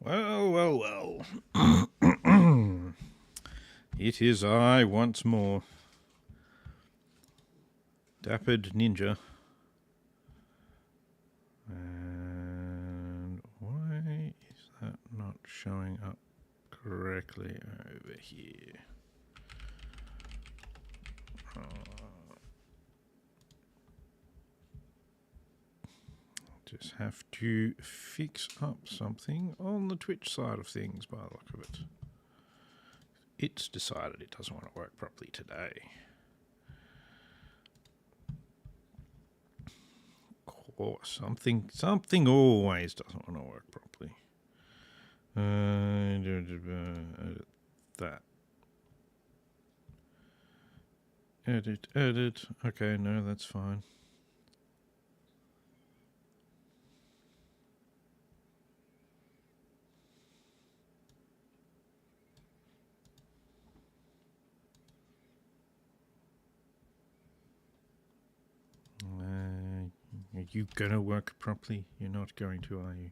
Well, well, well. It is I once more. Dappered Ninja. And why is that not showing up correctly over here? Just have to fix up something on the Twitch side of things by the look of it. It's decided it doesn't want to work properly today. Of course, something always doesn't want to work properly. Edit that. Edit. Okay, no, that's fine. Are you going to work properly? You're not going to, are you?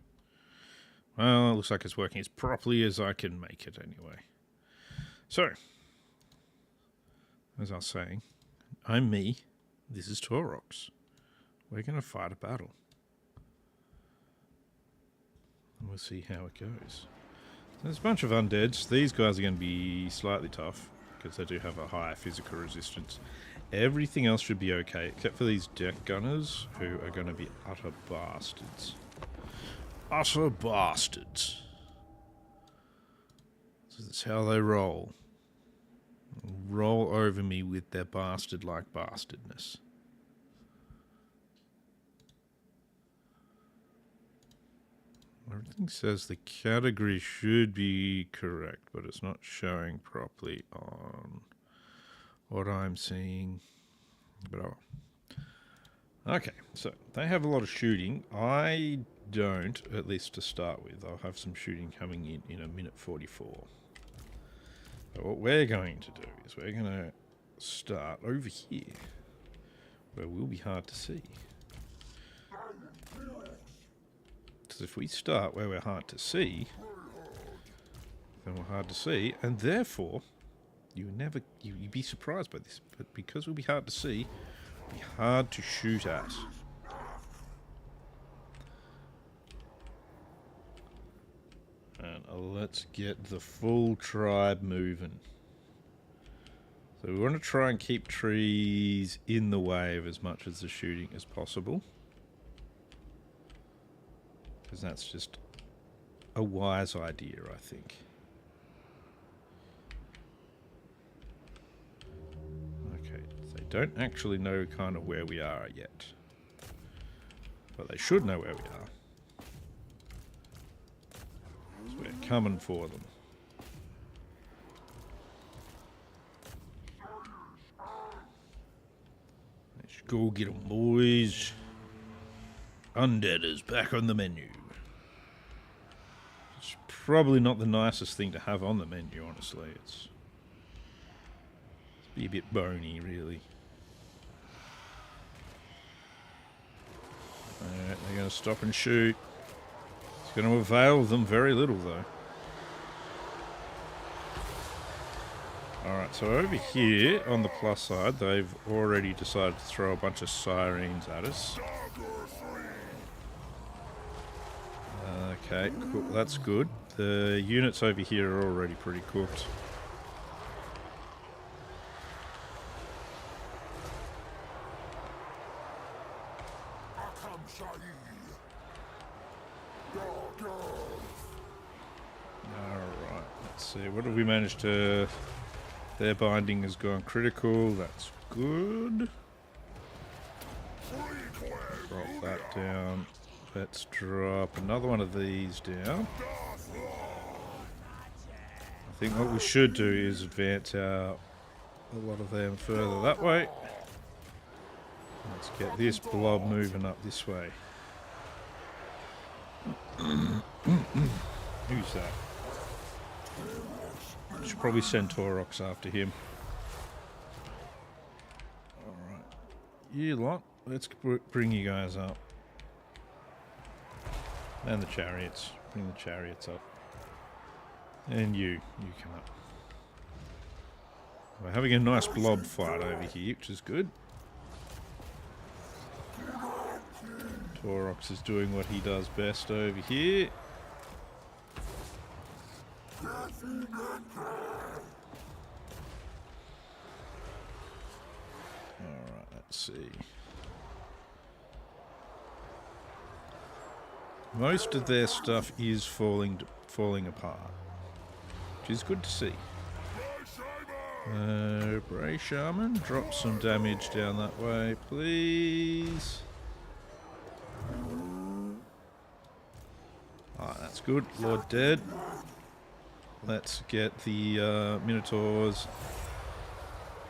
Well, it looks like it's working as properly as I can make it anyway. So, as I was saying, I'm me. This is Taurox. We're going to fight a battle. And we'll see how it goes. There's a bunch of undeads. These guys are going to be slightly tough because they do have a higher physical resistance. Everything else should be okay, except for these deck gunners, who are going to be utter bastards. Utter bastards. So that's how they roll. Roll over me with their bastard-like bastardness. Everything says the category should be correct, but it's not showing properly on what I'm seeing. But okay, so they have a lot of shooting. I don't, at least to start with. I'll have some shooting coming in a minute 44. So what we're going to do is we're going to start over here, where we'll be hard to see. Because if we start where we're hard to see, then we're hard to see, and therefore you'd be surprised by this, but because we'll be hard to see, it'll be hard to shoot at. And let's get the full tribe moving. So we want to try and keep trees in the way of as much as the shooting as possible. Because that's just a wise idea, I think. They don't actually know kind of where we are yet. But they should know where we are. So we're coming for them. Let's go get them, boys. Undead is back on the menu. It's probably not the nicest thing to have on the menu, honestly. It's be a bit bony, really. Alright, they're going to stop and shoot. It's going to avail them very little, though. Alright, so over here, on the plus side, they've already decided to throw a bunch of sirens at us. Okay, cool. That's good. The units over here are already pretty cooked. Alright, let's see. What have we managed to... Their binding has gone critical. That's good. Drop that down. Let's drop another one of these down. I think what we should do is advance out a lot of them further that way. Let's get this blob moving up this way. Who's that? Should probably send Taurox after him. Alright. You lot, let's bring you guys up. And the chariots. Bring the chariots up. And you come up. We're having a nice blob fight over here, which is good. Taurox is doing what he does best over here. Alright, let's see. Most of their stuff is falling apart, which is good to see. Bray Shaman, drop some damage down that way, please. Alright, that's good. Lord dead. Let's get the Minotaurs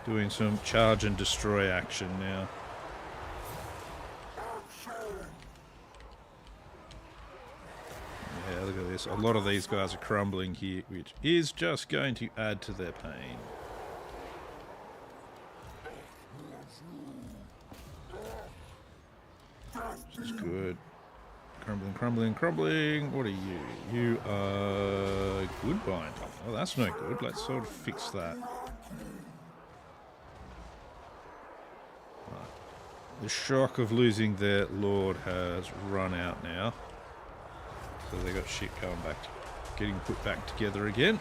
doing some charge and destroy action now. Yeah, look at this. A lot of these guys are crumbling here, which is just going to add to their pain. This is good. Crumbling, crumbling, crumbling. What are you? You are Goodbind. Oh, that's no good. Let's sort of fix that. Right. The shock of losing their lord has run out now. So they got shit going back, getting put back together again.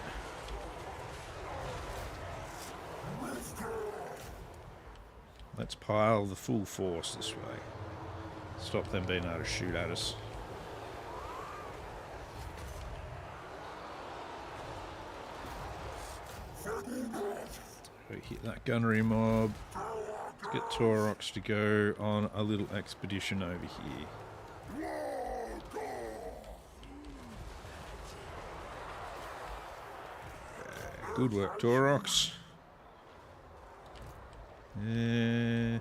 Let's pile the full force this way. Stop them being able to shoot at us. Go hit that gunnery mob. Let's get Taurox to go on a little expedition over here. Good work, Taurox. They're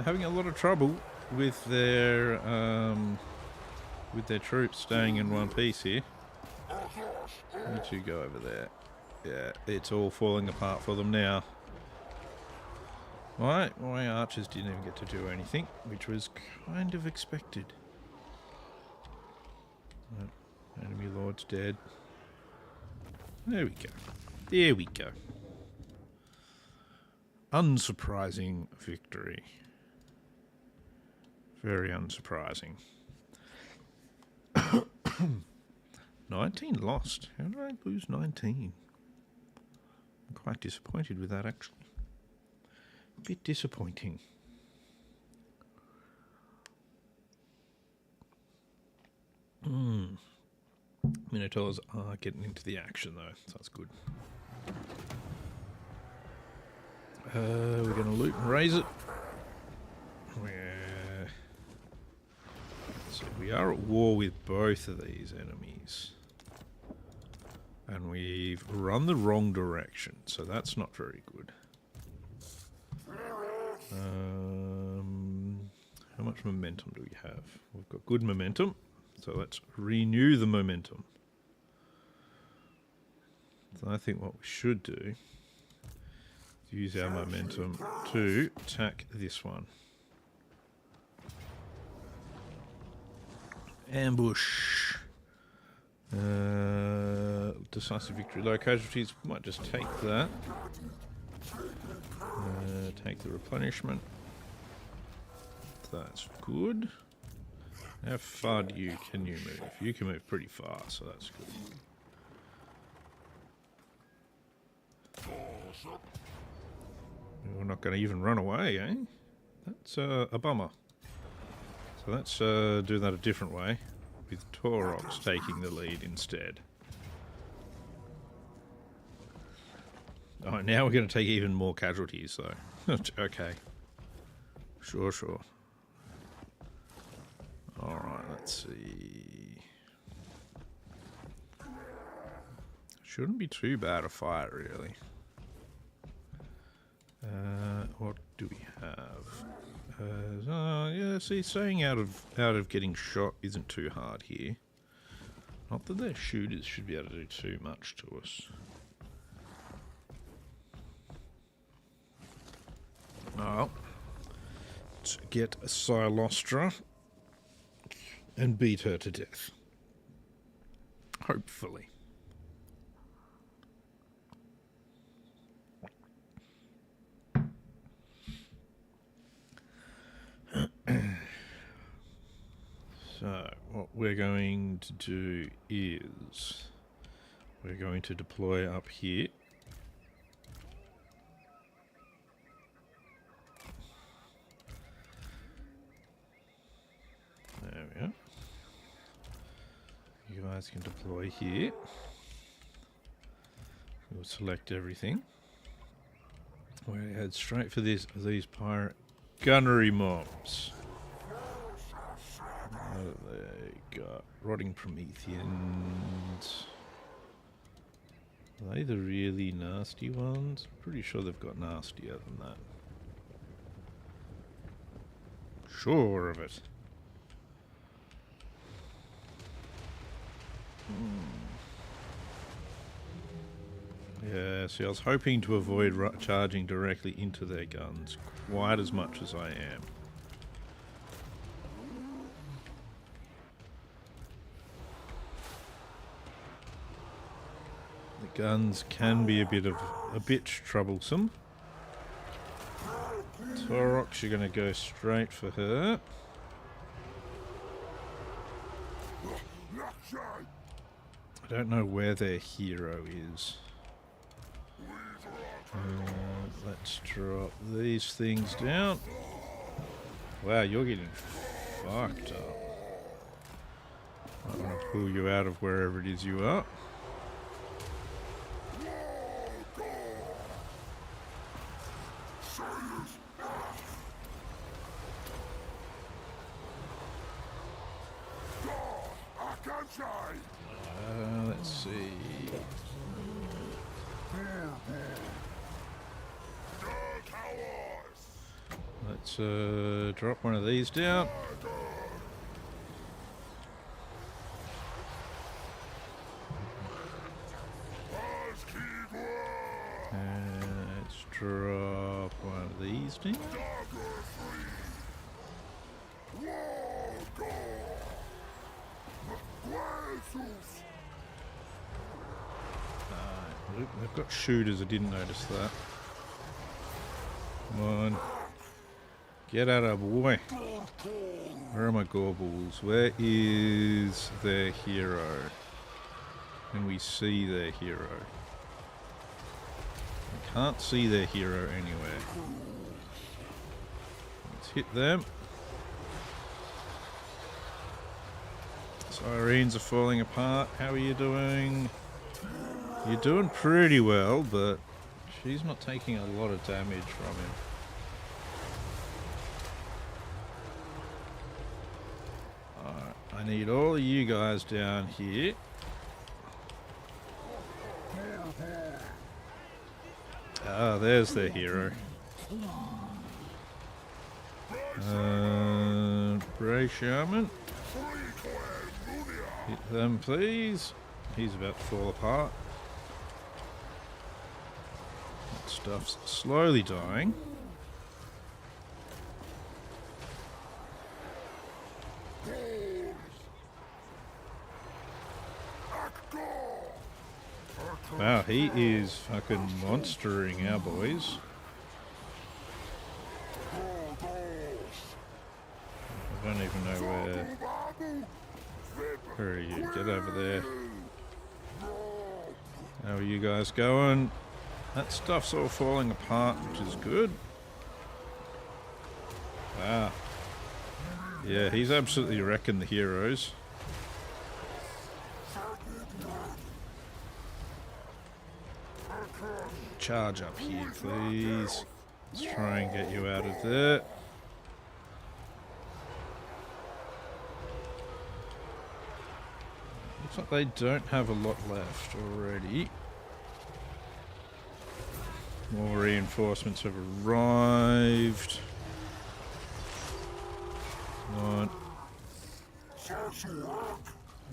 having a lot of trouble with their troops staying in one piece here. You two go over there. Yeah, it's all falling apart for them now. My archers didn't even get to do anything, which was kind of expected. Enemy lord's dead. There we go. There we go. Unsurprising victory. Very unsurprising. 19 lost. How did I lose 19? I'm quite disappointed with that, actually. A bit disappointing. Minotaurs are getting into the action, though, so that's good. We're going to loot and raise it. So we are at war with both of these enemies. And we've run the wrong direction, so that's not very good. How much momentum do we have? We've got good momentum, so let's renew the momentum. So I think what we should do is use our momentum to attack this one. Ambush. Decisive victory. Low casualties. Might just take that. Take the replenishment. That's good. How far can you move? You can move pretty far, so that's good. We're not going to even run away, eh? That's a bummer. So let's do that a different way, with Taurox taking the lead instead. Oh, now we're going to take even more casualties, though. Okay. Sure. Alright, let's see. Shouldn't be too bad a fight, really. What do we have? Yeah, see, staying out of getting shot isn't too hard here. Not that their shooters should be able to do too much to us. Oh, let's get a Silostra and beat her to death. Hopefully. we're going to do is we're going to deploy up here. There we go. You guys can deploy here. We'll select everything. We're going to head straight for these pirate gunnery mobs. What have they got? Rotting Prometheans. Are they the really nasty ones? Pretty sure they've got nastier than that. Sure of it. Yeah, see, I was hoping to avoid charging directly into their guns quite as much as I am. The guns can be a bit troublesome. Taurox, you're going to go straight for her. I don't know where their hero is. Let's drop these things down. Wow, you're getting fucked up. I want to pull you out of wherever it is you are. Let's see. Let's drop one of these down. Let's drop one of these down. They've got shooters, I didn't notice that. Come on. Get out of the way. Where are my Gorbles? Where is their hero? Can we see their hero? I can't see their hero anywhere. Let's hit them. Sirens are falling apart. How are you doing? You're doing pretty well, but she's not taking a lot of damage from him. Alright, I need all of you guys down here. Ah, there's their hero. Grey Shaman. Hit them, please. He's about to fall apart. That stuff's slowly dying. Wow, he is fucking monstering our boys. I don't even know where. Where are you? Get over there. How are you guys going? That stuff's all falling apart, which is good. Wow. Yeah, he's absolutely wrecking the heroes. Charge up here, please. Let's try and get you out of there. Looks like they don't have a lot left already. More reinforcements have arrived. Come on.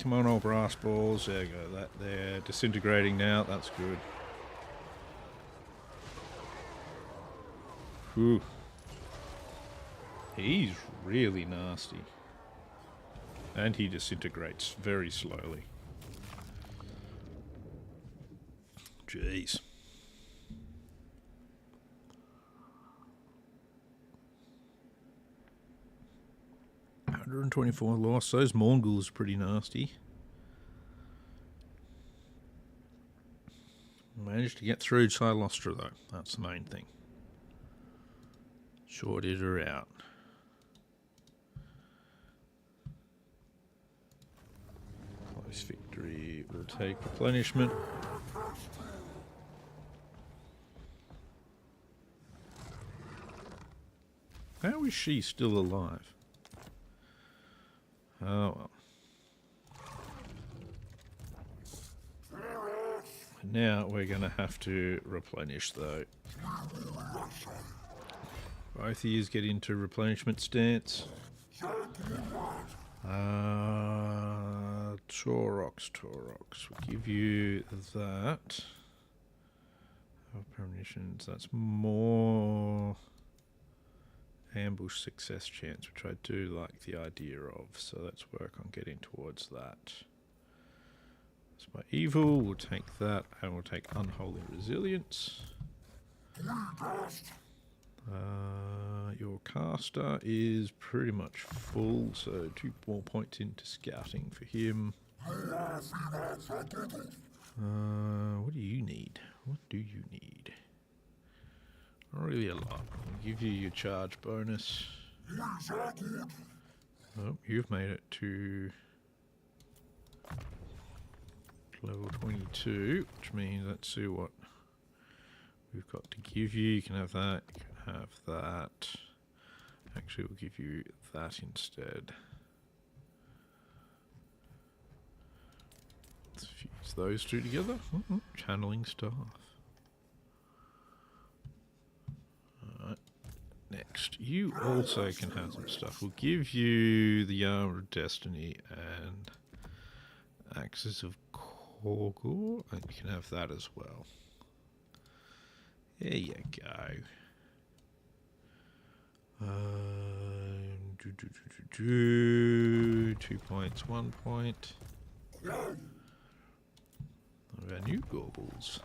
Come on, old brass balls. There you go. They're disintegrating now. That's good. Whew. He's really nasty. And he disintegrates very slowly. Jeez. 124 loss. Those Mongols are pretty nasty. Managed to get through Silostra though. That's the main thing. Shorted her out. Close victory. We'll take replenishment. How is she still alive? Oh well. Now we're going to have to replenish though. Both of you get into replenishment stance. Taurox. We'll give you that. Premonitions, that's more ambush success chance, which I do like the idea of, so let's work on getting towards that. So by evil, we'll take that, and we'll take unholy resilience. Your caster is pretty much full, so 2 more points into scouting for him. What do you need? What do you need? Not really a lot. I'll give you your charge bonus. Oh, you've made it to level 22, which means let's see what we've got to give you. You can have that, you can have that. Actually, we'll give you that instead. Let's fuse those two together. Channeling staff. Alright. Next, you also can have some stuff. We'll give you the Armor of Destiny and Axes of Korgor, and you can have that as well. There you go. 2 points, 1 point. Of our new Gorbals.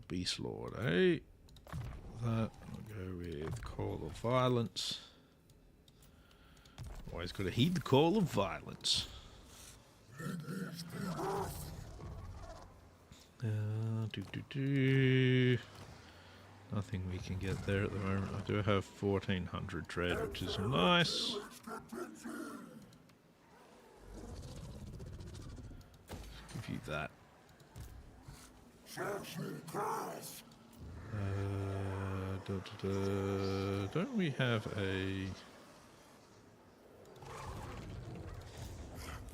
Beast Lord, eh? That, we'll go with Call of Violence. Always got to heed the call of violence. Nothing we can get there at the moment. I do have 1400 dread, which is nice. Give you that. Don't we have a...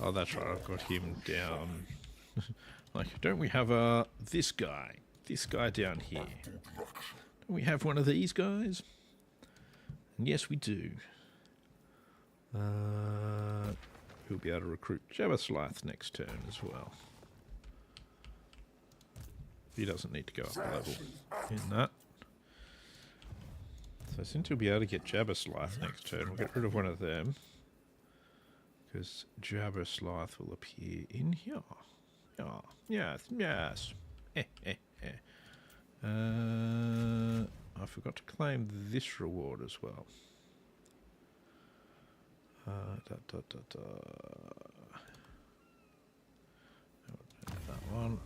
Oh, that's right, I've got him down. Like, don't we have this guy down here? Don't we have one of these guys? And yes, we do. We'll be able to recruit Jabberslath next turn as well. He doesn't need to go up a level in that. So since he'll be able to get Jabberslath next turn, we'll get rid of one of them. Because Jabberslath will appear in here. Oh, yes. I forgot to claim this reward as well. That one.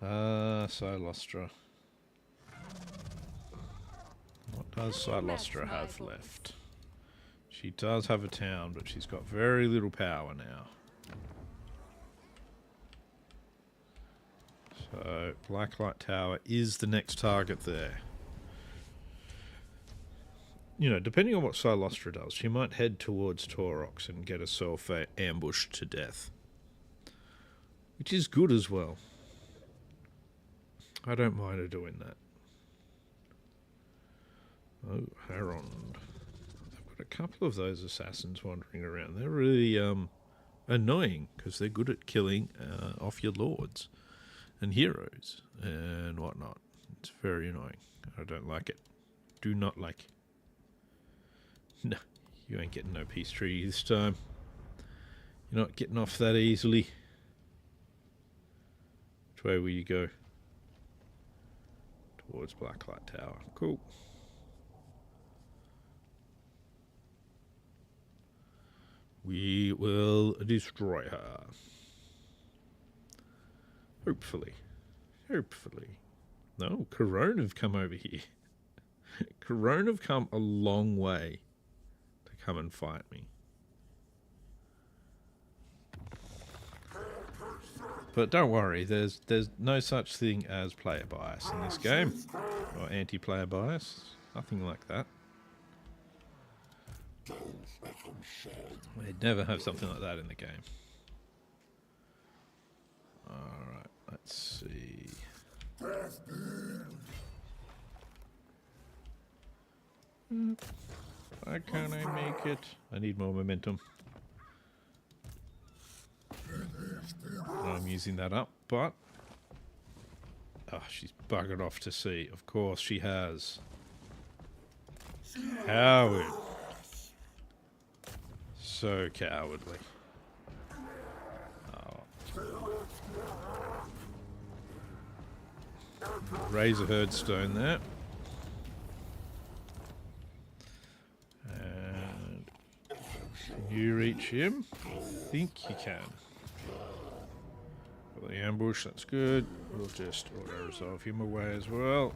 Silostra. What does Silostra have left? She does have a town, but she's got very little power now. So, Blacklight Tower is the next target there. You know, depending on what Silostra does, she might head towards Taurox and get herself ambushed to death. Which is good as well. I don't mind her doing that. Oh, Harond. I've got a couple of those assassins wandering around. They're really annoying because they're good at killing off your lords and heroes and whatnot. It's very annoying. I don't like it. Do not like it. No, you ain't getting no peace treaty this time. You're not getting off that easily. way will you go? Towards Blacklight Tower. Cool. We will destroy her. Hopefully. Hopefully. No, Corona have come over here. Corona have come a long way to come and fight me. But don't worry, there's no such thing as player bias in this game. Or anti-player bias. Nothing like that. We'd never have something like that in the game. Alright, let's see. Why can't I make it? I need more momentum. I'm using that up, but... Oh, she's buggered off to sea. Of course she has. Coward. So cowardly. Oh. Raise a herdstone there. And can you reach him? I think you can. Got the ambush, that's good. We'll just auto-resolve him away as well.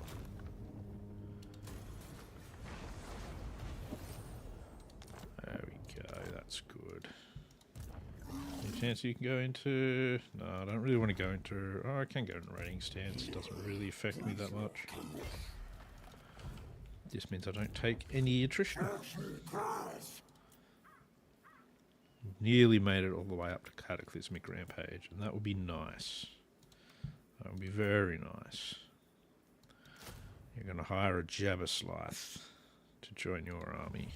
There we go, that's good. Any chance you can go into... No, I don't really want to go into... Oh, I can go into raiding stance. It doesn't really affect me that much. This means I don't take any attrition. Nearly made it all the way up to Cataclysmic Rampage, and that would be nice. That would be very nice. You're going to hire a Jabberslythe to join your army.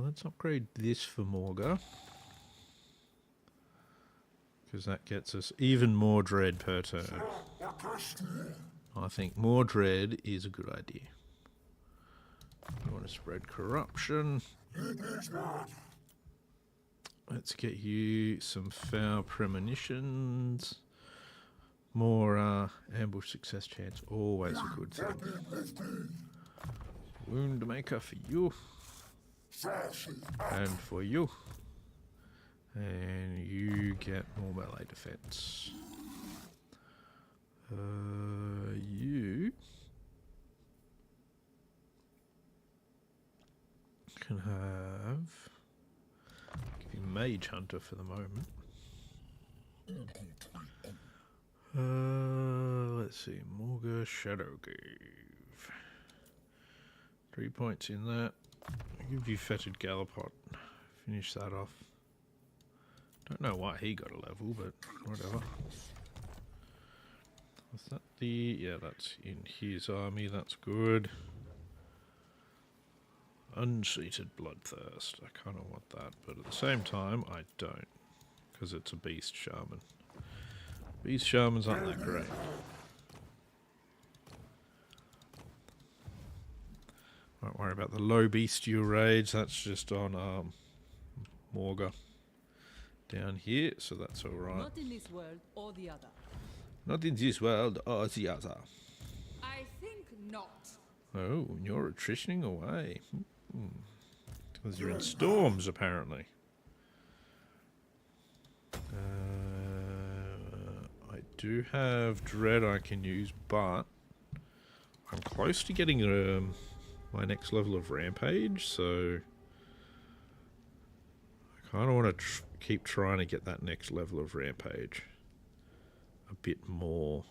Let's upgrade this for Morga, because that gets us even more dread per turn. I think more dread is a good idea. You want to spread corruption. Let's get you some foul premonitions. More ambush success chance, always a good thing. Wound maker for you. And for you. And you get more melee defense. You can have... give you Mage Hunter for the moment. Let's see, Morga Shadowcave. 3 points in that. I'll give you Fetid Gallopot. Finish that off. Don't know why he got a level, but whatever. Was that the... yeah, that's in his army, that's good. Unseated Bloodthirst. I kind of want that, but at the same time, I don't. Because it's a Beast Shaman. Beast Shamans aren't that great. Don't worry about the low bestial rage, that's just on Morga down here, so that's alright. Not in this world or the other. Not in this world or the other. I think not. Oh, you're attritioning away. Because you're in storms, apparently. I do have dread I can use, but I'm close to getting my next level of rampage, so I kind of want to keep trying to get that next level of rampage a bit more.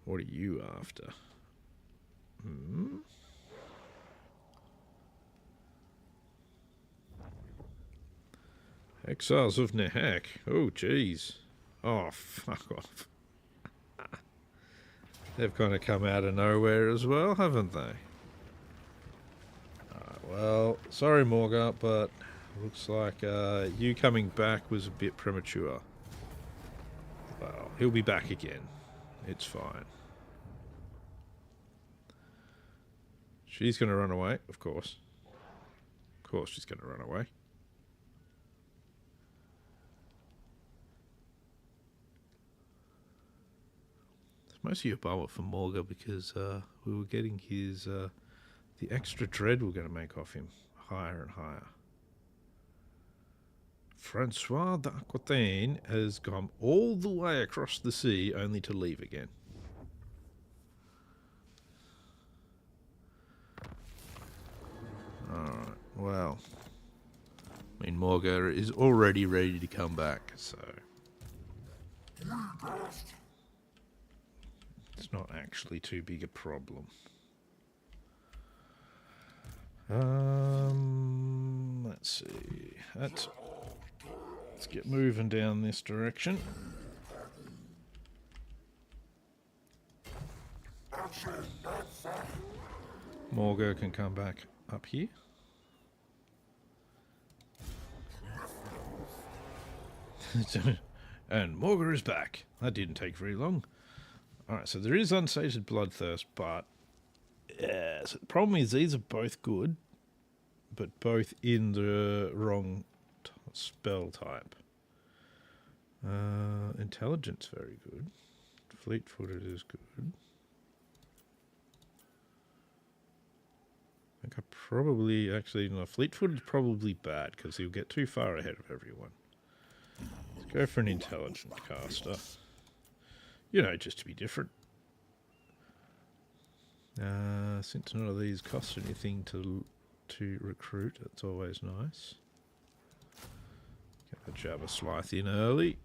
What are you after? Exiles of Nehek. Oh, jeez. Oh, fuck off. They've kind of come out of nowhere as well, haven't they? Alright, well, sorry Morga, but looks like you coming back was a bit premature. Well, he'll be back again. It's fine. She's going to run away, of course. Of course she's going to run away. It's mostly a bummer for Morga because we were getting his... the extra dread we're going to make off him higher and higher. Francois d'Aquitaine has gone all the way across the sea only to leave again. Alright, well. I mean, Morga is already ready to come back, so... it's not actually too big a problem. Let's see. Let's get moving down this direction. Morga can come back up here. And Morga is back. That didn't take very long. Alright, so there is unsated bloodthirst, but yeah, so the problem is these are both good, but both in the wrong spell type. Intelligence, very good. Fleet-footed is good. I think I probably, actually, no, fleet-footed is probably bad, because he'll get too far ahead of everyone. Let's go for an intelligent caster. You know, just to be different. Since none of these cost anything to recruit, that's always nice. Get the Jabba Slythe in early.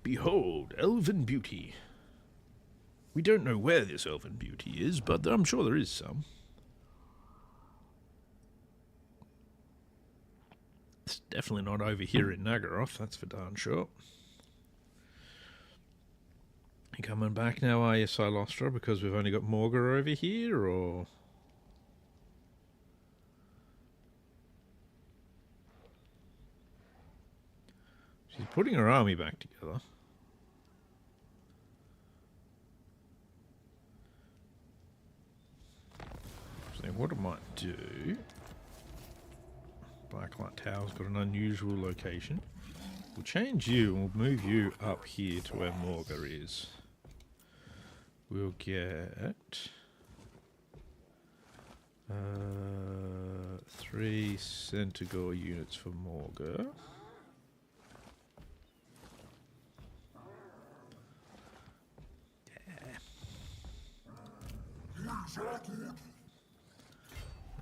Behold, elven beauty. We don't know where this elven beauty is, but I'm sure there is some. It's definitely not over here in Nagaroth, that's for darn sure. You coming back now, are you, Silostra, because we've only got Morga over here, or...? She's putting her army back together. So what I might do... Blacklight Tower's got an unusual location. We'll change you and we'll move you up here to where Morga is. We'll get 3 Centaur units for Morga.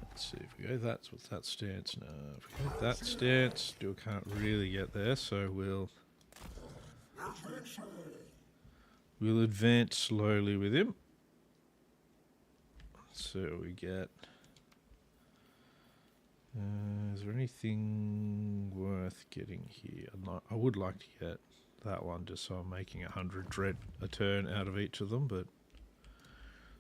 Let's see, if we go that's what's that stance now. If we go that stance, still can't really get there, so we'll advance slowly with him. So we get is there anything worth getting here? I would like to get that one just so I'm making 100 dread a turn out of each of them, but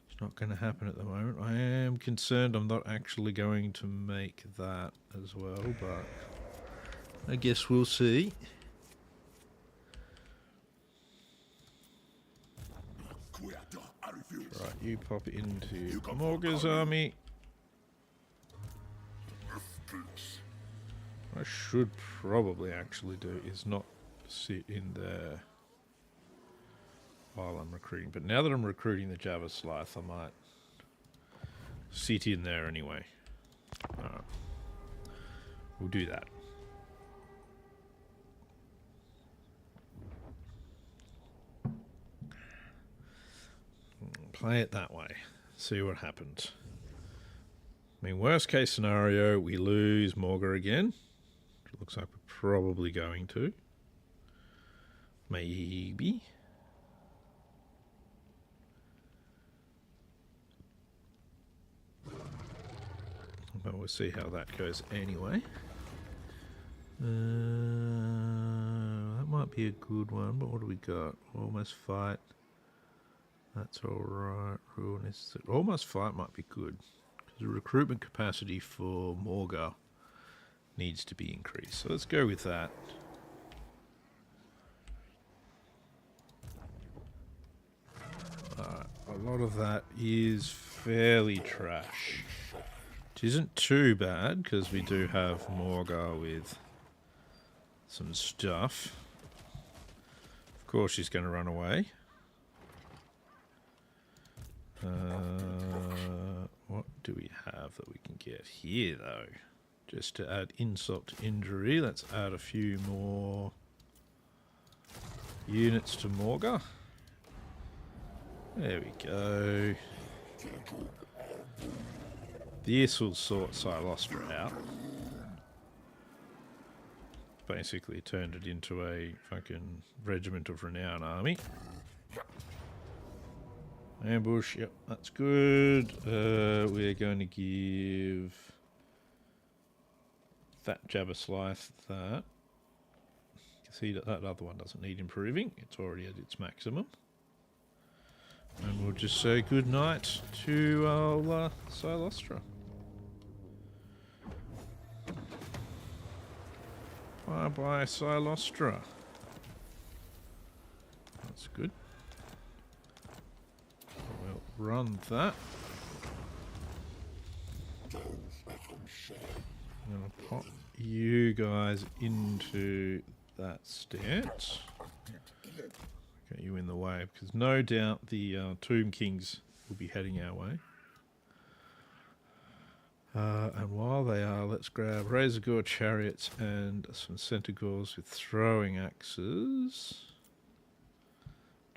it's not going to happen at the moment. I am concerned I'm not actually going to make that as well, but I guess we'll see. Right, you pop into Morga's army. What I should probably actually do is not sit in there while I'm recruiting. But now that I'm recruiting the Jabba Slythe, I might sit in there anyway. Alright. We'll do that. Play it that way. See what happens. I mean, worst case scenario, we lose Morga again. It looks like we're probably going to. Maybe. But we'll see how that goes anyway. That might be a good one, but what do we got? Almost fight. That's alright. Almost fight might be good. Because the recruitment capacity for Morga needs to be increased. So let's go with that. lot of that is fairly trash. Which isn't too bad, because we do have Morgar with some stuff. Of course she's going to run away. What do we have that we can get here, though? Just to add insult to injury, let's add a few more units to Morgar. There we go. This will sort Silostra out. Basically turned it into a fucking Regiment of Renown army. Ambush, yep, that's good. We're going to give that Jabba Slice that. You can see that that other one doesn't need improving. It's already at its maximum. And we'll just say good night to our Silostra. Bye bye, Silostra. That's good. We'll run that. I'm going to pop you guys into that stance. Get you in the way, because no doubt the Tomb Kings will be heading our way. And while they are, let's grab Razorgore chariots and some Centaurs with throwing axes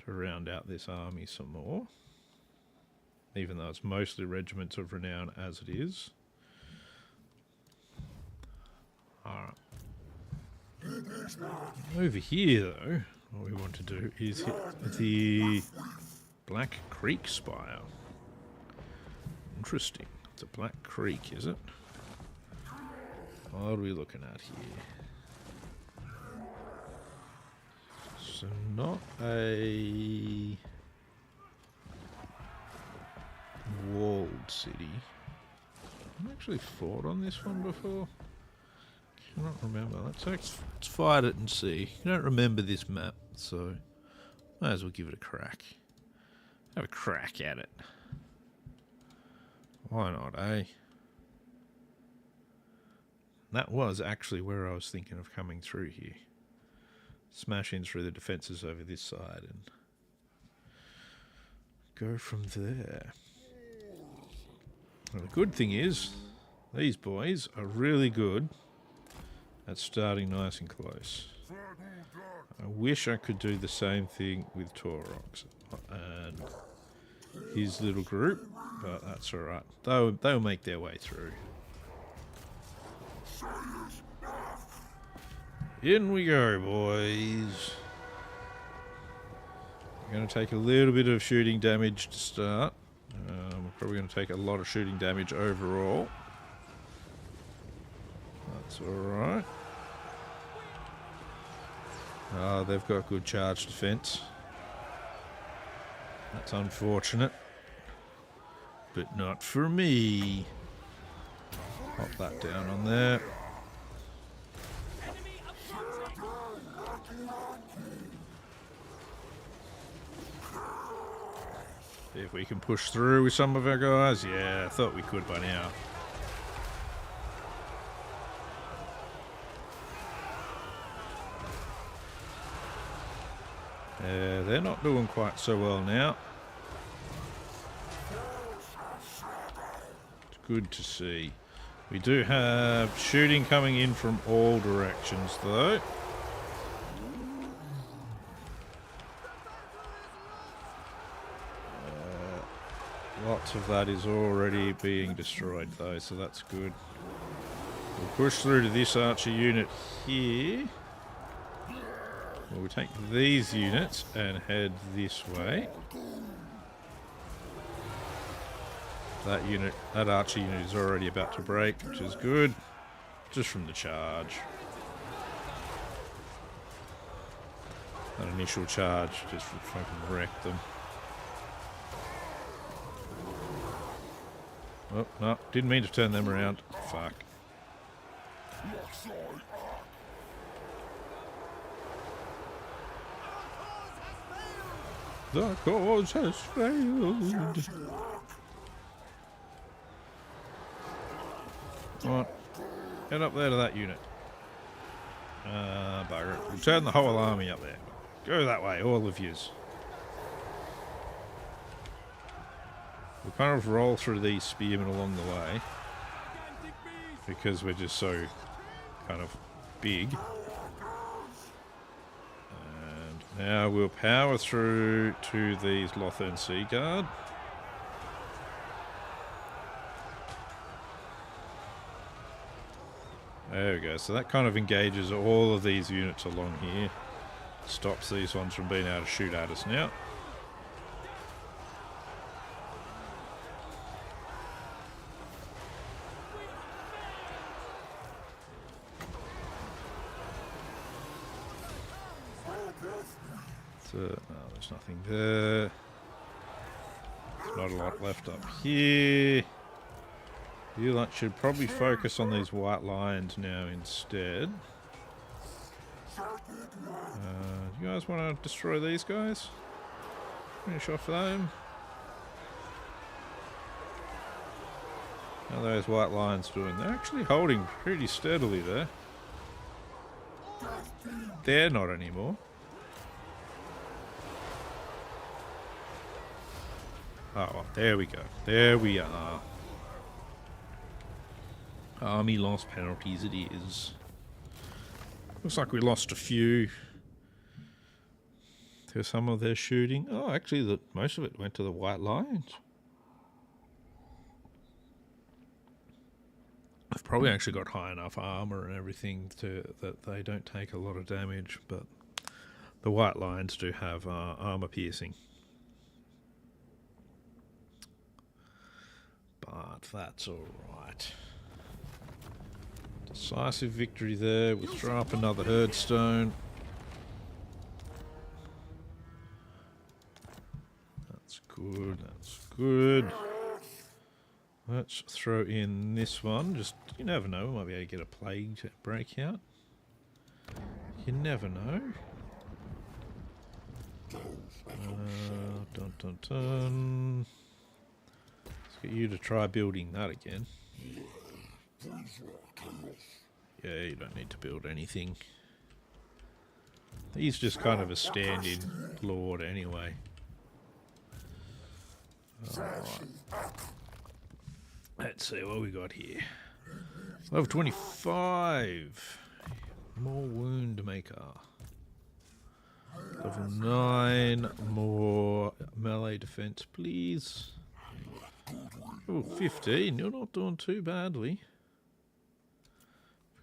to round out this army some more. Even though it's mostly regiments of renown as it is. Alright. Over here, though, what we want to do is hit the Black Creek Spire. Interesting. It's a Black Creek, is it? What are we looking at here? So not a walled city. I've actually fought on this one before. Cannot remember. Let's fight it and see. I don't remember this map, so might as well give it a crack. Have a crack at it. Why not, eh? That was actually where I was thinking of coming through here. Smash in through the defences over this side and go from there. Well, the good thing is, these boys are really good at starting nice and close. I wish I could do the same thing with Taurox and his little group, but that's alright. They'll make their way through. In we go, boys. We're going to take a little bit of shooting damage to start. We're probably going to take a lot of shooting damage overall. That's alright. They've got good charge defense. That's unfortunate. But not for me. Pop that down on there. See if we can push through with some of our guys. Yeah, I thought we could by now. They're not doing quite so well now. It's good to see. We do have shooting coming in from all directions, though. Lots of that is already being destroyed, though, so that's good. We'll push through to this archer unit here. We'll take these units and head this way. That archer unit is already about to break, which is good. Just from the charge. That initial charge just fucking wrecked them. Oh, no, didn't mean to turn them around. Fuck. The cause has failed. Come on. Head up there to that unit. Bugger it. We'll turn the whole army up there. Go that way, all of yous. We'll kind of roll through these spearmen along the way. Because we're just so kind of big. And now we'll power through to these Lothern Sea Guard. There we go. So that kind of engages all of these units along here. Stops these ones from being able to shoot at us now. So, no, there's nothing there. There's not a lot left up here. You lot should probably focus on these white lions now instead. Do you guys want to destroy these guys? Finish off them. How are those white lions doing? They're actually holding pretty steadily there. They're not anymore. Oh, well, there we go. There we are. Army loss penalties it is. Looks like we lost a few to some of their shooting. Oh, actually, most of it went to the White Lions. They've probably actually got high enough armor and everything that they don't take a lot of damage, but the White Lions do have armor piercing. But that's alright. Decisive victory there. We'll throw up another herdstone. That's good, that's good. Let's throw in this one. Just, you never know, we might be able to get a plague to break out. You never know. Dun dun dun. Let's get you to try building that again. Yeah, you don't need to build anything. He's just kind of a stand-in lord anyway. Alright. Let's see what we got here. Level 25. More wound maker. Level 9. More melee defense, please. Oh, 15. You're not doing too badly.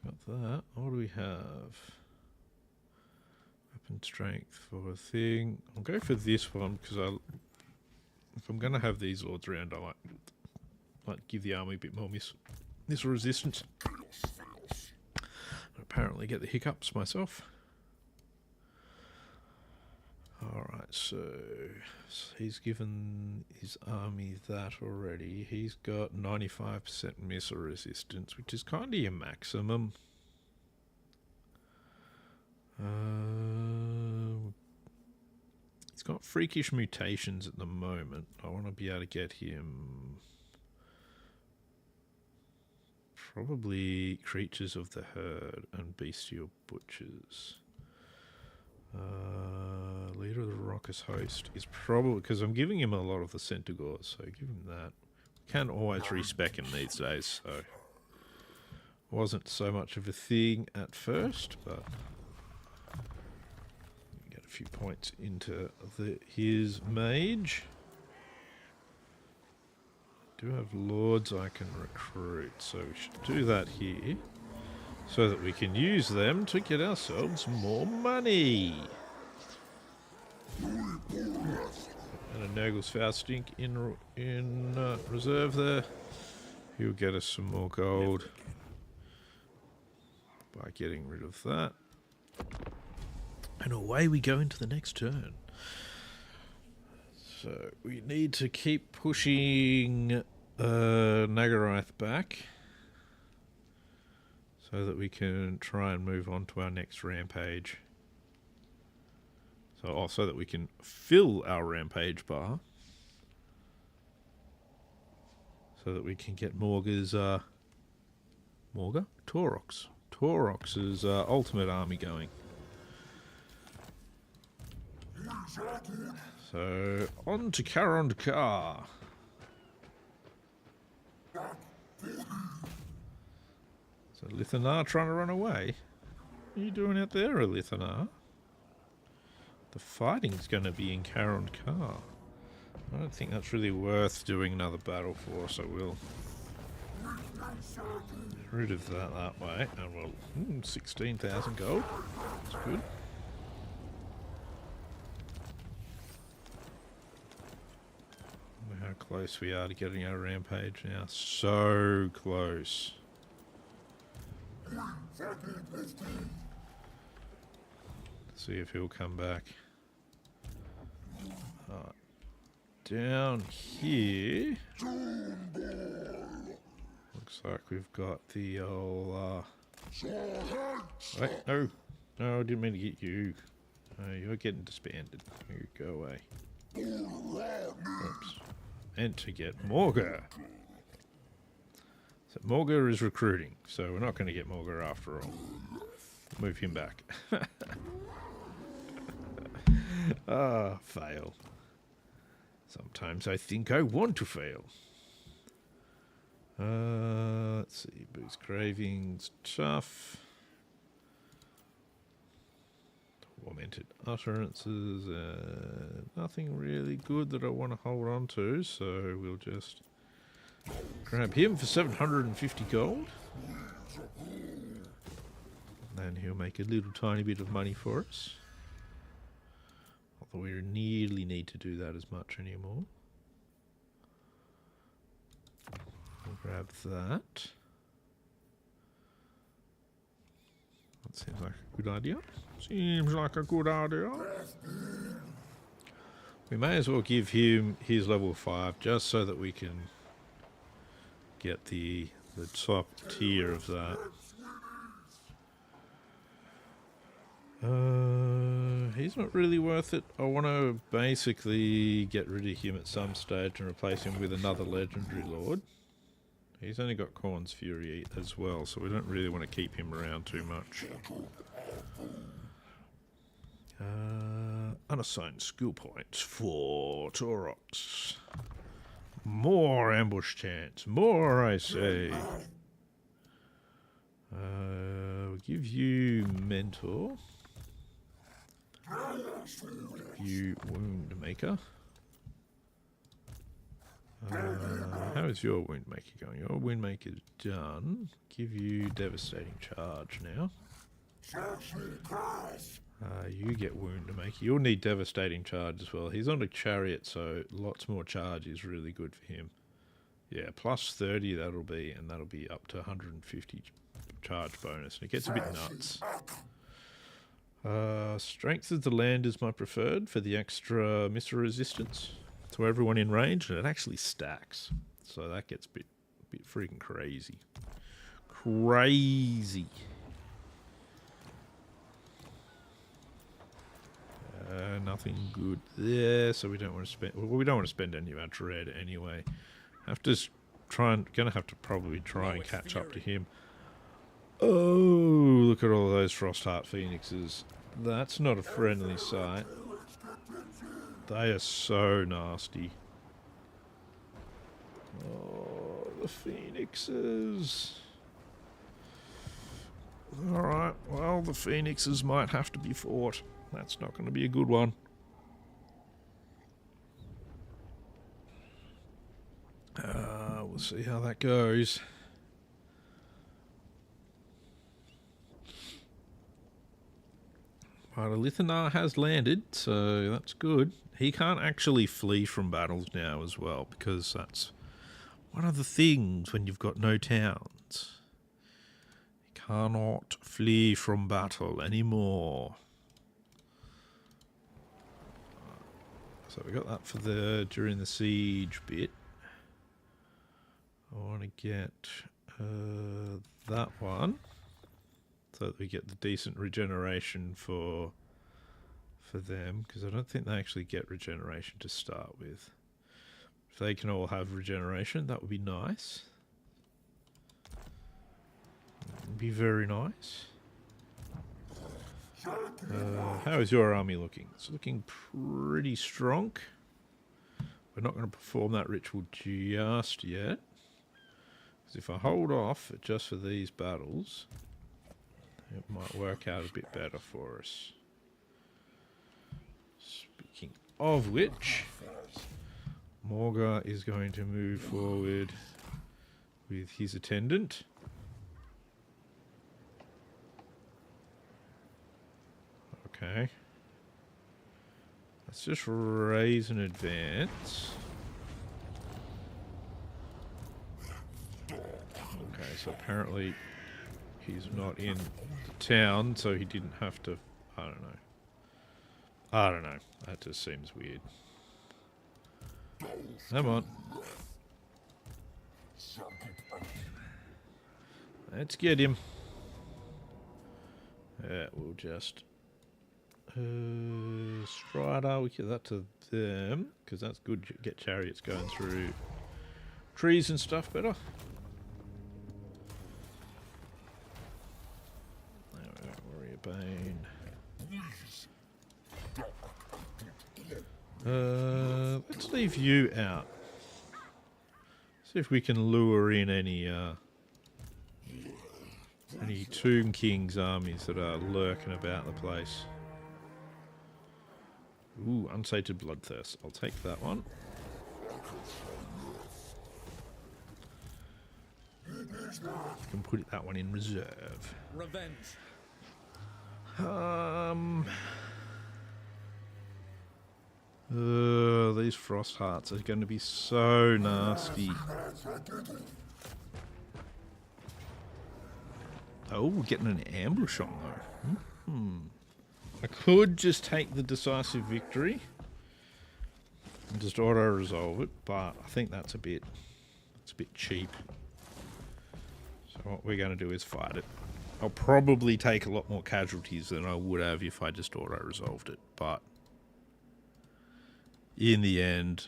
Got that. What do we have? Weapon strength for a thing. I'll go for this one because if I'm going to have these lords around, I might give the army a bit more missile resistance. I apparently get the hiccups myself. Alright, so he's given his army that already. He's got 95% missile resistance, which is kind of your maximum. He's got freakish mutations at the moment. I want to be able to get him probably creatures of the herd and bestial butchers. Leader of the Raucous Host is probably, because I'm giving him a lot of the Centaurs, so give him that. Can't always respec him these days, so wasn't so much of a thing at first, but get a few points into his mage. I do have lords I can recruit, so we should do that here. So that we can use them to get ourselves more money. And a Nurgle's Faustink in reserve there. He'll get us some more gold by getting rid of that. And away we go into the next turn. So we need to keep pushing Nagarath back, so that we can try and move on to our next rampage. So So that we can fill our rampage bar. So that we can get Morga's, Taurox. Taurox's ultimate army going. So, on to Karond Kar. So, Lithanar trying to run away? What are you doing out there, Lithanar? The fighting's going to be in Karond Kar. I don't think that's really worth doing another battle for, so we'll get rid of that way. And we'll... 16,000 gold. That's good. How close we are to getting our rampage now. So close. Let's see if he'll come back. Down here. Looks like we've got the old... Wait, no. No, I didn't mean to get you. You're getting disbanded. You go away. Oops. And to get Morga. So Morga is recruiting, so we're not going to get Morga after all. Move him back. Fail. Sometimes I think I want to fail. Let's see. Boost cravings, tough. Tormented utterances, nothing really good that I want to hold on to, so we'll just grab him for 750 gold. And he'll make a little tiny bit of money for us. Although we nearly need to do that as much anymore. We'll grab that. That seems like a good idea. Seems like a good idea. We may as well give him his level 5 just so that we can get the top tier of that. He's not really worth it. I want to basically get rid of him at some stage and replace him with another legendary lord. He's only got Khorne's Fury as well, so we don't really want to keep him around too much. Unassigned skill points for Taurox. More ambush chance. More, I say. We'll give you Mentor. You Wound Maker. How is your Wound Maker going? Your Wound Maker's done. Give you Devastating Charge now. You get Wound Maker. You'll need Devastating Charge as well. He's on a chariot, so lots more charge is really good for him. Yeah, plus 30 that'll be, and that'll be up to 150 charge bonus. And it gets a bit nuts. Strength of the Land is my preferred for the extra missile resistance to everyone in range, and it actually stacks. So that gets a bit freaking crazy. Crazy. Nothing good there, so we don't want to spend. Well, we don't want to spend any of our dread anyway. Gonna have to probably try and catch up to him. Oh, look at all those Frostheart Phoenixes. That's not a friendly sight. They are so nasty. Oh, the Phoenixes. Alright, well, the Phoenixes might have to be fought. That's not going to be a good one. We'll see how that goes. Right, Lithanar has landed, so that's good. He can't actually flee from battles now as well, because that's one of the things when you've got no towns. You cannot flee from battle anymore. So we got that for during the siege bit. I want to get that one so that we get the decent regeneration for for them, because I don't think they actually get regeneration to start with. If they can all have regeneration, that would be nice. Would be very nice. How is your army looking? It's looking pretty strong. We're not going to perform that ritual just yet. Because if I hold off just for these battles, it might work out a bit better for us. Speaking of which, Morga is going to move forward with his attendant. Okay. Let's just raise an advance. Okay, so apparently he's not in the town, so he didn't have to... I don't know. I don't know. That just seems weird. Come on. Let's get him. Yeah, we'll just... Strider, we give that to them, because that's good to get chariots going through trees and stuff better. There we go, Warrior Bane. Let's leave you out. See if we can lure in any Tomb King's armies that are lurking about the place. Ooh, unsated bloodthirst. I'll take that one. Can put that one in reserve. Revenge. These frost hearts are going to be so nasty. Oh, we're getting an ambush on though. I could just take the decisive victory and just auto-resolve it, but I think that's a bit cheap. So what we're going to do is fight it. I'll probably take a lot more casualties than I would have if I just auto-resolved it, but in the end,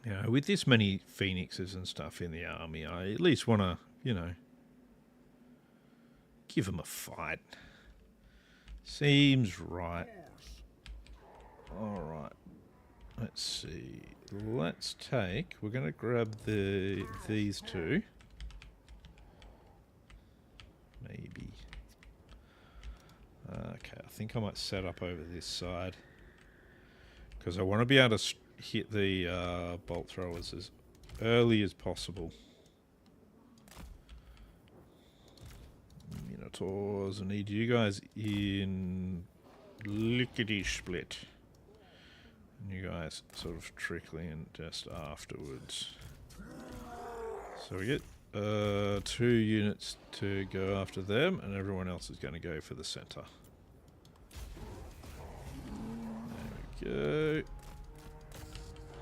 you know, with this many phoenixes and stuff in the army, I at least want to, you know, give them a fight. Seems right. Alright. Let's see. Let's take... We're going to grab these two. Maybe. Okay, I think I might set up over this side. Because I want to be able to hit the bolt throwers as early as possible. Minotaurs, I need you guys in lickety-split. And you guys sort of trickling in just afterwards. So we get 2 units to go after them, and everyone else is going to go for the center. There we go.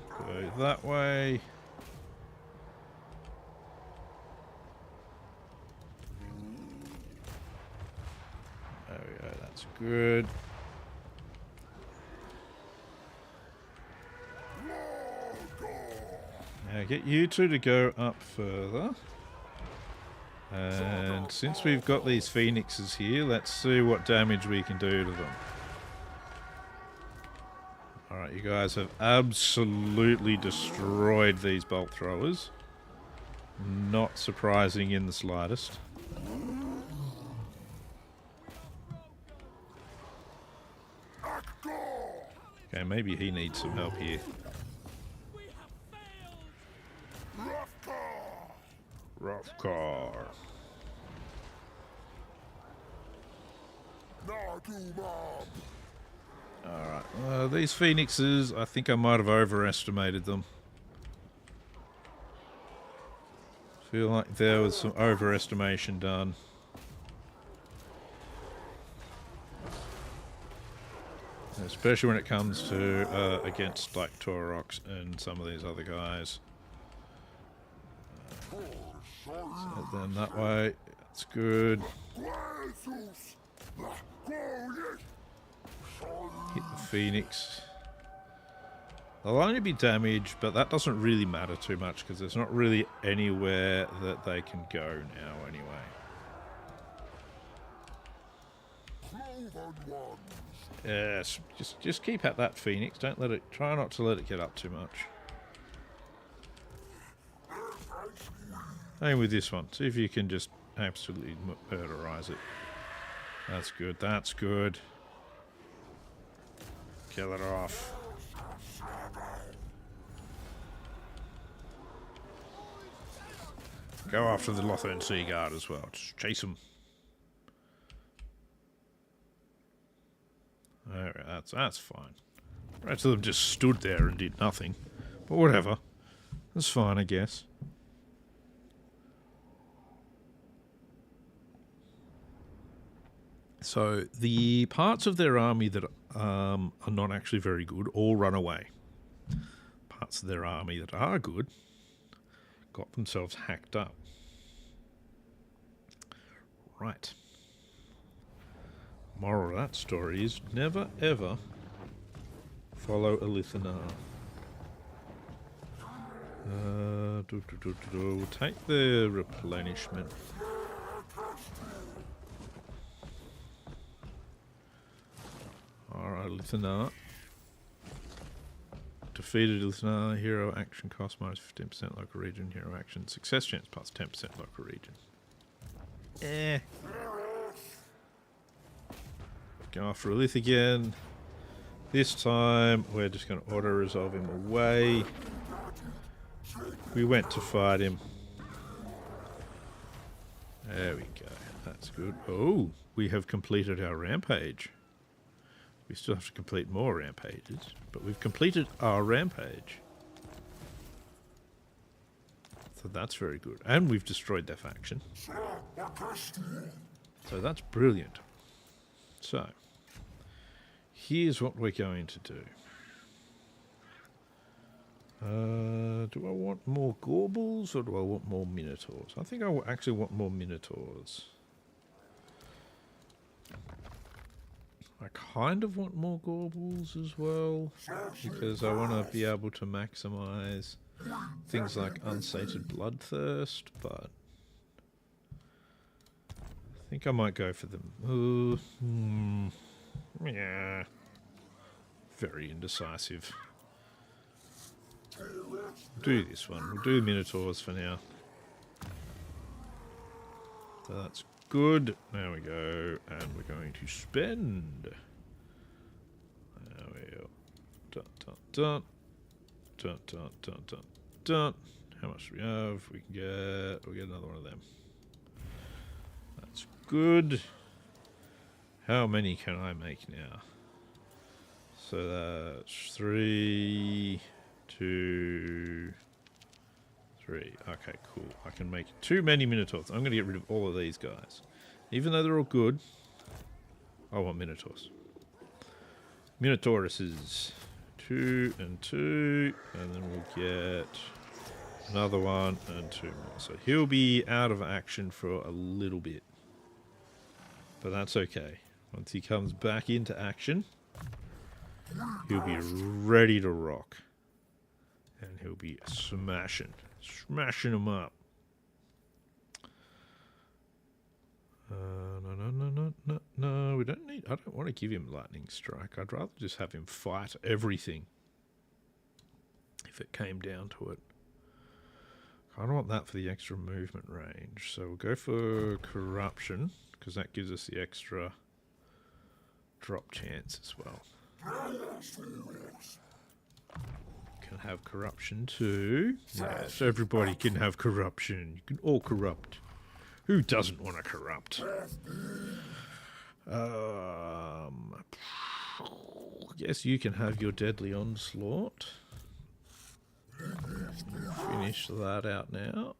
Go that way. There we go, that's good. Now get you two to go up further. And since we've got these phoenixes here, let's see what damage we can do to them. Alright, you guys have absolutely destroyed these bolt throwers. Not surprising in the slightest. Okay, maybe he needs some help here. Rough car. Alright, these phoenixes, I think I might have overestimated them. Feel like there was some overestimation done. Especially when it comes to against like Taurox and some of these other guys. Set them that way. That's good. Hit the Phoenix. They'll only be damaged, but that doesn't really matter too much because there's not really anywhere that they can go now anyway. Yes, just keep at that Phoenix. Don't let it. Try not to let it get up too much. Same with this one. See if you can just absolutely murderize it. That's good. That's good. Kill it off. Go after the Lothern Sea Guard as well. Just chase them. Alright, that's fine. The rest of them just stood there and did nothing. But whatever. That's fine, I guess. So, the parts of their army that are not actually very good all run away. Parts of their army that are good got themselves hacked up. Right. Moral of that story is never ever follow a Lithanar. We'll take the replenishment. Alright, Lithanar. Defeated Lithanar, hero action cost minus 15% local region, hero action success chance plus 10% local region. Go after a Lith again. This time we're just going to auto-resolve him away. We went to fight him. There we go. That's good. Oh, we have completed our rampage. We still have to complete more rampages, but we've completed our rampage. So that's very good. And we've destroyed their faction. So that's brilliant. So, here's what we're going to do. Do I want more Gorbles or do I want more Minotaurs? I think I actually want more Minotaurs. I kind of want more Gorbles as well, because I want to be able to maximize things like unsated bloodthirst, but I think I might go for them. Yeah. Very indecisive. Do this one. We'll do Minotaurs for now. So that's good. There we go. And we're going to spend. There we go. Dun, dun, dun. Dun, dun, dun, dun, dun. How much do we have? We'll get another one of them. That's good. How many can I make now? So that's 3, 2, 3. Okay, cool. I can make too many Minotaurs. I'm going to get rid of all of these guys. Even though they're all good, I want Minotaurs. Minotauruses. 2 and 2. And then we'll get another one and 2 more. So he'll be out of action for a little bit. But that's okay. Once he comes back into action, he'll be ready to rock. And he'll be smashing them up. No, we don't need, I don't want to give him lightning strike. I'd rather just have him fight everything. If it came down to it. I don't want that for the extra movement range. So we'll go for corruption, because that gives us the extra drop chance as well. Can have corruption too. Yes, everybody can have corruption. You can all corrupt. Who doesn't want to corrupt? Yes, you can have your deadly onslaught. Finish that out now.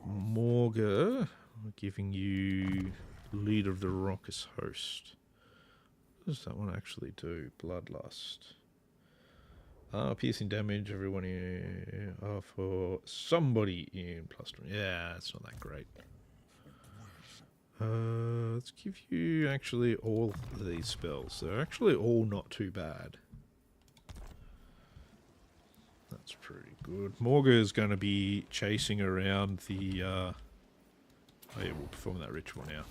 Morga, giving you leader of the raucous host. What does that one actually do? Bloodlust. Piercing damage, everyone here. For somebody in +1. Yeah, it's not that great. Let's give you actually all of these spells. They're actually all not too bad. That's pretty good. Morga is going to be chasing around the... oh yeah, we'll perform that ritual now.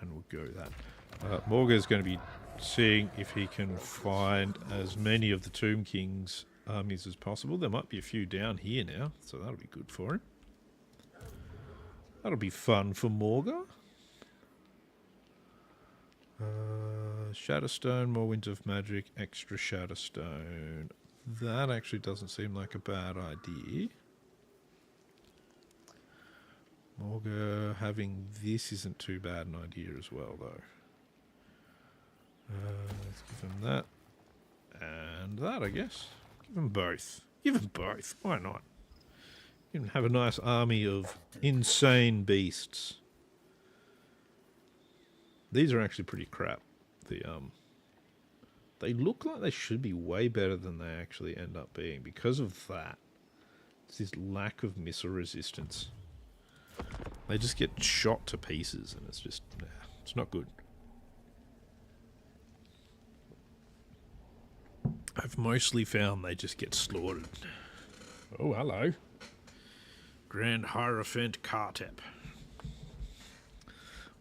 And we'll go that. Morga is going to be seeing if he can find as many of the Tomb King's armies as possible. There might be a few down here now, so that'll be good for him. That'll be fun for Morga. Shadowstone, more Winds of Magic, extra Shadowstone. That actually doesn't seem like a bad idea. Morga having this isn't too bad an idea as well, though. Let's give him that. And that, I guess. Give them both. Give them both. Why not? You can have a nice army of insane beasts. These are actually pretty crap. They look like they should be way better than they actually end up being because of that. It's this lack of missile resistance. They just get shot to pieces, and it's just, it's not good. I've mostly found they just get slaughtered. Oh, hello. Grand Hierophant Kartep.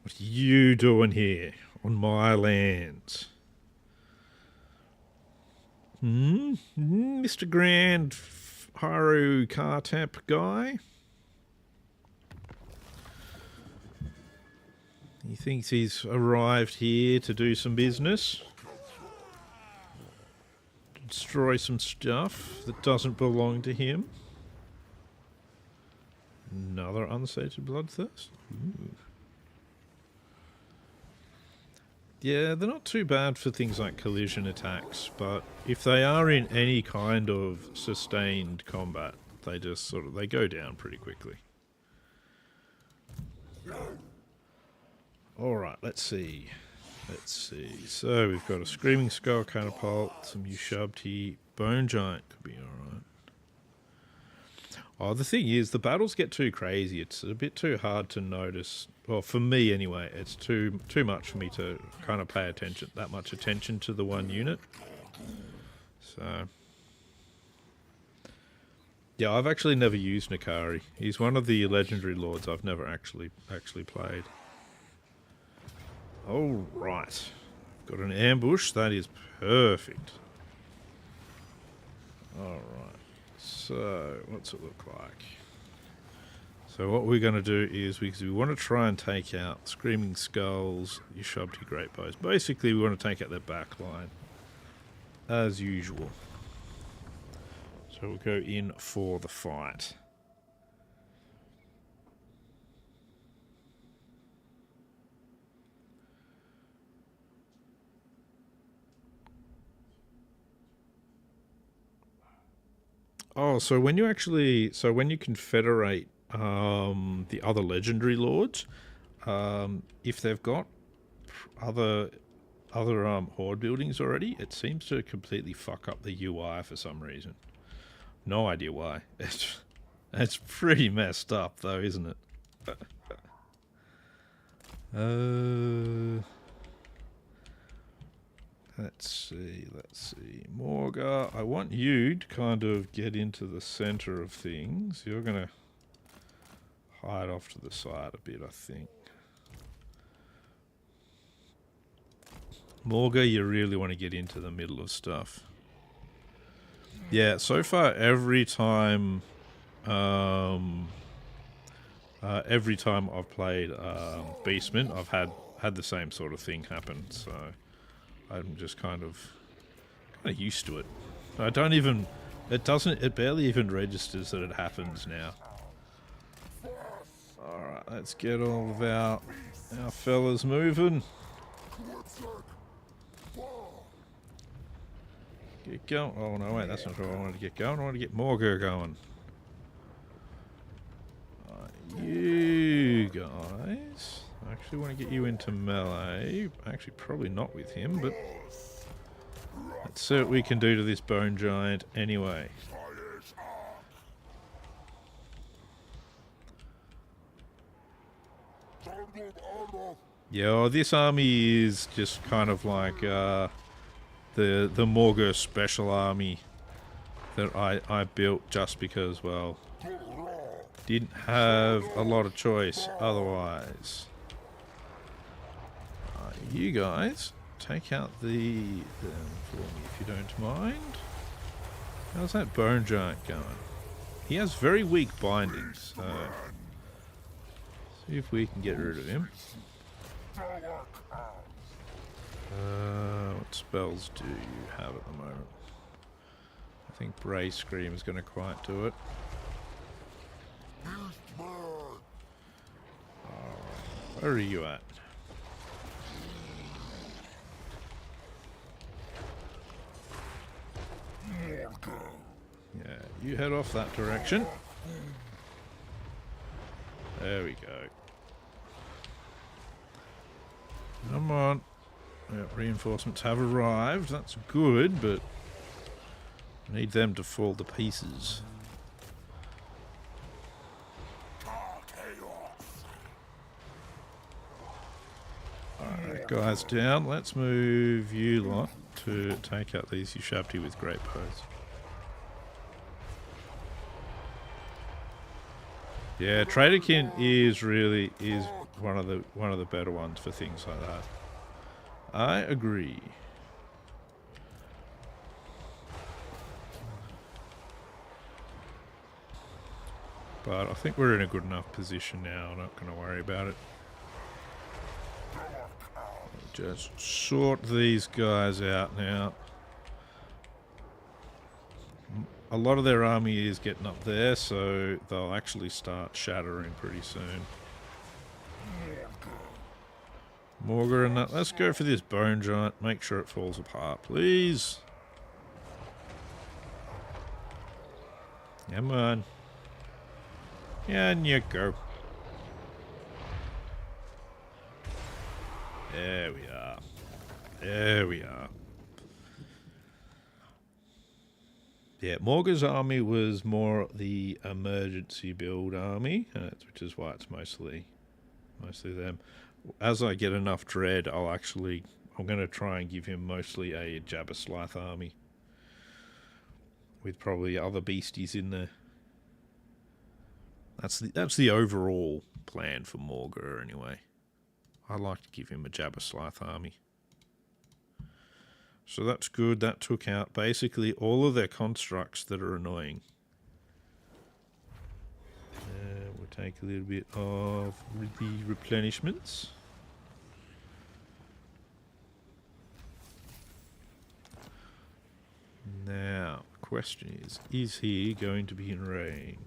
What are you doing here on my lands? Mr. Grand Hierophant Kartep guy? He thinks he's arrived here to do some business? Destroy some stuff that doesn't belong to him. Another unsated bloodthirst. Ooh. Yeah, they're not too bad for things like collision attacks, but if they are in any kind of sustained combat, they just sort of, they go down pretty quickly. Alright, let's see. Let's see. So we've got a Screaming Skull Catapult, some Ushabti, Bone Giant could be alright. Oh, the thing is, the battles get too crazy. It's a bit too hard to notice. Well, for me anyway, it's too much for me to kind of pay attention, that much attention to the one unit. So, yeah, I've actually never used Nakari. He's one of the legendary lords I've never actually played. All right, got an ambush. That is perfect. All right. So, what's it look like? So what we're going to do is, because we want to try and take out Screaming Skulls, Ushabti Great Bows. Basically, we want to take out their back line, as usual. So we'll go in for the fight. Oh, so when you actually, when you confederate the other legendary lords, if they've got other horde buildings already, it seems to completely fuck up the UI for some reason. No idea why. It's pretty messed up though, isn't it? Let's see. Morga, I want you to kind of get into the center of things. You're going to hide off to the side a bit, I think. Morga, you really want to get into the middle of stuff. Yeah, so far every time I've played Beastman, I've had the same sort of thing happen, so I'm just kind of used to it. It barely even registers that it happens now. Alright, let's get all of our fellas moving. Get going. Oh no, wait, that's not what I wanted to get going. I wanted to get Morga going. You guys, I actually want to get you into melee. Actually, probably not with him, but let's see what we can do to this Bone Giant anyway. Yeah, well, this army is just kind of like the Morgul special army that I built just because, well, didn't have a lot of choice otherwise. You guys take out them for me if you don't mind. How's that bone giant going? He has very weak bindings, so see if we can get rid of him. What spells do you have at the moment? I think Bray Scream is going to quite do it. Where are you at? Yeah, you head off that direction. There we go. Come on. Yeah, reinforcements have arrived. That's good, but I need them to fall to pieces. Alright, guys down. Let's move you lot to take out these Ushabti with great bows. Yeah, Traderkin is one of the better ones for things like that. I agree. But I think we're in a good enough position now. I'm not going to worry about it. Just sort these guys out now. A lot of their army is getting up there, so they'll actually start shattering pretty soon. Morgul and that. Let's go for this bone giant. Make sure it falls apart, please. Come on. And you go. There we are. There we are. Yeah, Morgul's army was more the emergency build army, which is why it's mostly them. As I get enough dread, I'm going to try and give him mostly a Jabberslath army with probably other beasties in there. That's the overall plan for Morgul anyway. I like to give him a Jabberslath army. So that's good. That took out basically all of their constructs that are annoying. We'll take a little bit of the replenishments. Now, the question is he going to be in range?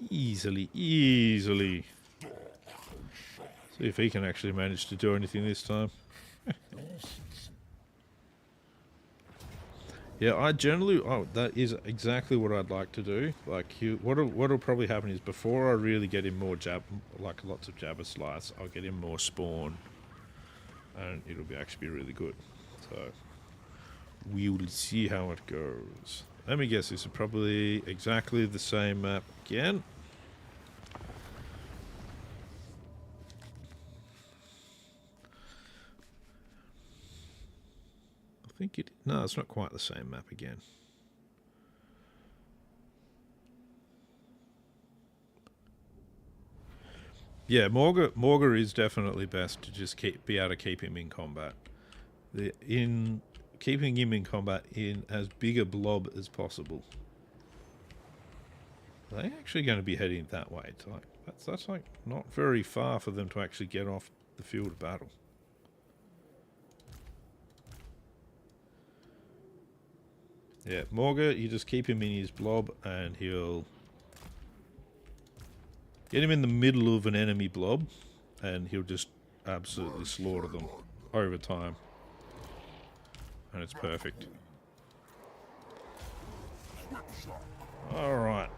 Easily. See if he can actually manage to do anything this time. Yeah, I generally... Oh, that is exactly what I'd like to do. Like, what'll probably happen is before I really get him more lots of Jabberslaths, I'll get him more spawn. And it'll actually be really good. So, we will see how it goes. Let me guess, this is probably exactly the same map again. No, it's not quite the same map again. Yeah, Morgul is definitely best to just be able to keep him in combat. Keeping him in combat in as big a blob as possible. They're actually going to be heading that way. It's like, that's like not very far for them to actually get off the field of battle. Yeah, Morgul, you just keep him in his blob and he'll... Get him in the middle of an enemy blob and he'll just absolutely slaughter them over time. And it's perfect. Alright.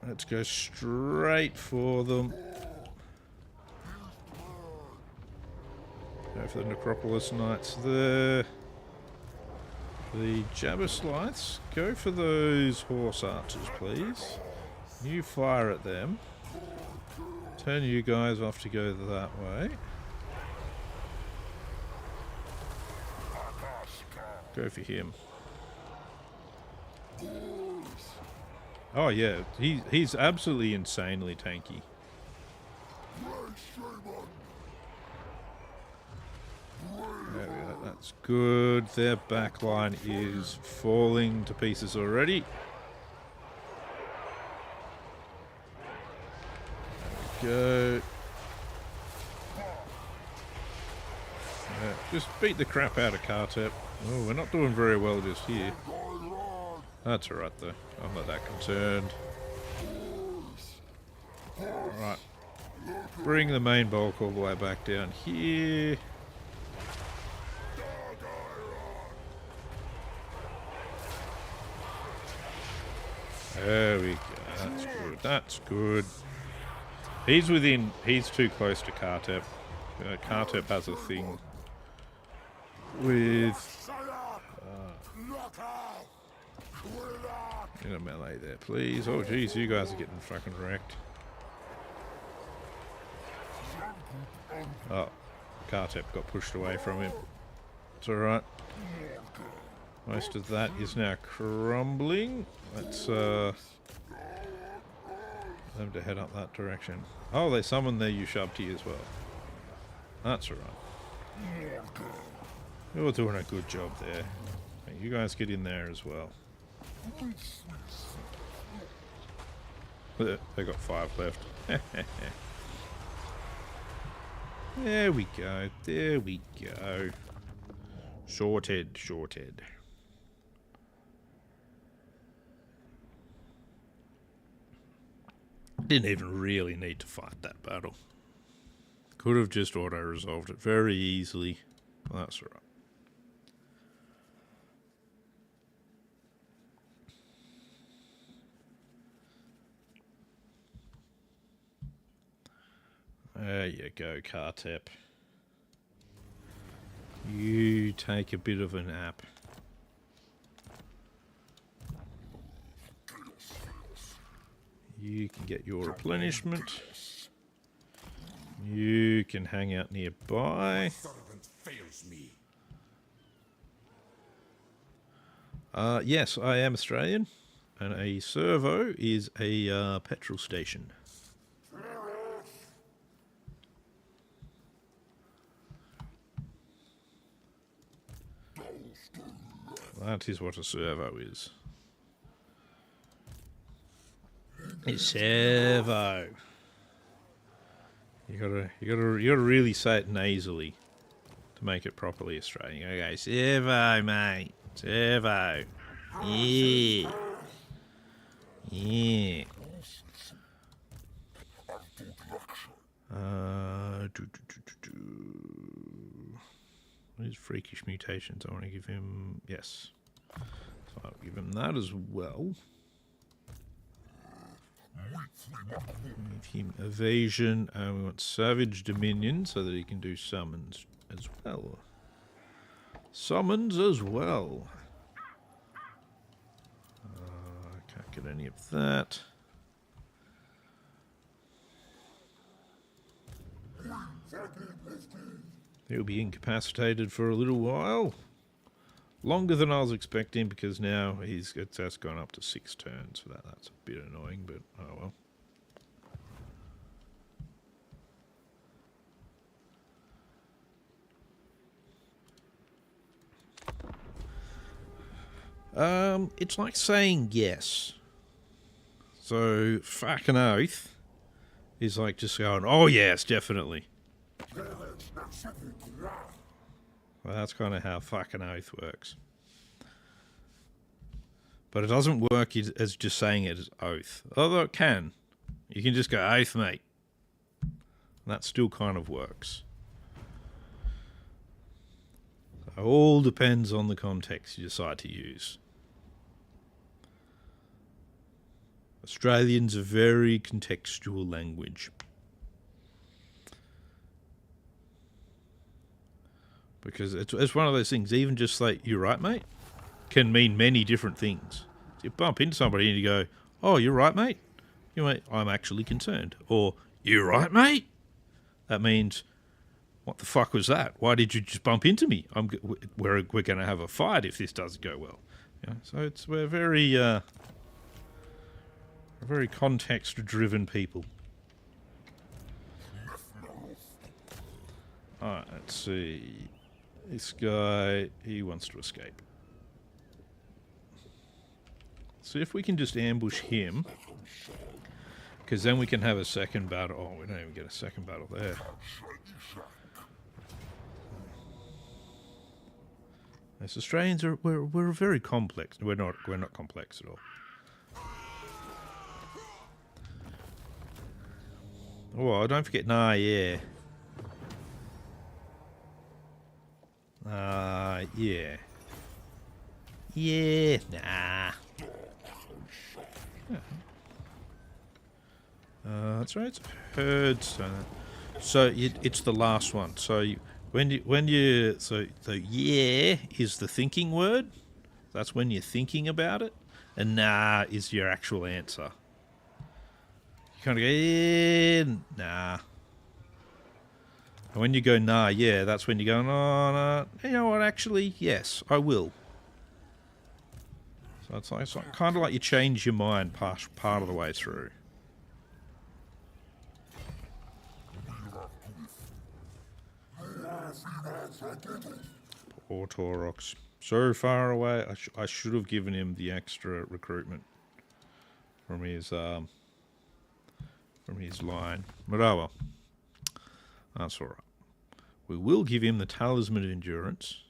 Let's go straight for them. Go for the Necropolis Knights there. The Jabberslaths, go for those horse archers, please. You fire at them. turn you guys off to go that way. Go for him. Oh yeah, he's absolutely insanely tanky. There we go, that's good. Their backline is falling to pieces already. There we go. Yeah, just beat the crap out of Kartep. Oh, we're not doing very well just here. That's alright though. I'm not that concerned. Right. Bring the main bulk all the way back down here. There we go. That's good. That's good. He's too close to Kartep. Kartep has a thing with... in a melee there, please. Oh, jeez, you guys are getting fucking wrecked. Oh, Kartep got pushed away from him. It's alright. Most of that is now crumbling. Let's, them to head up that direction. Oh, they summoned their Ushabti as well. That's alright. You're doing a good job there. You guys get in there as well. They got 5 left. There we go. There we go. Sorted. Sorted. Didn't even really need to fight that battle. Could have just auto-resolved it very easily. Well, that's alright. There you go, Kartep. You take a bit of a nap. You can get your replenishment. You can hang out nearby. Yes, I am Australian. And a servo is a petrol station. That is what a servo is. It's servo. You gotta really say it nasally to make it properly Australian. Okay, servo, mate. Servo. Yeah. Yeah. What is freakish mutations? I want to give him... Yes. So I'll give him that as well. Give him evasion. And we want savage dominion so that he can do summons as well. Summons as well. Can't get any of that. He'll be incapacitated for a little while. Longer than I was expecting because now that's gone up to 6 turns. So that's a bit annoying, but oh well. It's like saying yes. So fucking oath is like just going, oh yes, definitely. Well, that's kind of how fucking oath works. But it doesn't work as just saying it as oath. Although it can. You can just go, oath, mate. And that still kind of works. So it all depends on the context you decide to use. Australian's a very contextual language. Because it's one of those things, even just like, you're right, mate, can mean many different things. You bump into somebody and you go, oh, you're right, mate. You know, I'm actually concerned. Or, You right, mate? That means, what the fuck was that? Why did you just bump into me? We're going to have a fight if this doesn't go well. Yeah, so we're very context-driven people. Alright, let's see. This guy, he wants to escape. See if we can just ambush him. Because then we can have a second battle. Oh, we don't even get a second battle there. As Australians are, we're very complex. We're not complex at all. Oh, don't forget, yeah. Yeah. Yeah, nah. Yeah. That's right. It's heard. So it's the last one. So so yeah is the thinking word. That's when you're thinking about it, and nah is your actual answer. You kind of go yeah, nah. And when you go nah, yeah, that's when you go no, no. You know what? Actually, yes, I will. So it's like kind of like you change your mind part of the way through. Poor Taurox. So far away. I should have given him the extra recruitment from his line. But oh well. That's alright. We will give him the Talisman of Endurance.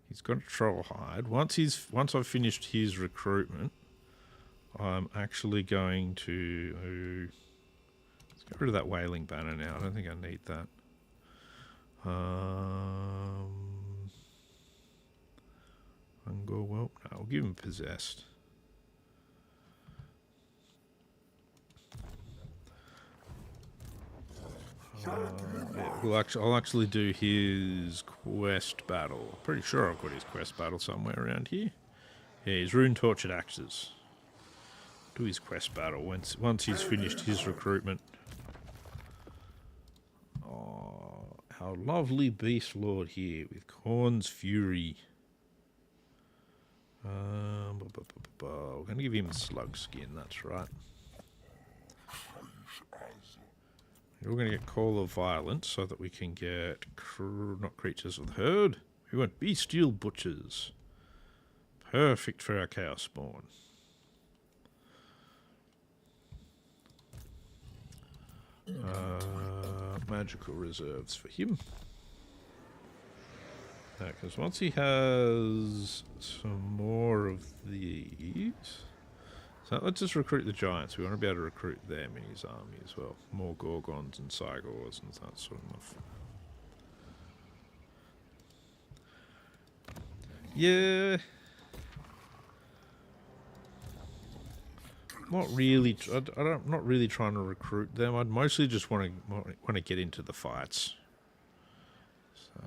He's got a troll hide. Once I've finished his recruitment, I'm actually going to let's get rid of that Wailing Banner now. I don't think I need that. Well, no, I'll give him Possessed. Yeah, I'll actually do his quest battle. I'm pretty sure I've got his quest battle somewhere around here. Yeah, his Rune Tortured Axes. Do his quest battle once he's finished his recruitment. Oh, our lovely Beast Lord here with Khorne's Fury. We're going to give him Slug Skin, that's right. We're going to get Call of Violence so that we can get not Creatures of the Herd. We want Bestial Butchers. Perfect for our Chaos Spawn. Magical Reserves for him. Because once he has some more of these... So let's just recruit the Giants. We want to be able to recruit them in his army as well. More Gorgons and Cygors and that sort of stuff. Yeah. Not really. I'm not really trying to recruit them. I'd mostly just want to get into the fights. So...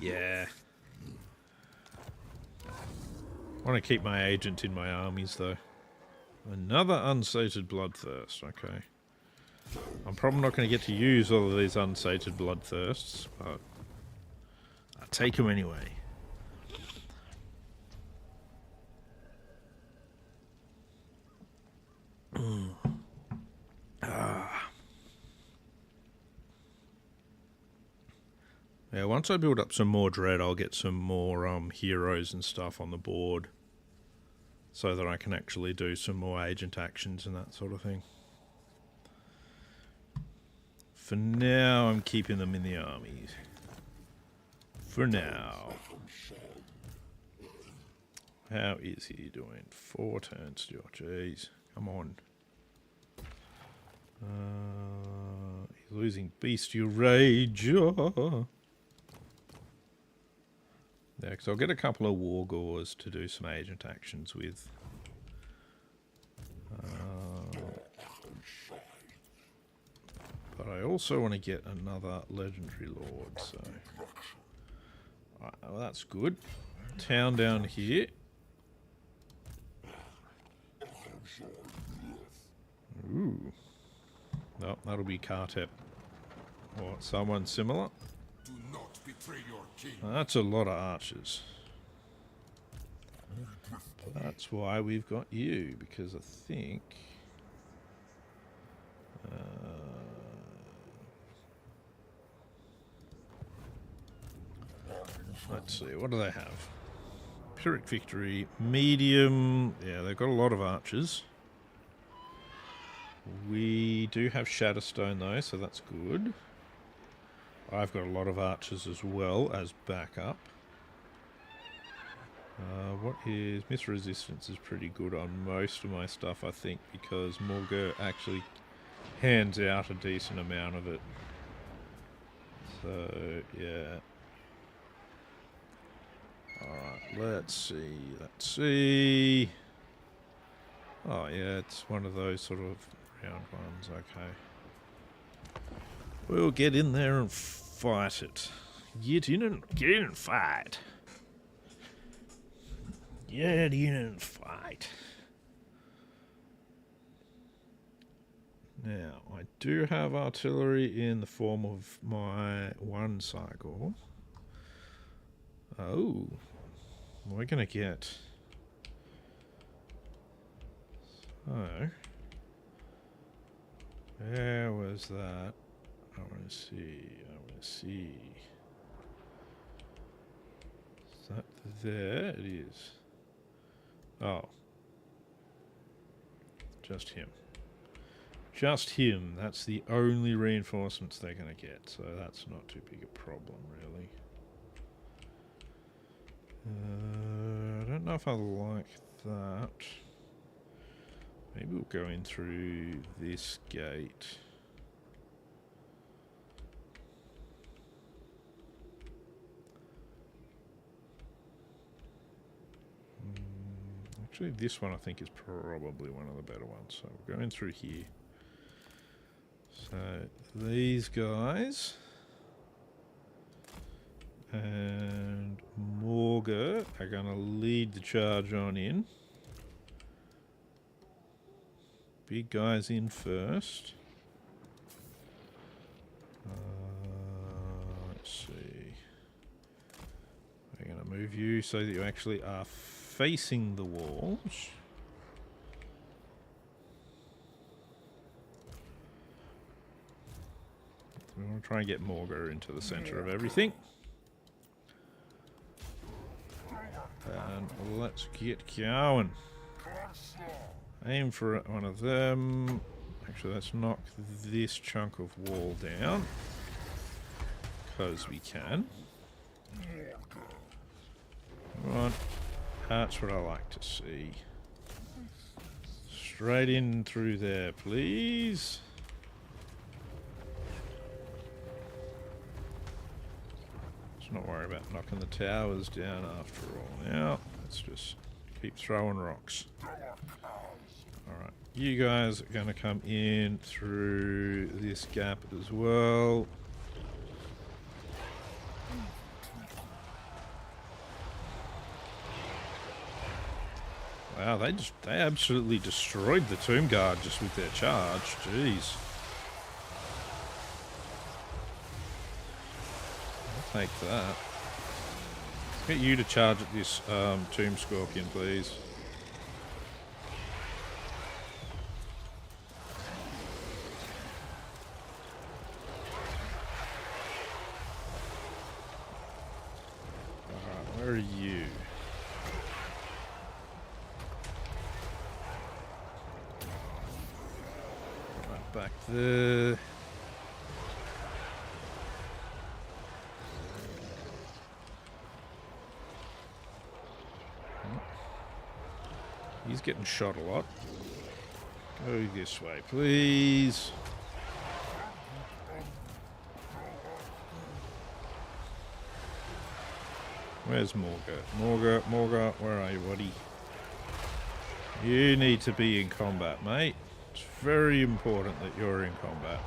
yeah. I want to keep my agent in my armies, though. Another unsated bloodthirst, okay. I'm probably not going to get to use all of these unsated bloodthirsts, but I'll take them anyway. Yeah, once I build up some more dread, I'll get some more heroes and stuff on the board so that I can actually do some more agent actions and that sort of thing. For now, I'm keeping them in the armies. For now. How is he doing? 4 turns still. Jeez. Come on. He's losing Bestial Rage. Yeah, because I'll get a couple of War Gores to do some agent actions with. But I also want to get another Legendary Lord, so... Right, well, that's good. Town down here. Ooh. No, that'll be Kartep. Or someone similar. Do not betray your king. That's a lot of archers. That's why we've got you, because I think... let's see, what do they have? Pyrrhic Victory, medium... Yeah, they've got a lot of archers. We do have Shatterstone though, so that's good. I've got a lot of archers as well as backup. What is... Miss Resistance is pretty good on most of my stuff, I think, because Morga actually hands out a decent amount of it. So, yeah. Alright, let's see. Oh, yeah, it's one of those sort of round ones, okay. We'll get in there and fight it. Get in and fight. Get in and fight. Now, I do have artillery in the form of my one cycle. Oh, we're going to get... So, where was that? I want to see. Is that there? It is. Oh. Just him. Just him. That's the only reinforcements they're going to get, so that's not too big a problem, really. I don't know if I like that. Maybe we'll go in through this gate. Actually, this one I think is probably one of the better ones. So we'll go in through here. So these guys and Morga are going to lead the charge on in. Big guys in first. Let's see. We're going to move you so that you actually are facing the walls. We want to try and get Morga into the center of everything. And let's get going. Aim for one of them. Actually, let's knock this chunk of wall down. Because we can. Come on. That's what I like to see. Straight in through there, please. Let's not worry about knocking the towers down after all. Now, let's just keep throwing rocks. Alright, you guys are going to come in through this gap as well. Wow, they absolutely destroyed the Tomb Guard just with their charge. Jeez. I'll take that. Let's get you to charge at this Tomb Scorpion, please. Alright, where are you? Right back there. He's getting shot a lot. Go this way, please. Where's Morga? Morga, where are you, buddy? You need to be in combat, mate. It's very important that you're in combat.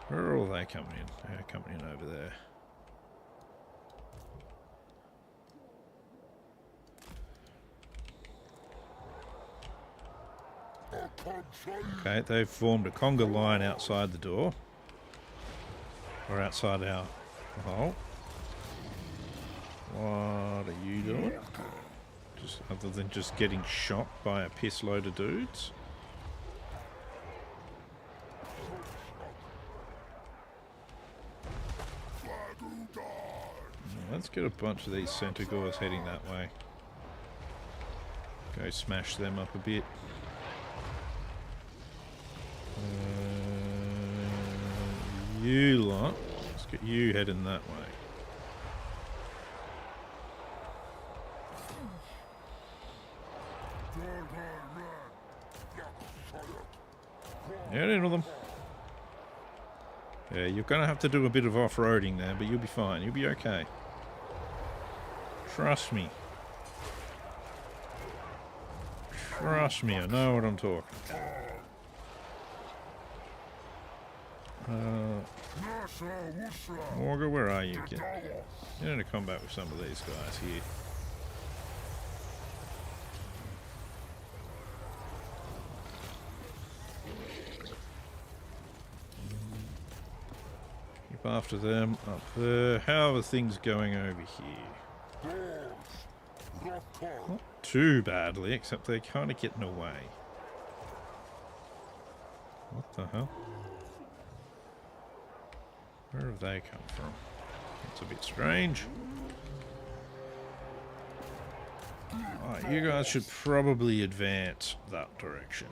Where are all they coming in? They're coming in over there. Okay, they've formed a conga line outside the door. Or outside our hole. What are you doing? Just other than just getting shot by a piss load of dudes? Let's get a bunch of these Centaurs heading that way. Go smash them up a bit. You lot. Let's get you heading that way. Get in with them. Yeah, you're going to have to do a bit of off-roading there, but you'll be fine. You'll be okay. Trust me. Trust me, I know what I'm talking about. Morga, where are you? Get into combat with some of these guys here. Keep after them up there. How are things going over here? Not too badly, except they're kind of getting away. What the hell? Where have they come from? That's a bit strange. Alright, you guys should probably advance that direction.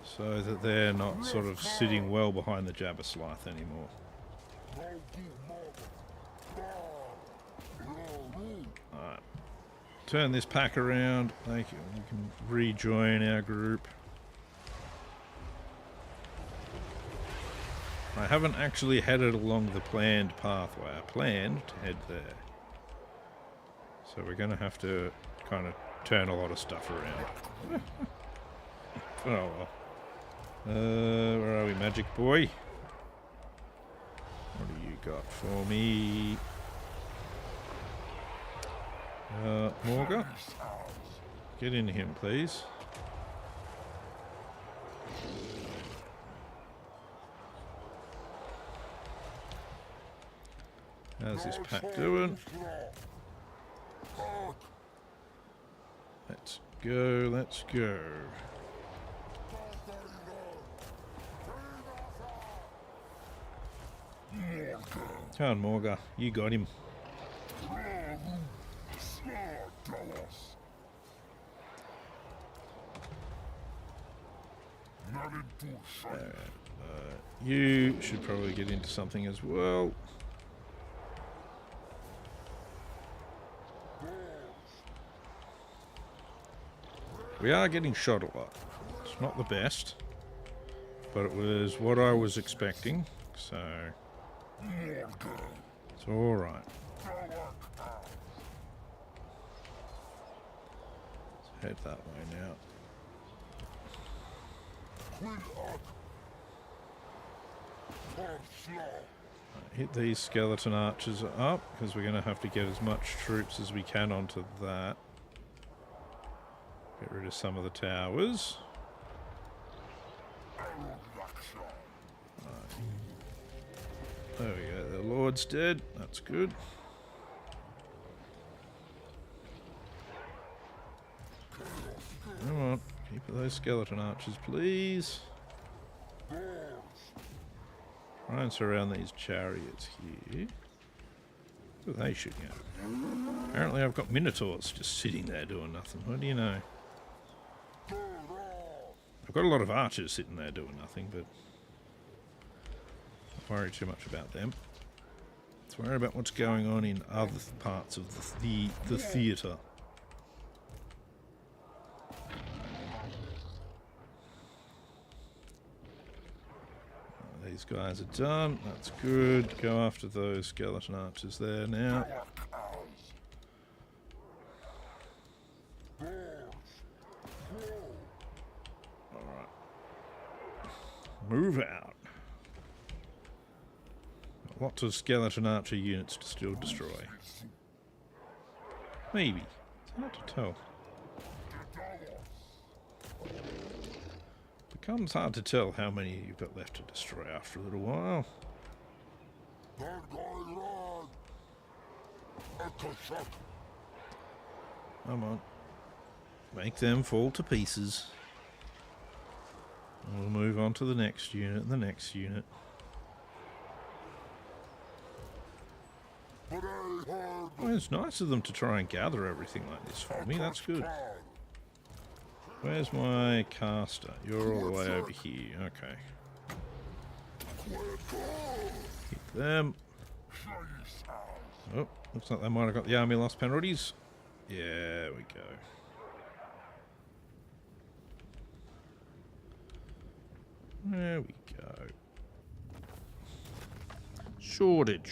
So that they're not sort of sitting well behind the Jabberslath anymore. Alright. Turn this pack around. Thank you. We can rejoin our group. I haven't actually headed along the planned pathway. I planned to head there. So we're going to have to kind of turn a lot of stuff around. Oh well. Where are we, Magic Boy? What do you got for me? Morga? Get in him, please. How's this pack doing? Let's go, let's go. Come on, Morga. You got him. You should probably get into something as well. We are getting shot a lot. It's not the best, but it was what I was expecting, so it's alright. Let's head that way now. Hit these skeleton archers up, because we're going to have to get as much troops as we can onto that. Get rid of some of the towers. There we go, the Lord's dead. That's good. Come on, keep those skeleton archers, please. Try and surround these chariots here. What are they shooting at? Apparently I've got minotaurs just sitting there doing nothing. What do you know? I've got a lot of archers sitting there doing nothing, but don't worry too much about them. Let's worry about what's going on in other parts of the theatre. These guys are done. That's good. Go after those skeleton archers there now. Alright. Move out. Lots of skeleton archer units to still destroy. Maybe. It's hard to tell. Becomes hard to tell how many you've got left to destroy after a little while. Bad guy run! Echo shock! Come on. Make them fall to pieces. And we'll move on to the next unit and the next unit. But I heard Well, it's nice of them to try and gather everything like this for me. That's good. Where's my caster? You're all the way over here. Okay. Keep them. Oh, looks like they might have got the army loss penalties. Yeah, there we go. There we go. Shorted.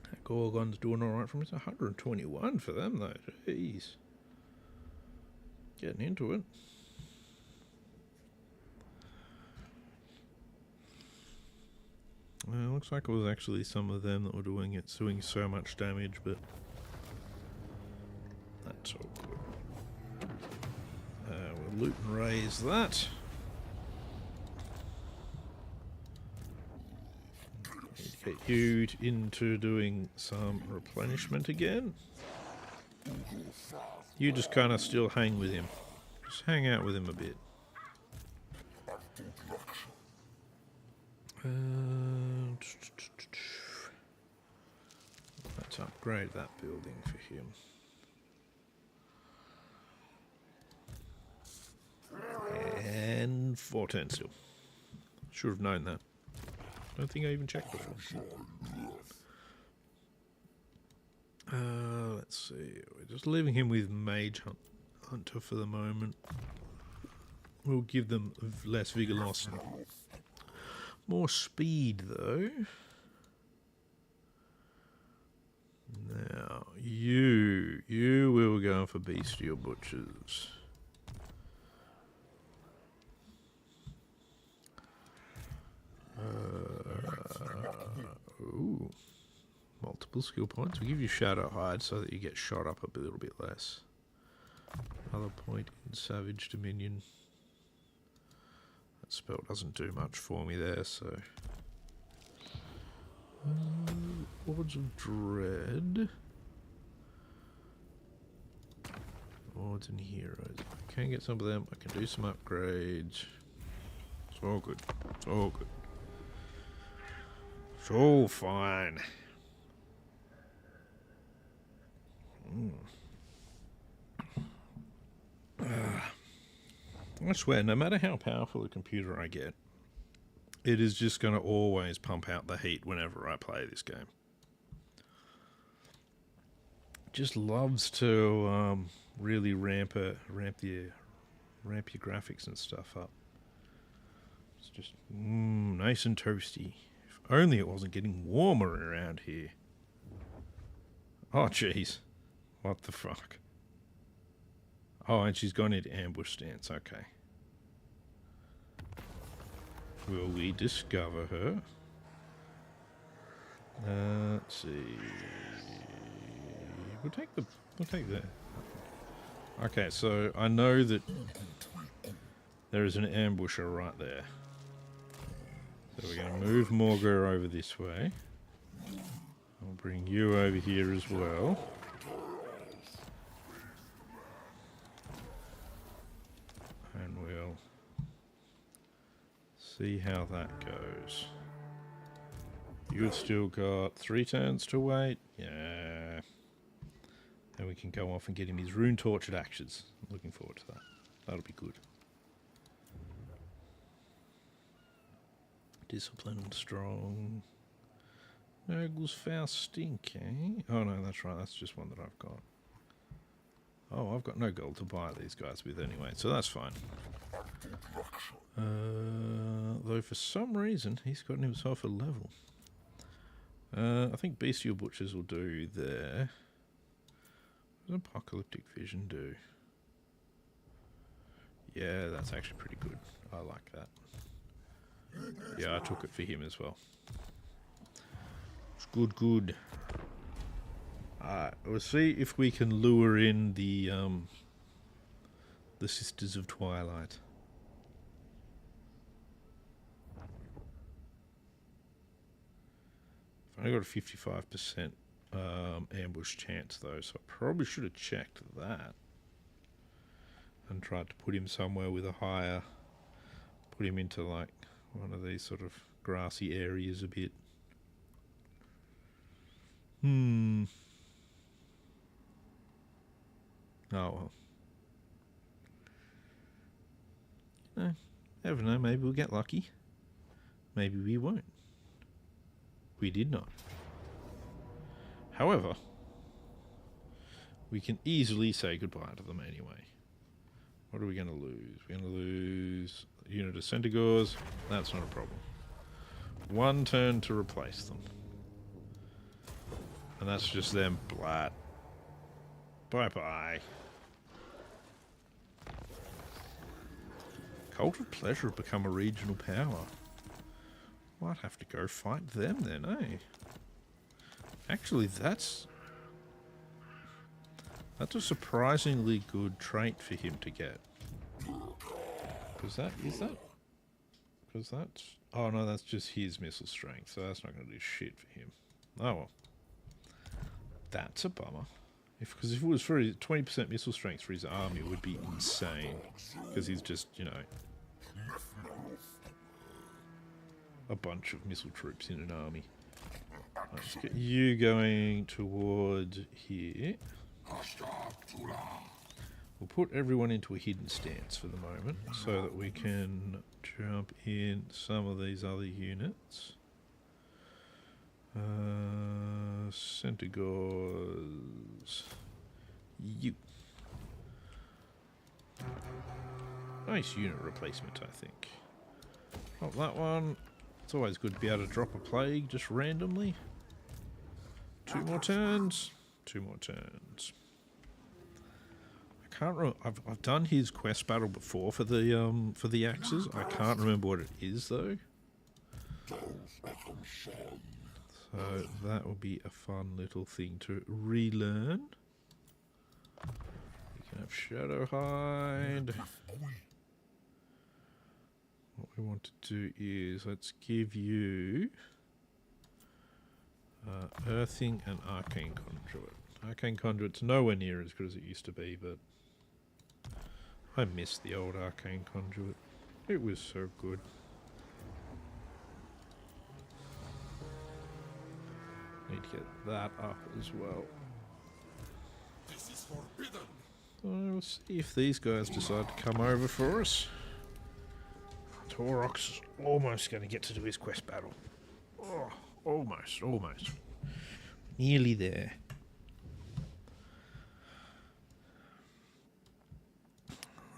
That Gorgon's doing alright from it's 121 for them though. Jeez. Getting into it. Well, looks like it was actually some of them that were doing so much damage, but that's all good. We'll loot and raise that. Need to get you into doing some replenishment again. You just kind of still hang with him. Just hang out with him a bit. Let's upgrade that building for him. And 4 turns still. Should have known that. Don't think I even checked before. Let's see. We're just leaving him with Mage Hunter for the moment. We'll give them less vigor loss. More speed, though. Now, you will go for Bestial Butchers. Ooh. Multiple skill points. We'll give you Shadow Hide so that you get shot up a little bit less. Another point in Savage Dominion. That spell doesn't do much for me there, so... Lords of Dread. Lords and Heroes. I can get some of them. I can do some upgrades. It's all good. It's all good. It's all fine. I swear, no matter how powerful a computer I get, it is just going to always pump out the heat whenever I play this game. Just loves to really ramp your graphics and stuff up. It's just nice and toasty. If only it wasn't getting warmer around here. Oh, jeez. What the fuck? Oh, and she's gone into ambush stance. Okay. Will we discover her? Let's see. We'll take that. Okay, so I know that there is an ambusher right there. So we're going to move Morgur over this way. I'll bring you over here as well. And we'll see how that goes. You've still got 3 turns to wait. Yeah. Then we can go off and get him his rune tortured axes. I'm looking forward to that. That'll be good. Disciplined, strong. Nurgle's Faust Stink, eh? Oh no, that's right. That's just one that I've got. Oh, I've got no gold to buy these guys with anyway, so that's fine. Though for some reason, he's gotten himself a level. I think Bestial Butchers will do there. What does Apocalyptic Vision do? Yeah, that's actually pretty good. I like that. Yeah, I took it for him as well. Good, good. Alright, we'll see if we can lure in the Sisters of Twilight. I've only got a 55% ambush chance though, so I probably should have checked that. And tried to put him somewhere with a higher... Put him into like one of these sort of grassy areas a bit. Oh well. No, never know, maybe we'll get lucky. Maybe we won't. We did not. However, we can easily say goodbye to them anyway. What are we going to lose? We're going to lose a unit of Centaurs. That's not a problem. One turn to replace them. And that's just them blat. Bye-bye. Cult of Pleasure have become a regional power. Might have to go fight them then, eh? Actually, that's a surprisingly good trait for him to get. Because that's... Oh no, that's just his missile strength, so that's not going to do shit for him. Oh well. That's a bummer. Because if it was for his 20% missile strength for his army, it would be insane. Because he's just, you know... a bunch of missile troops in an army. Let's get you going towards here. We'll put everyone into a hidden stance for the moment so that we can jump in some of these other units. Centaurs. You. Nice unit replacement, I think. Not that one. It's always good to be able to drop a plague just randomly. 2 more turns. 2 more turns. I can't remember. I've done his quest battle before for the axes. I can't remember what it is though. So that will be a fun little thing to relearn. You can have Shadow Hide. What we want to do is, let's give you Earthing and Arcane Conduit. Arcane Conduit's nowhere near as good as it used to be, but I miss the old Arcane Conduit. It was so good. Need to get that up as well. This is forbidden. So we'll see if these guys decide to come over for us. Taurox is almost going to get to do his quest battle. Oh, almost. Nearly there.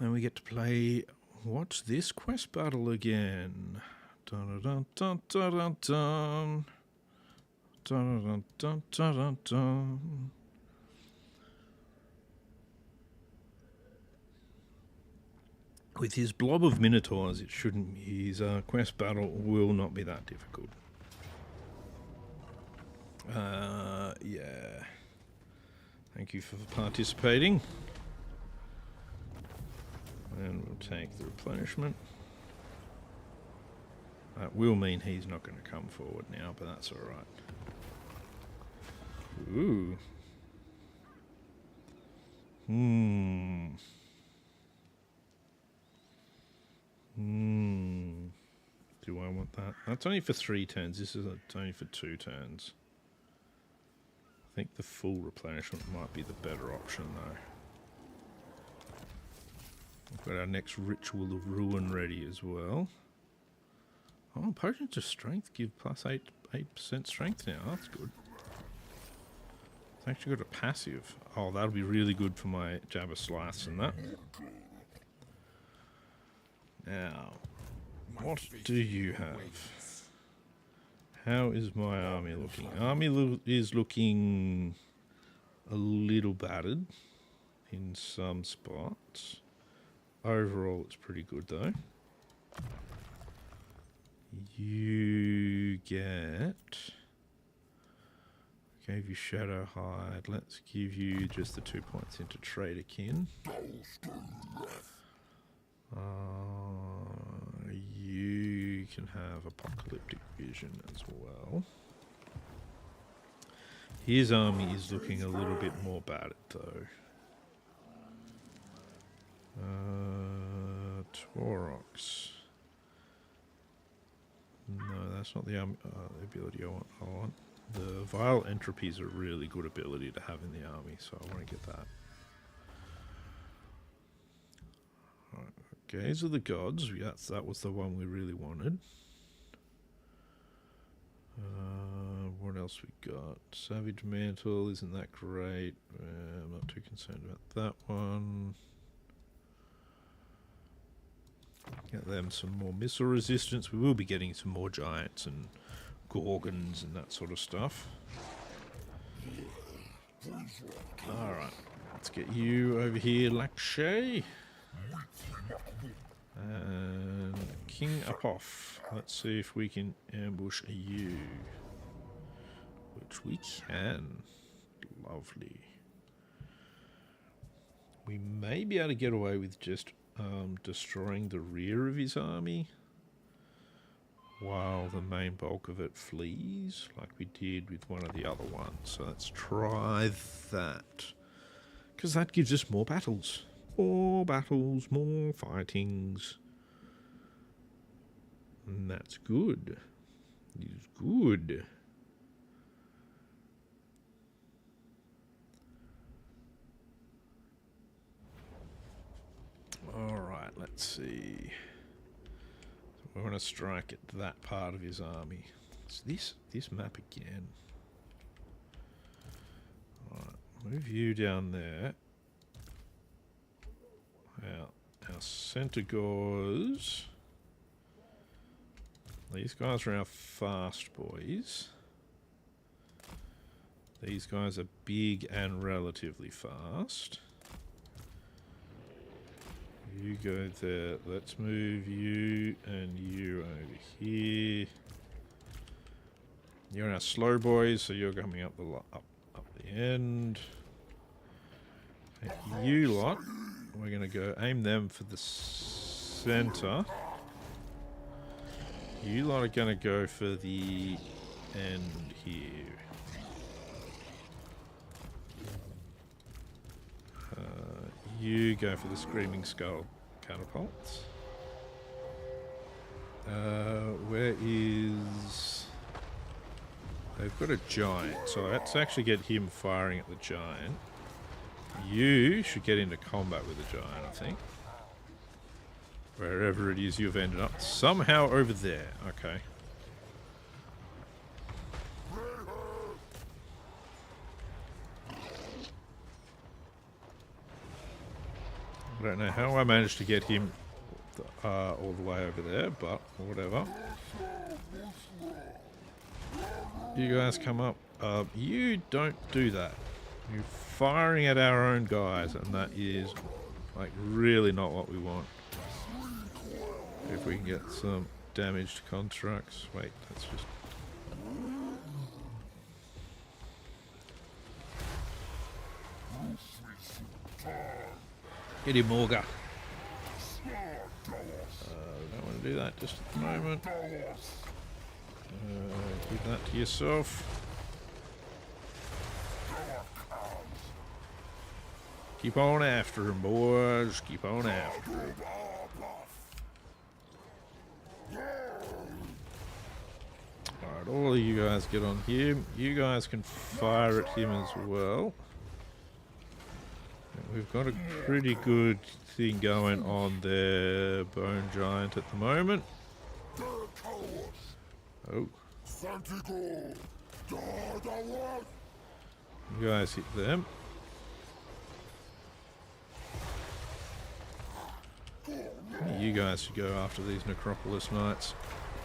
Then we get to play... What's this quest battle again? Dun dun dun dun dun dun. Dun dun dun dun dun dun. With his blob of minotaurs, it shouldn't. His quest battle will not be that difficult. Yeah. Thank you for participating. And we'll take the replenishment. That will mean he's not going to come forward now, but that's alright. Ooh. Do I want that? That's only for 3 turns. This is only for 2 turns. I think the full replenishment might be the better option, though. We've got our next Ritual of Ruin ready as well. Oh, Potions of Strength give plus 8% strength now. That's good. It's actually got a passive. Oh, that'll be really good for my Jabba Slice and that. Now, what do you have? How is my army looking? Army is looking a little battered in some spots. Overall, it's pretty good though. You get Gave you Shadow Hide. Let's give you just the 2 points into Traderkin. You can have Apocalyptic Vision as well. His army is looking a little bit more battered though. Taurox. No, that's not the ability I want. I want the Vile Entropy is a really good ability to have in the army, so I want to get that. Alright, Gaze of the Gods. Yes, that was the one we really wanted. What else we got? Savage Mantle, isn't that great? I'm not too concerned about that one. Get them some more missile resistance. We will be getting some more giants and gorgons and that sort of stuff. Alright, let's get you over here, Lakshay. And King Apoth. Let's see if we can ambush you. Which we can. Lovely. We may be able to get away with just destroying the rear of his army while the main bulk of it flees, like we did with one of the other ones. So let's try that. Because that gives us more battles. More battles, more fightings. And that's good. It's good. Alright, let's see. We want to strike at that part of his army. It's this map again. Alright, move you down there. Our Centaurs. These guys are our fast boys. These guys are big and relatively fast. You go there. Let's move you and you over here. You're our slow boys, so you're coming up the end. And you lot, we're gonna go aim them for the center. You lot are gonna go for the end here. You go for the Screaming Skull catapults. Where is... They've got a giant, so let's actually get him firing at the giant. You should get into combat with the giant, I think. Wherever it is you've ended up. Somehow over there. Okay. I don't know how I managed to get him all the way over there, but whatever. You guys come up. You don't do that. You're firing at our own guys, and that is like really not what we want. If we can get some damaged constructs. Wait, that's just... Get him, Morga. Don't want to do that just at the moment. Keep that to yourself. Keep on after him, boys. Keep on after him. Alright, all of you guys get on him. You guys can fire at him as well. We've got a pretty good thing going on there, Bone Giant, at the moment. Oh. You guys hit them. You guys should go after these Necropolis Knights.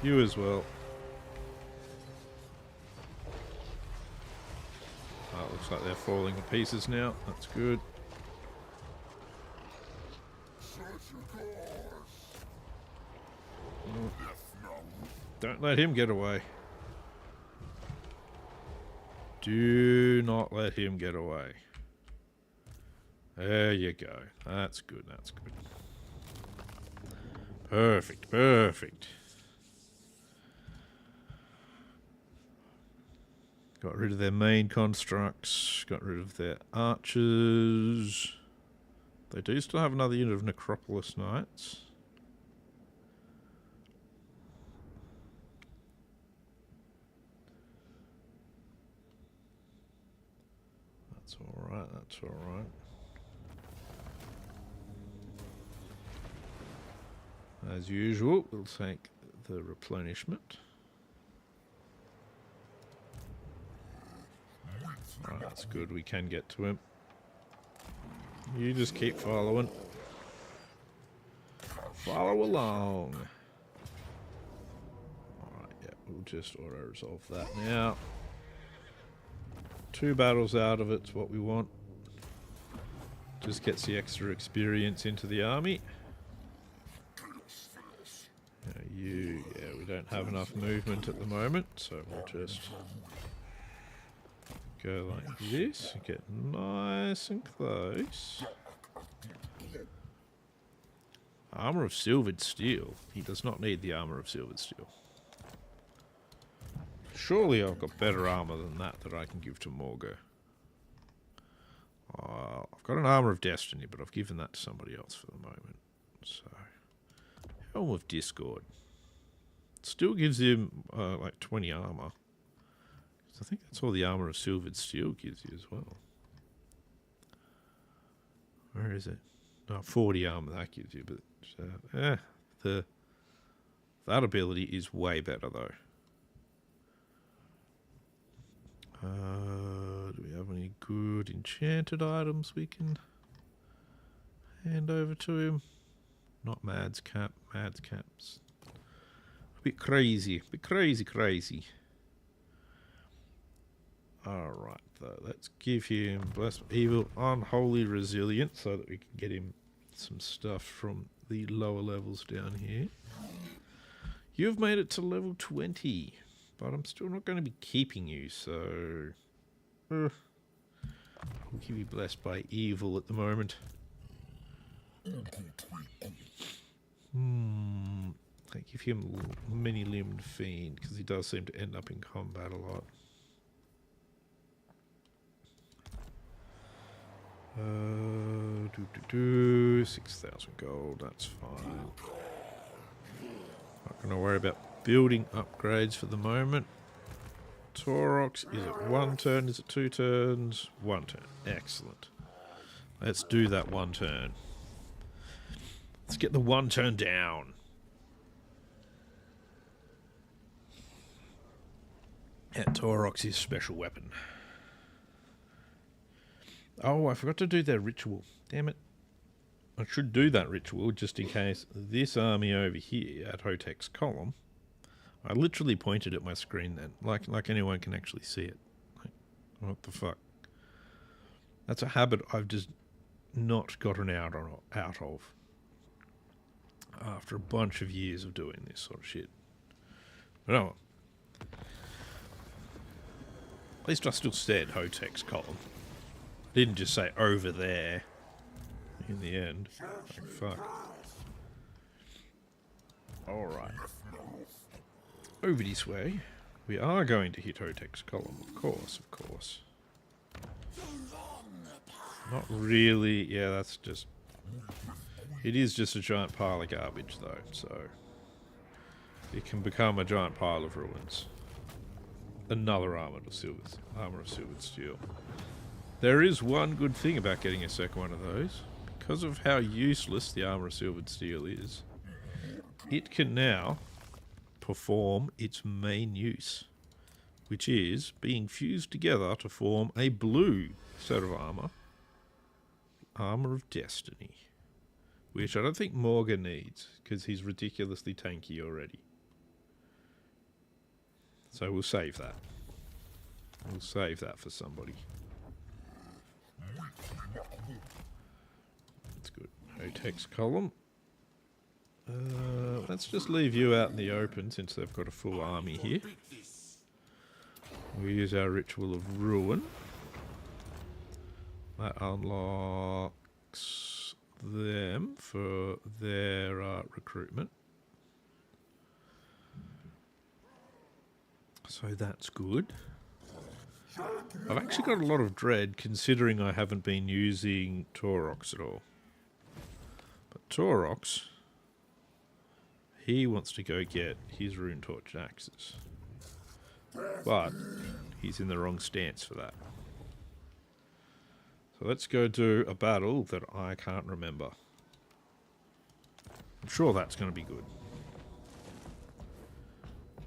You as well. Oh, looks like they're falling to pieces now. That's good. Don't let him get away. Do not let him get away. There you go. That's good, that's good. Perfect, perfect. Got rid of their main constructs. Got rid of their archers. They do still have another unit of Necropolis Knights. That's alright, that's alright. As usual, we'll take the replenishment. Right, that's good, we can get to him. You just keep following. Follow along. Alright, yeah, we'll just auto-resolve that now. 2 battles out of it's what we want. Just gets the extra experience into the army. Yeah, we don't have enough movement at the moment, so we'll just go like this, get nice and close. Armor of silvered steel. He does not need the armor of silvered steel. Surely I've got better armor than that I can give to Morga. I've got an armor of destiny, but I've given that to somebody else for the moment. So, Helm of Discord. Still gives him like 20 armor. I think that's all the armor of silvered steel gives you as well. Where is it? No, 40 armor that gives you, but that ability is way better though. Do we have any good enchanted items we can hand over to him? Not Mad's Cap. Mad's Cap's a bit crazy. Crazy. Alright, though. Let's give him Blessed Evil Unholy Resilience so that we can get him some stuff from the lower levels down here. You've made it to level 20, but I'm still not going to be keeping you, so I'll give you Blessed by Evil at the moment. I give him Many-Limbed Fiend, because he does seem to end up in combat a lot. 6,000 gold, that's fine. Not going to worry about building upgrades for the moment. Taurox, is it 1 turn? Is it 2 turns? 1 turn. Excellent. Let's do that 1 turn. Let's get the 1 turn down. And Taurox is special weapon. Oh, I forgot to do their ritual. Damn it. I should do that ritual just in case this army over here at Hotek's column. I literally pointed at my screen then, like anyone can actually see it. Like, what the fuck? That's a habit I've just not gotten out of after a bunch of years of doing this sort of shit. But oh, at least I still said Hotek's column. I didn't just say over there in the end. Like, fuck. Alright. Over this way. We are going to hit Hotek's column, of course. Not really. Yeah, that's just... It is just a giant pile of garbage, though, so... It can become a giant pile of ruins. Another armor of silvered steel. There is one good thing about getting a second one of those. Because of how useless the armor of silvered steel is, it can now perform its main use, which is being fused together to form a blue set of armor. Armor of Destiny. Which I don't think Morgan needs, because he's ridiculously tanky already. So we'll save that. We'll save that for somebody. That's good. Hotek's column. Let's just leave you out in the open since they've got a full army here. We use our Ritual of Ruin. That unlocks them for their recruitment. So that's good. I've actually got a lot of dread considering I haven't been using Taurox at all. But Taurox, he wants to go get his rune torch axes. But he's in the wrong stance for that. So let's go do a battle that I can't remember. I'm sure that's going to be good.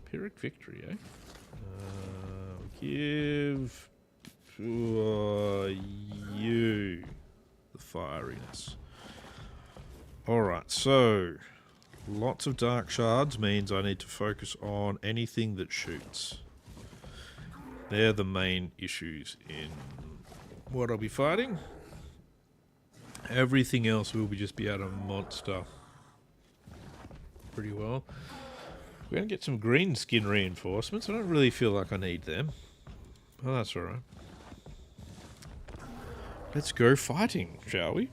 Pyrrhic victory, eh? Give you the fieriness. Alright, so lots of dark shards means I need to focus on anything that shoots. They're the main issues in what I'll be fighting. Everything else will just be able to monster pretty well. We're going to get some green skin reinforcements. I don't really feel like I need them. Oh, that's alright. Let's go fighting, shall we?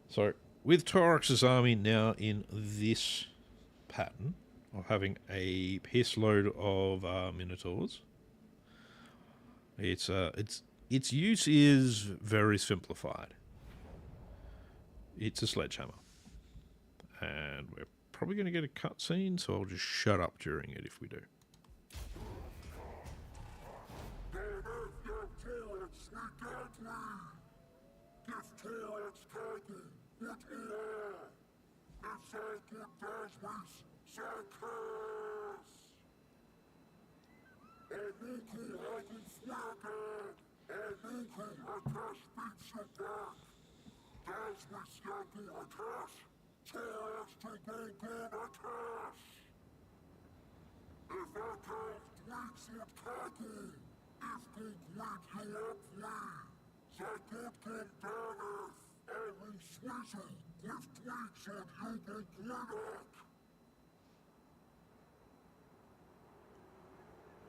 So, with Taurox's army now in this pattern, of having a piss load of Minotaurs, its use is very simplified. It's a sledgehammer. And we're probably going to get a cutscene, so I'll just shut up during it if we do.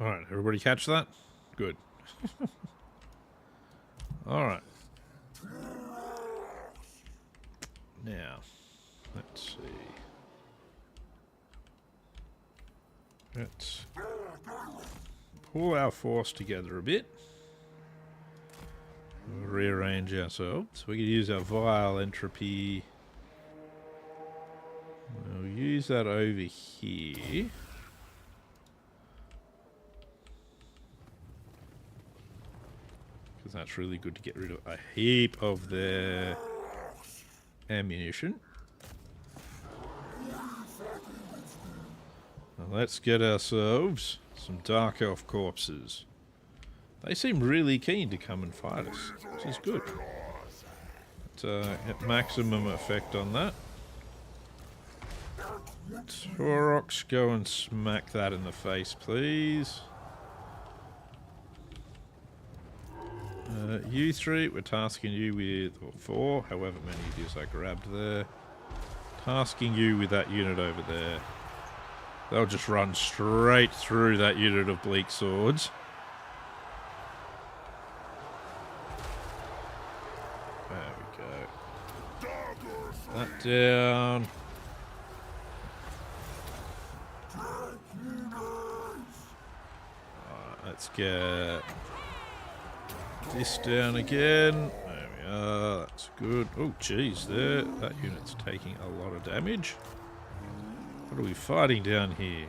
Alright, everybody catch that? Good. Alright. Now, let's see. Let's pull our force together a bit. Rearrange ourselves. We can use our vile entropy. We'll use that over here. Because that's really good to get rid of a heap of their ammunition. Now let's get ourselves some Dark Elf corpses. They seem really keen to come and fight us, which is good. Get maximum effect on that. Taurox, go and smack that in the face, please. You three, we're tasking you with, or four, however many it is I grabbed there. Tasking you with that unit over there. They'll just run straight through that unit of bleak swords. There we go. That down. Alright, let's get this down again. There we are. That's good. Oh, jeez, there. That unit's taking a lot of damage. What are we fighting down here?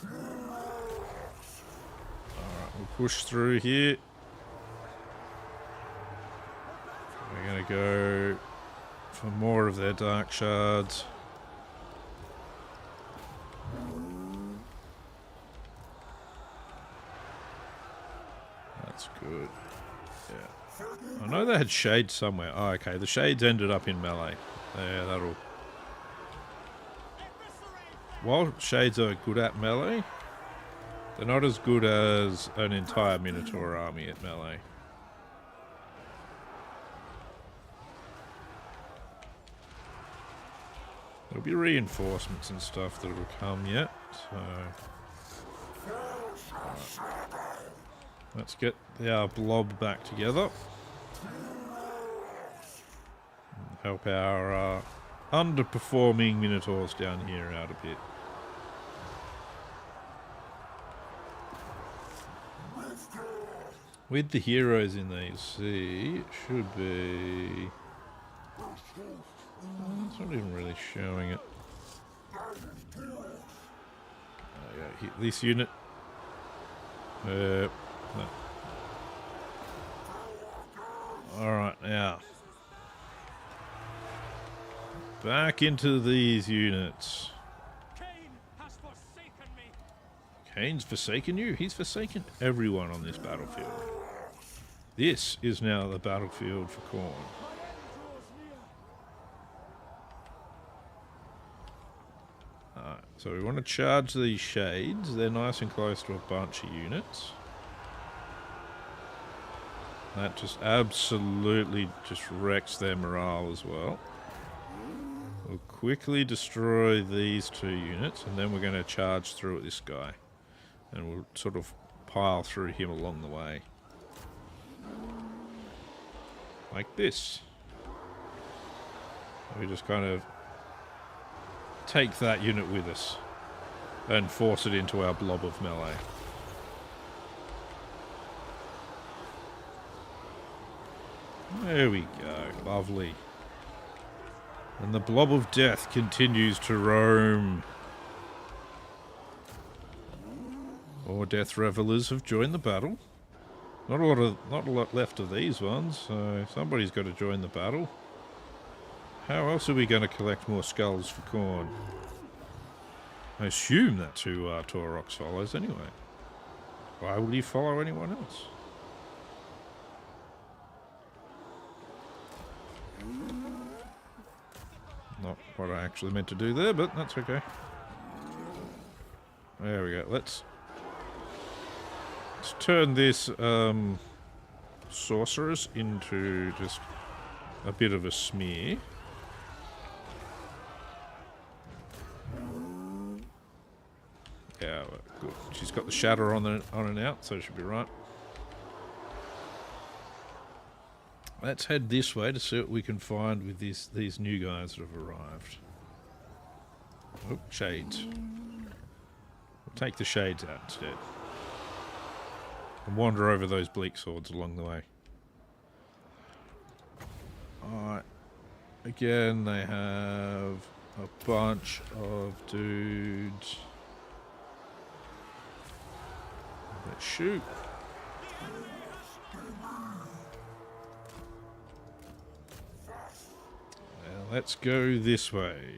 Alright, we'll push through here. We're going to go for more of their dark shards. That's good. Yeah. I know they had shades somewhere. Oh, okay. The shades ended up in melee. Yeah, that'll... While shades are good at melee, they're not as good as an entire Minotaur army at melee. There'll be reinforcements and stuff that will come yet, so... Let's get our blob back together. Help our underperforming Minotaurs down here out a bit. With the heroes in there, you see, it should be... It's not even really showing it. Hit this unit. No. Alright, now. Back into these units. Cain has forsaken me. Cain's forsaken you? He's forsaken everyone on this battlefield. This is now the battlefield for Khorne. Alright, so we want to charge these shades. They're nice and close to a bunch of units. That just absolutely just wrecks their morale as well. We'll quickly destroy these two units, and then we're going to charge through at this guy. And we'll sort of pile through him along the way. Like this. We just kind of take that unit with us and force it into our blob of melee. There we go. Lovely. And the blob of death continues to roam. More death revelers have joined the battle. Not a lot left of these ones, so somebody's got to join the battle. How else are we going to collect more skulls for Khorne? I assume that's who Taurox follows anyway. Why would he follow anyone else? Not what I actually meant to do there, but that's okay. There we go. Let's turn this sorceress into just a bit of a smear. Yeah, good. She's got the shatter on and out, so it should be right. Let's head this way to see what we can find with these new guys that have arrived. Oh, shades. We'll take the shades out instead. And wander over those bleak swords along the way. Alright. Again, they have a bunch of dudes. Let's shoot. Now let's go this way.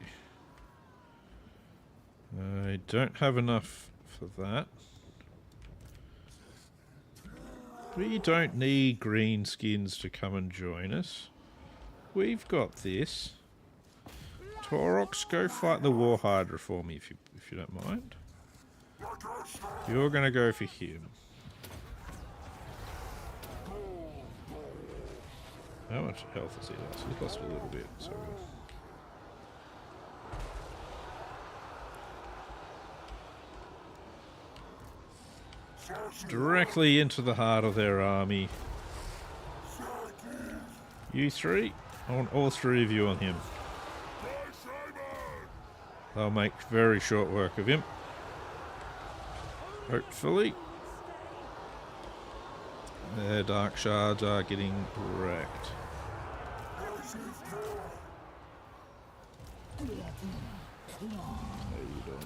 I don't have enough for that. We don't need green skins to come and join us. We've got this. Taurox, go fight the War Hydra for me if you don't mind. You're gonna go for him. How much health has he lost? He's lost a little bit, so directly into the heart of their army. You three? I want all three of you on him. They'll make very short work of him. Hopefully. Their dark shards are getting wrecked. How you doing?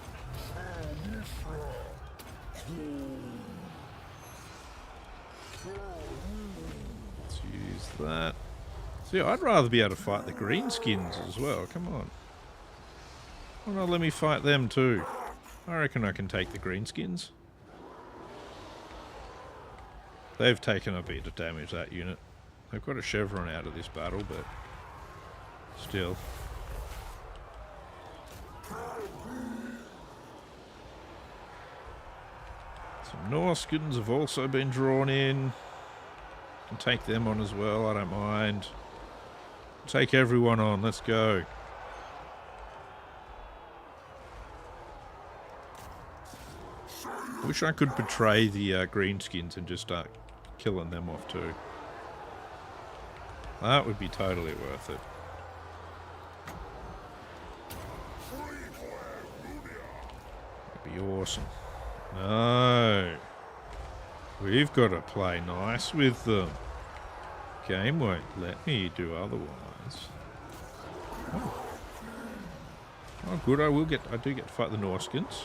Let's use that. See, I'd rather be able to fight the greenskins as well. Come on. Why not let me fight them too? I reckon I can take the greenskins. They've taken a bit of damage, that unit. They've got a chevron out of this battle, but still. Some Norskins have also been drawn in. Can take them on as well, I don't mind. Take everyone on, let's go. I wish I could betray the greenskins and just start killing them off too. That would be totally worth it. That'd be awesome. No. We've got to play nice with them. Game won't let me do otherwise. Oh good, I do get to fight the Norskins.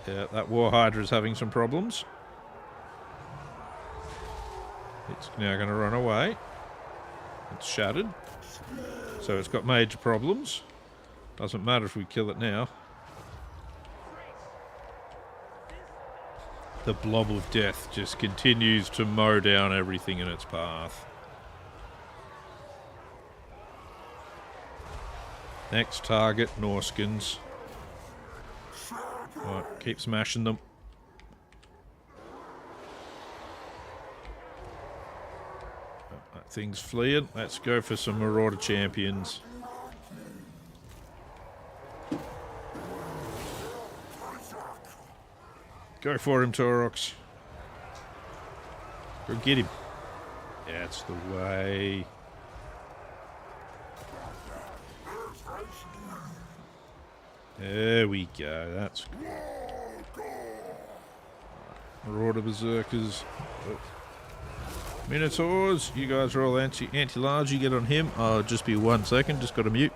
Yeah, that War Hydra is having some problems. It's now going to run away. It's shattered. So it's got major problems. Doesn't matter if we kill it now. The blob of death just continues to mow down everything in its path. Next target, Norskins. Right, keep smashing them. That thing's fleeing. Let's go for some Marauder champions. Go for him, Taurox. Go get him. That's the way. There we go. That's good. Marauder berserkers. Oh. Minotaurs, you guys are all anti-large. You get on him. Oh, just be 1 second. Just got to mute.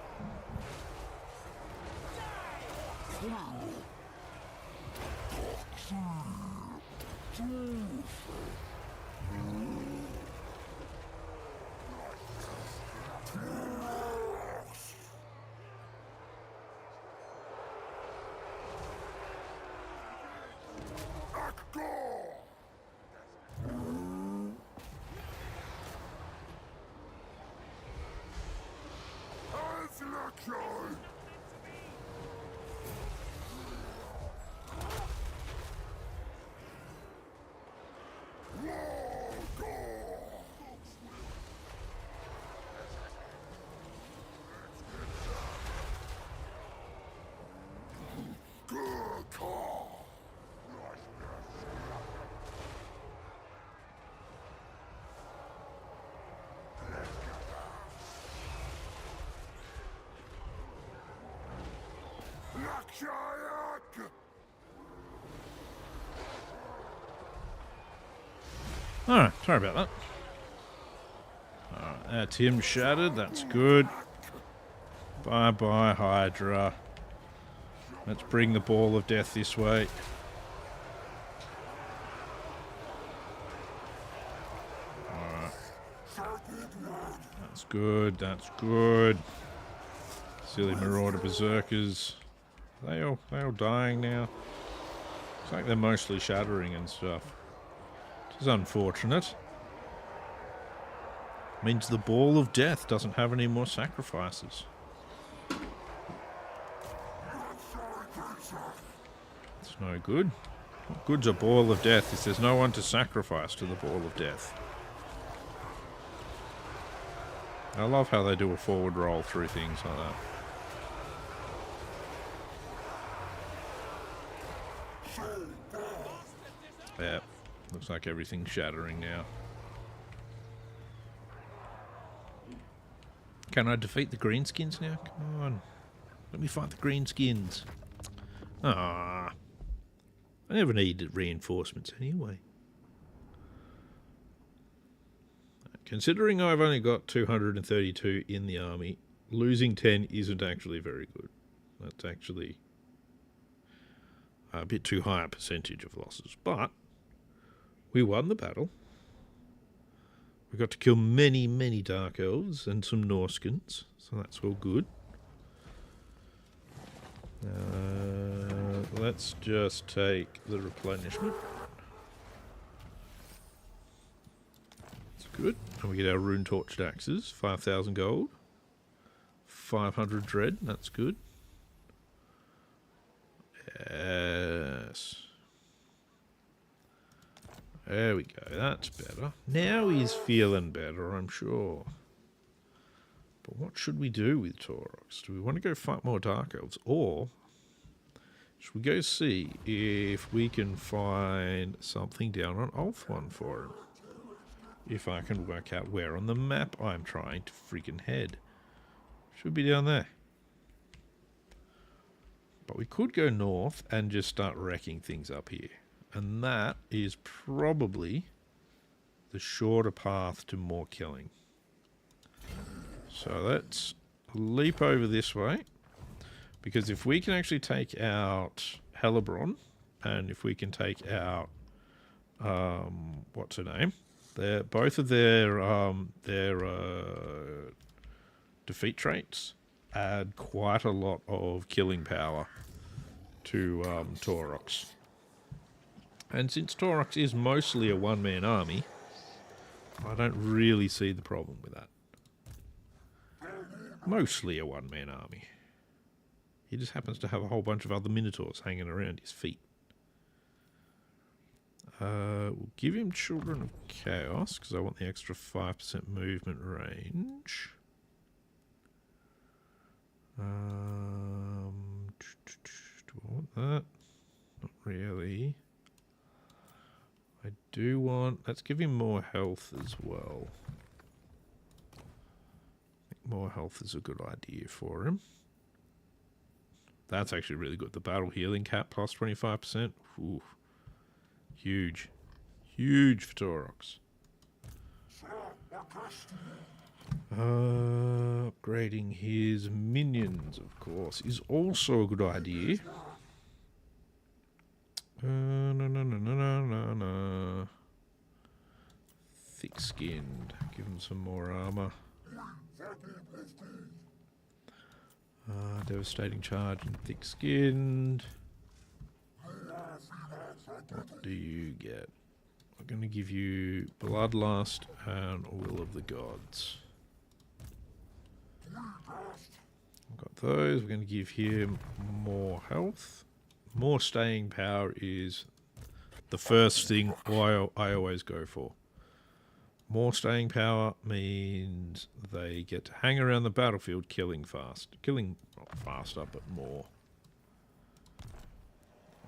Alright, sorry about that. Alright, that's him shattered. That's good. Bye-bye, Hydra. Let's bring the ball of death this way. Alright. That's good, that's good. Silly Marauder berserkers. They all dying now. Looks like they're mostly shattering and stuff. Which is unfortunate. Means the ball of death doesn't have any more sacrifices. It's no good. What good's a ball of death if there's no one to sacrifice to the ball of death? I love how they do a forward roll through things like that. Yeah, looks like everything's shattering now. Can I defeat the greenskins now? Come on. Let me fight the greenskins. Ah, I never needed reinforcements anyway. Considering I've only got 232 in the army, losing 10 isn't actually very good. That's actually a bit too high a percentage of losses. But we won the battle. We got to kill many, many Dark Elves and some Norskins, so that's all good. Let's just take the replenishment. That's good. And we get our rune torched axes, 5,000 gold. 500 dread, that's good. Yes. There we go, that's better. Now he's feeling better, I'm sure. But what should we do with Taurox? Do we want to go fight more Dark Elves? Or Should we go see if we can find something down on Ulth 1 for him? If I can work out where on the map I'm trying to freaking head. Should be down there. But we could go north and just start wrecking things up here. And that is probably the shorter path to more killing. So let's leap over this way. Because if we can actually take out Hellebrand, and if we can take out, what's her name? Both of their defeat traits add quite a lot of killing power to Taurox. And since Taurox is mostly a one-man army, I don't really see the problem with that. Mostly a one-man army. He just happens to have a whole bunch of other Minotaurs hanging around his feet. We'll give him Children of Chaos, because I want the extra 5% movement range. Do I want that? Not really. I do want... Let's give him more health as well. I think more health is a good idea for him. That's actually really good. The battle healing cap plus 25%. Ooh. Huge. Huge for Taurox. Upgrading his minions, of course, is also a good idea. No. Thick-skinned. Give him some more armor. Devastating charge and thick-skinned. What do you get? I'm going to give you Bloodlust and Will of the Gods. I've got those. We're going to give him more health. More staying power is the first thing I always go for. More staying power means they get to hang around the battlefield killing fast. Killing not faster, but more.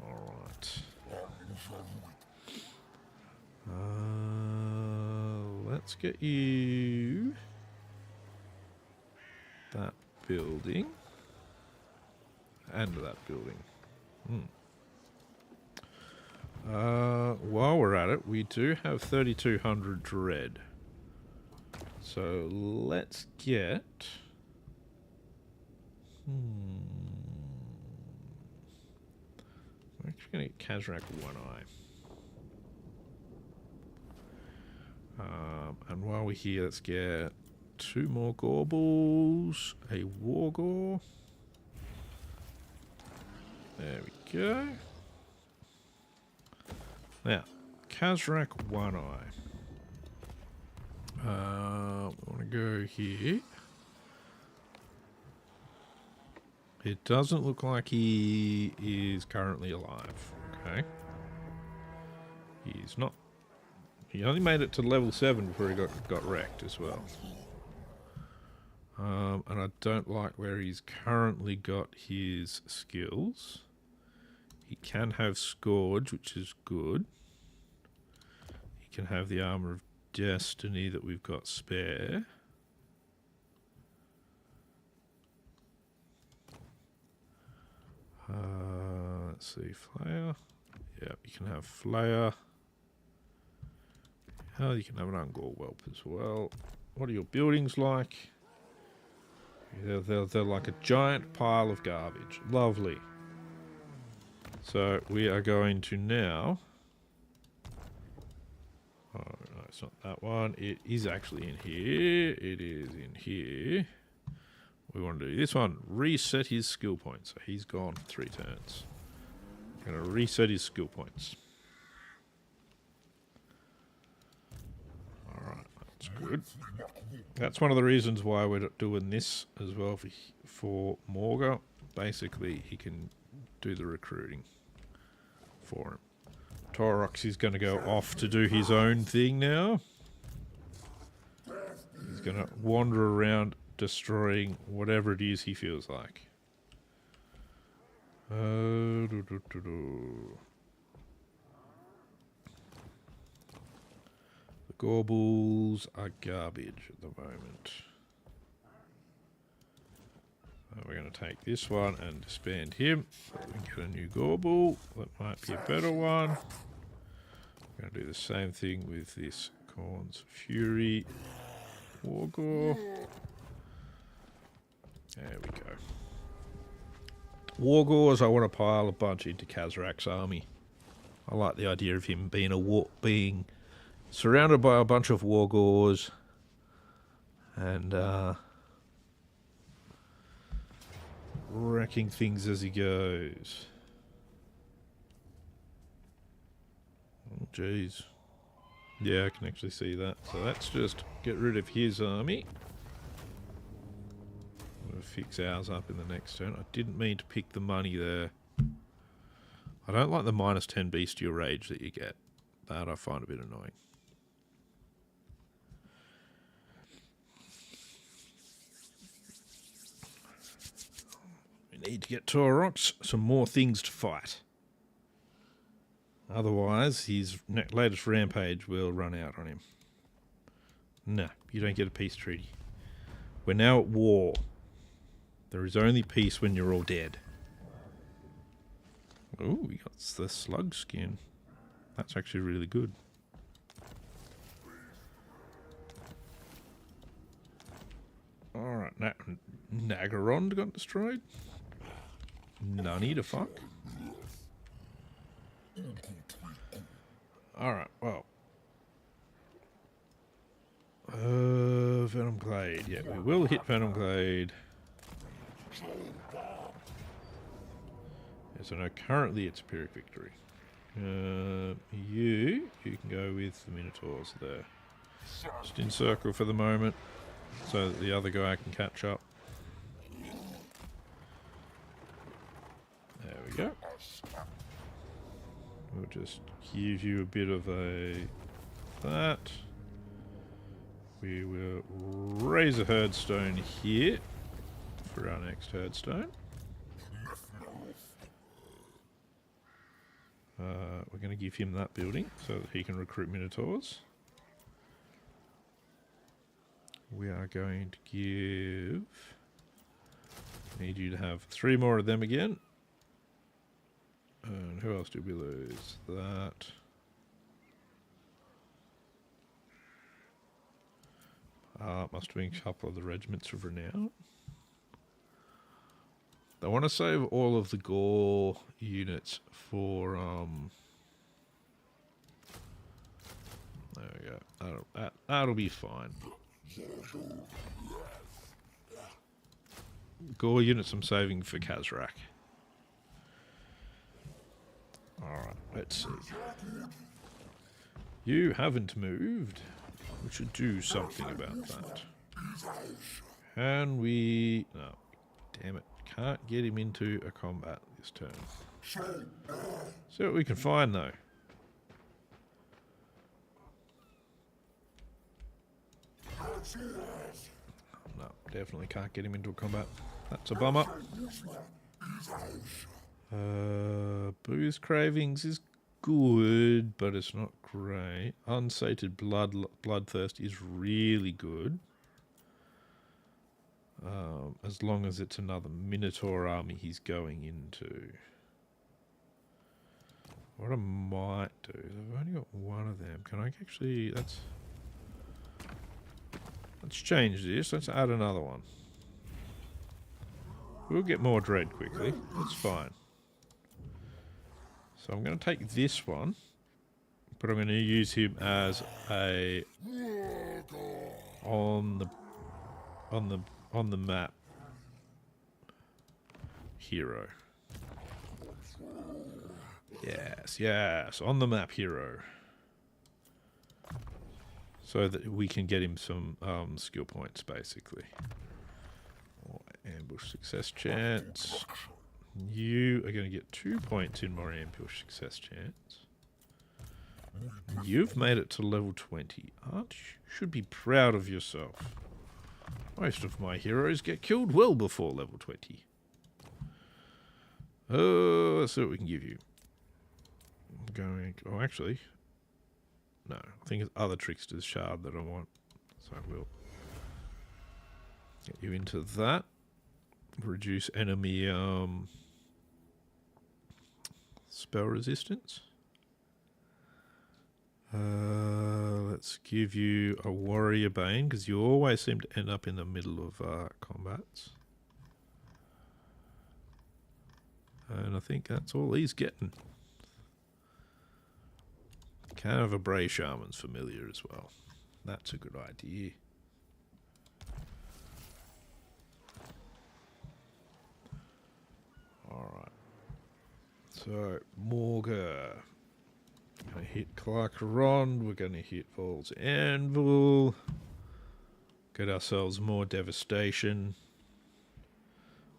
Alright. Let's get you that building and that building. While we're at it, we do have 3,200 dread. So let's get... We're actually going to get Kazrak One-Eye. And while we're here, let's get 2 more Gorbles, a Wargore. There we go. Now, Kazrak One-Eye. We want to go here. It doesn't look like he is currently alive. Okay. He's not. He only made it to level 7 before he got wrecked as well. And I don't like where he's currently got his skills. He can have Scourge, which is good. He can have the Armor of Destiny that we've got spare. Let's see, Flayer. Yeah, you can have Flayer. Hell, you can have an Ungor Whelp as well. What are your buildings like? They're like a giant pile of garbage. Lovely. So we are going to now... Oh, no, it's not that one. It is actually in here. It is in here. We want to do this one. Reset his skill points. So he's gone for 3 turns. I'm going to reset his skill points. Alright, that's good. That's one of the reasons why we're doing this as well for Morga. Basically, he can do the recruiting for him. Taurox is going to go off to do his own thing now. He's going to wander around destroying whatever it is he feels like. Let's The Gorbles are garbage at the moment. We're going to take this one and disband him. And get a new Gorble. That might be a better one. We're going to do the same thing with this Khorne's Fury Wargore. There we go. Wargores, I want to pile a bunch into Khazrak's army. I like the idea of him being surrounded by a bunch of Wargores and wrecking things as he goes. Oh, jeez. Yeah, I can actually see that. So let's just get rid of his army. I'm going to fix ours up in the next turn. I didn't mean to pick the money there. I don't like the -10 bestial rage that you get. That I find a bit annoying. We need to get Taurox some more things to fight. Otherwise, his latest rampage will run out on him. No, you don't get a peace treaty. We're now at war. There is only peace when you're all dead. Oh, we got the slug skin. That's actually really good. Alright, Nagaron got destroyed. None to fuck. Alright, well. Venom Glade. Yeah, we will hit Venom Glade. Yeah, so no, currently it's a Pyrrhic victory. You can go with the Minotaurs there. Just encircle for the moment, so that the other guy can catch up. There we go. We'll just give you a bit of that. We will raise a herdstone here for our next herdstone. We're going to give him that building so that he can recruit Minotaurs. We are going to give... Need you to have 3 more of them again. And who else did we lose? That. Must have been a couple of the regiments of renown. I want to save all of the Gore units for there we go. That'll be fine. Gore units I'm saving for Khazrak. Alright, let's see. You haven't moved. We should do something about that. Can we... No, damn it. Can't get him into a combat this turn. See what we can find, though. No, definitely can't get him into a combat. That's a bummer. Booze Cravings is good, but it's not great. Unsated Bloodthirst is really good. As long as it's another Minotaur army he's going into. What I might do is I've only got one of them. Can I actually... Let's change this. Let's add another one. We'll get more dread quickly. That's fine. So I'm going to take this one, but I'm going to use him as a on the map hero. Yes, on the map hero. So that we can get him some skill points, basically. Or ambush success chance. You are going to get 2 points in more ambush success chance. You've made it to level 20. Aren't you? Should be proud of yourself. Most of my heroes get killed well before level 20. let's see what we can give you. Oh, actually, no. I think it's other trickster's shard that I want. So we'll get you into that. Reduce enemy spell resistance. Let's give you a warrior bane because you always seem to end up in the middle of combats. And I think that's all he's getting. Kind of a Bray Shaman's familiar as well. That's a good idea. Alright. So, Morga. Gonna hit Clarkeron. We're gonna hit Vol's Anvil. Get ourselves more devastation.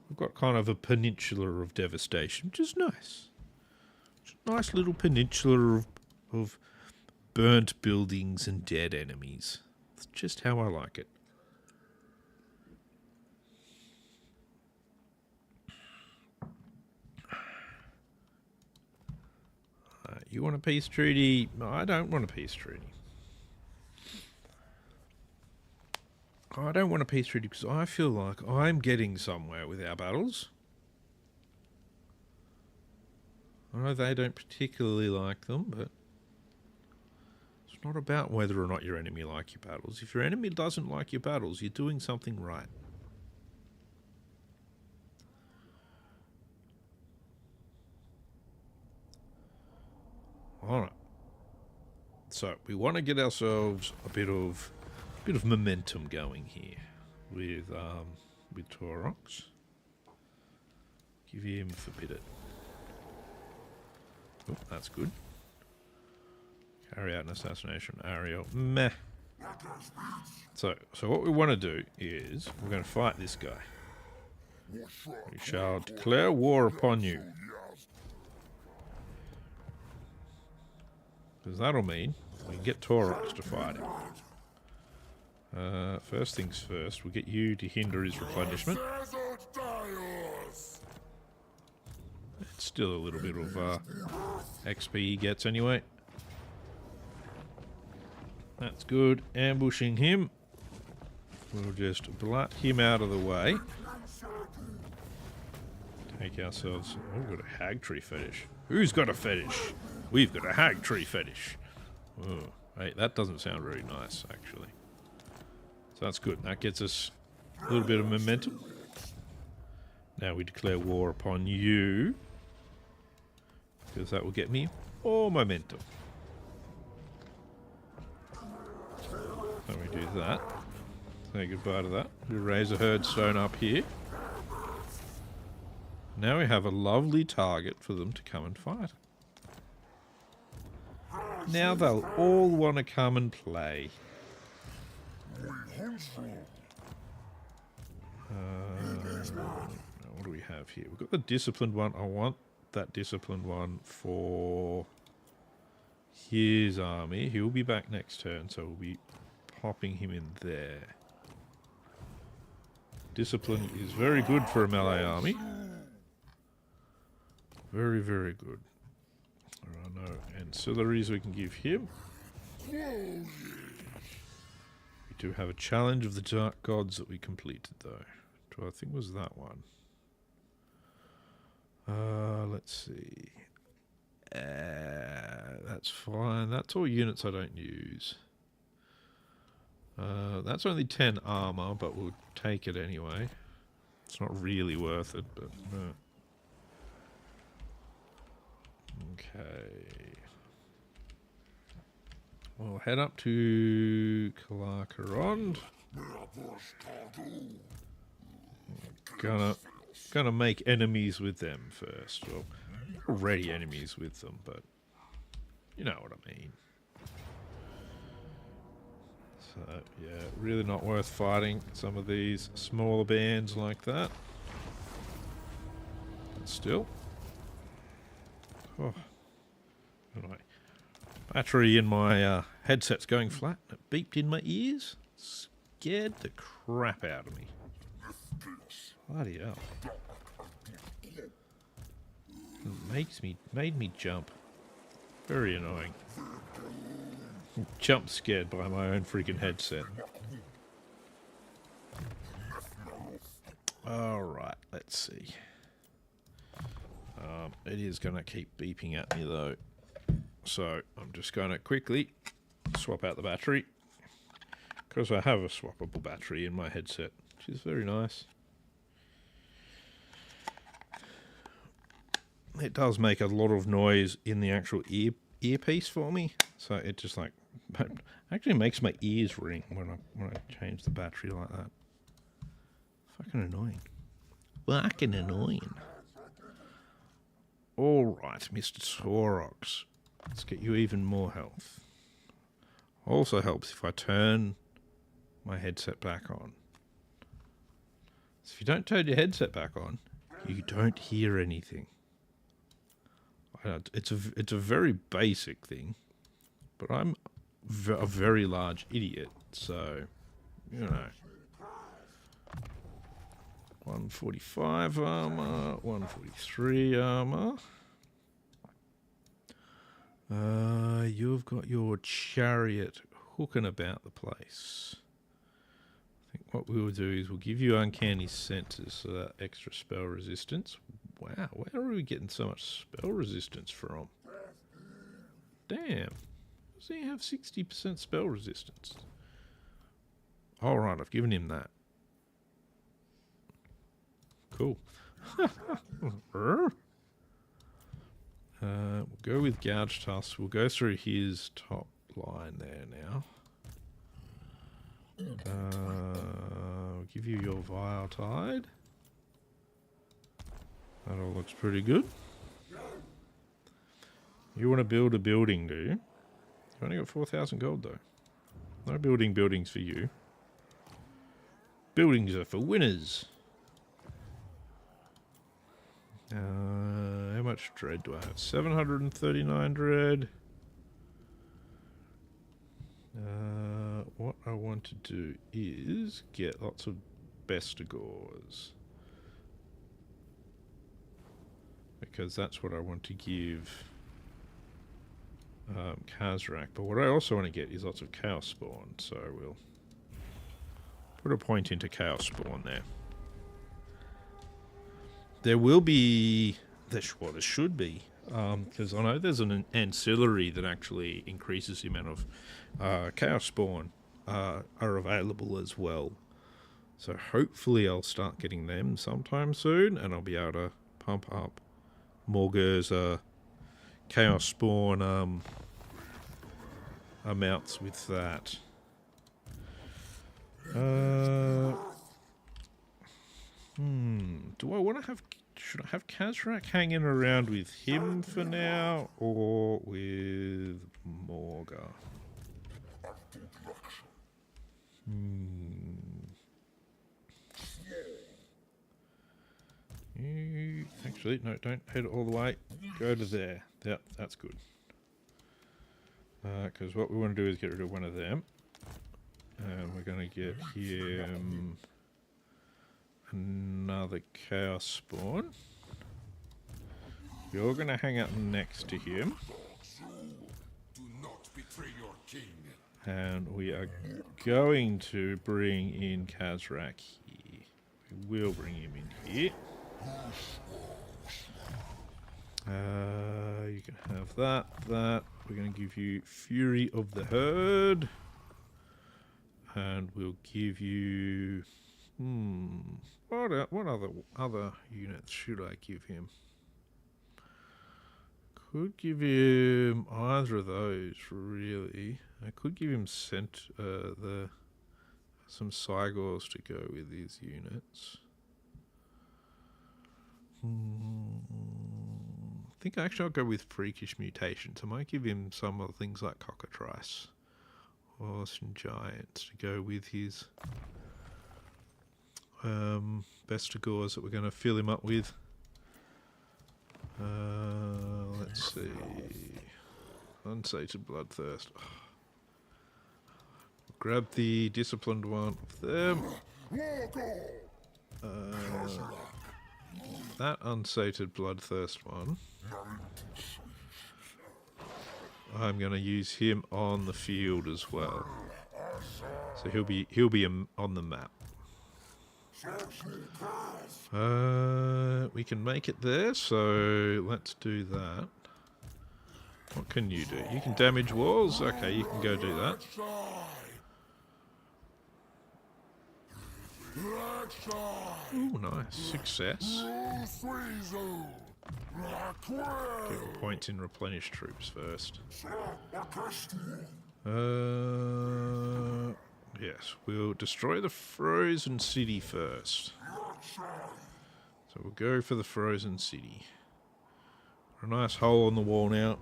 We've got kind of a peninsula of devastation, which is nice. It's a nice little peninsula of burnt buildings and dead enemies. It's just how I like it. You want a peace treaty? No, I don't want a peace treaty. I don't want a peace treaty because I feel like I'm getting somewhere with our battles. I know they don't particularly like them, but it's not about whether or not your enemy like your battles. If your enemy doesn't like your battles, you're doing something right. Alright. So we want to get ourselves a bit of momentum going here with Taurox. Give him forbid it. Oh, that's good. Carry out an assassination Ariel. Meh. So what we want to do is we're going to fight this guy. We shall declare war upon you. Because that'll mean we can get Taurox to fight him. First things first, we'll get you to hinder his replenishment. It's still a little bit of XP he gets anyway. That's good. Ambushing him. We'll just blot him out of the way. Take ourselves... Oh, we've got a hag tree fetish. Who's got a fetish? We've got a hag tree fetish. Oh, hey, that doesn't sound very nice, actually. So that's good. That gets us a little bit of momentum. Now we declare war upon you. Because that will get me more momentum. So we do that. Say goodbye to that. We raise a herd stone up here. Now we have a lovely target for them to come and fight. Now they'll all want to come and play. What do we have here? We've got the disciplined one. I want that disciplined one for his army. He'll be back next turn, so we'll be popping him in there. Discipline is very good for a melee army. Very, very good. There are no ancillaries we can give him. We do have a challenge of the Dark Gods that we completed, though. I think was that one. Let's see. That's fine. That's all units I don't use. That's only 10 armor, but we'll take it anyway. It's not really worth it, but no. Okay. We'll head up to Clarkeron. Gonna make enemies with them first. Well, already enemies with them, but you know what I mean. So yeah, really not worth fighting some of these smaller bands like that. But still. Oh. Anyway. Battery in my headset's going flat. It beeped in my ears. Scared the crap out of me. Bloody hell. made me jump. Very annoying. Jump scared by my own freaking headset. Alright, let's see. It is going to keep beeping at me though. So I'm just going to quickly swap out the battery. Because I have a swappable battery in my headset, which is very nice. It does make a lot of noise in the actual earpiece for me. So it just like actually makes my ears ring when I change the battery like that. Fucking annoying. Fucking annoying. Alright, Mr. Taurox. Let's get you even more health. Also helps if I turn my headset back on. So if you don't turn your headset back on, you don't hear anything. It's a very basic thing, but I'm a very large idiot, so, you know. 145 armor, 143 armor. You've got your chariot hooking about the place. I think what we will do is we'll give you uncanny senses, so that extra spell resistance. Wow, where are we getting so much spell resistance from? Damn. Does he have 60% spell resistance? Alright, I've given him that. Cool. We'll go with Gouge Tusk. We'll go through his top line there now. I'll give you your Vile Tide. That all looks pretty good. You want to build a building, do you? You've only got 4,000 gold though. No building buildings for you. Buildings are for winners. How much dread do I have? 739 dread. What I want to do is get lots of bestigors. Because that's what I want to give Khazrak. But what I also want to get is lots of Chaos Spawn. So we'll put a point into Chaos Spawn there. There will be, there should be, because I know there's an ancillary that actually increases the amount of Chaos Spawn are available as well. So hopefully I'll start getting them sometime soon, and I'll be able to pump up Morgur's Chaos Spawn amounts with that. Do I want to have... Should I have Khazrak hanging around with him for now, or with Morga? Actually, no, don't head all the way. Go to there. Yep, that's good. Because what we want to do is get rid of one of them. And we're going to get him another Chaos Spawn. You're going to hang out next to him. Do not betray your king. And we are going to bring in Khazrak here. We will bring him in here. You can have that. We're going to give you Fury of the Herd. And we'll give you... What other units should I give him? Could give him either of those, really. I could give him some Cygors to go with these units. I think actually I'll go with Freakish Mutations. I might give him some of the things like Cockatrice or some Giants to go with his Bestigors that we're going to fill him up with. Let's see. Unsated Bloodthirst. Grab the disciplined one of them. that unsated bloodthirst one. I'm going to use him on the field as well. So he'll be on the map. We can make it there, so let's do that. What can you do? You can damage walls? Okay, you can go do that. Ooh, nice. Success. Get points in replenish troops first. Yes, we'll destroy the frozen city first. So we'll go for the frozen city. A nice hole in the wall now.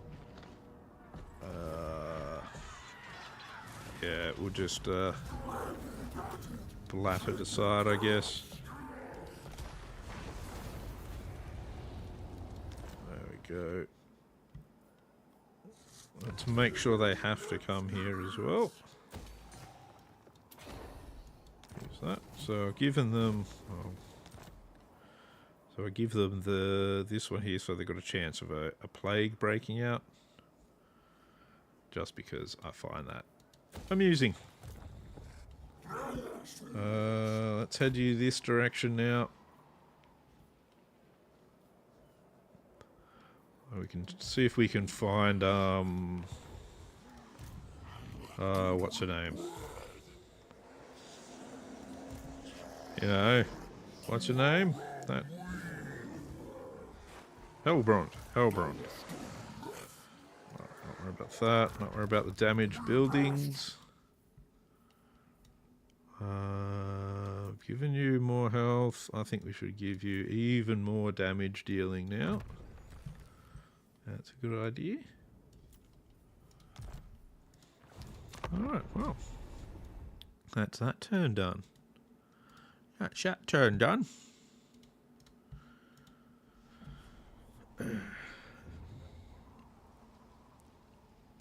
Yeah, we'll just blap it aside, I guess. There we go. Let's make sure they have to come here as well. Use that. So I've given them. Oh, so I give them this one here, so they've got a chance of a plague breaking out. Just because I find that amusing. Let's head you this direction now. We can see if we can find what's her name? You know, what's her name? That Hellbrand. Hellbrand. Not worry about that. Not worry about the damaged buildings. Given you more health. I think we should give you even more damage dealing now. That's a good idea. Alright, well. That's that turn done. That's that turn done.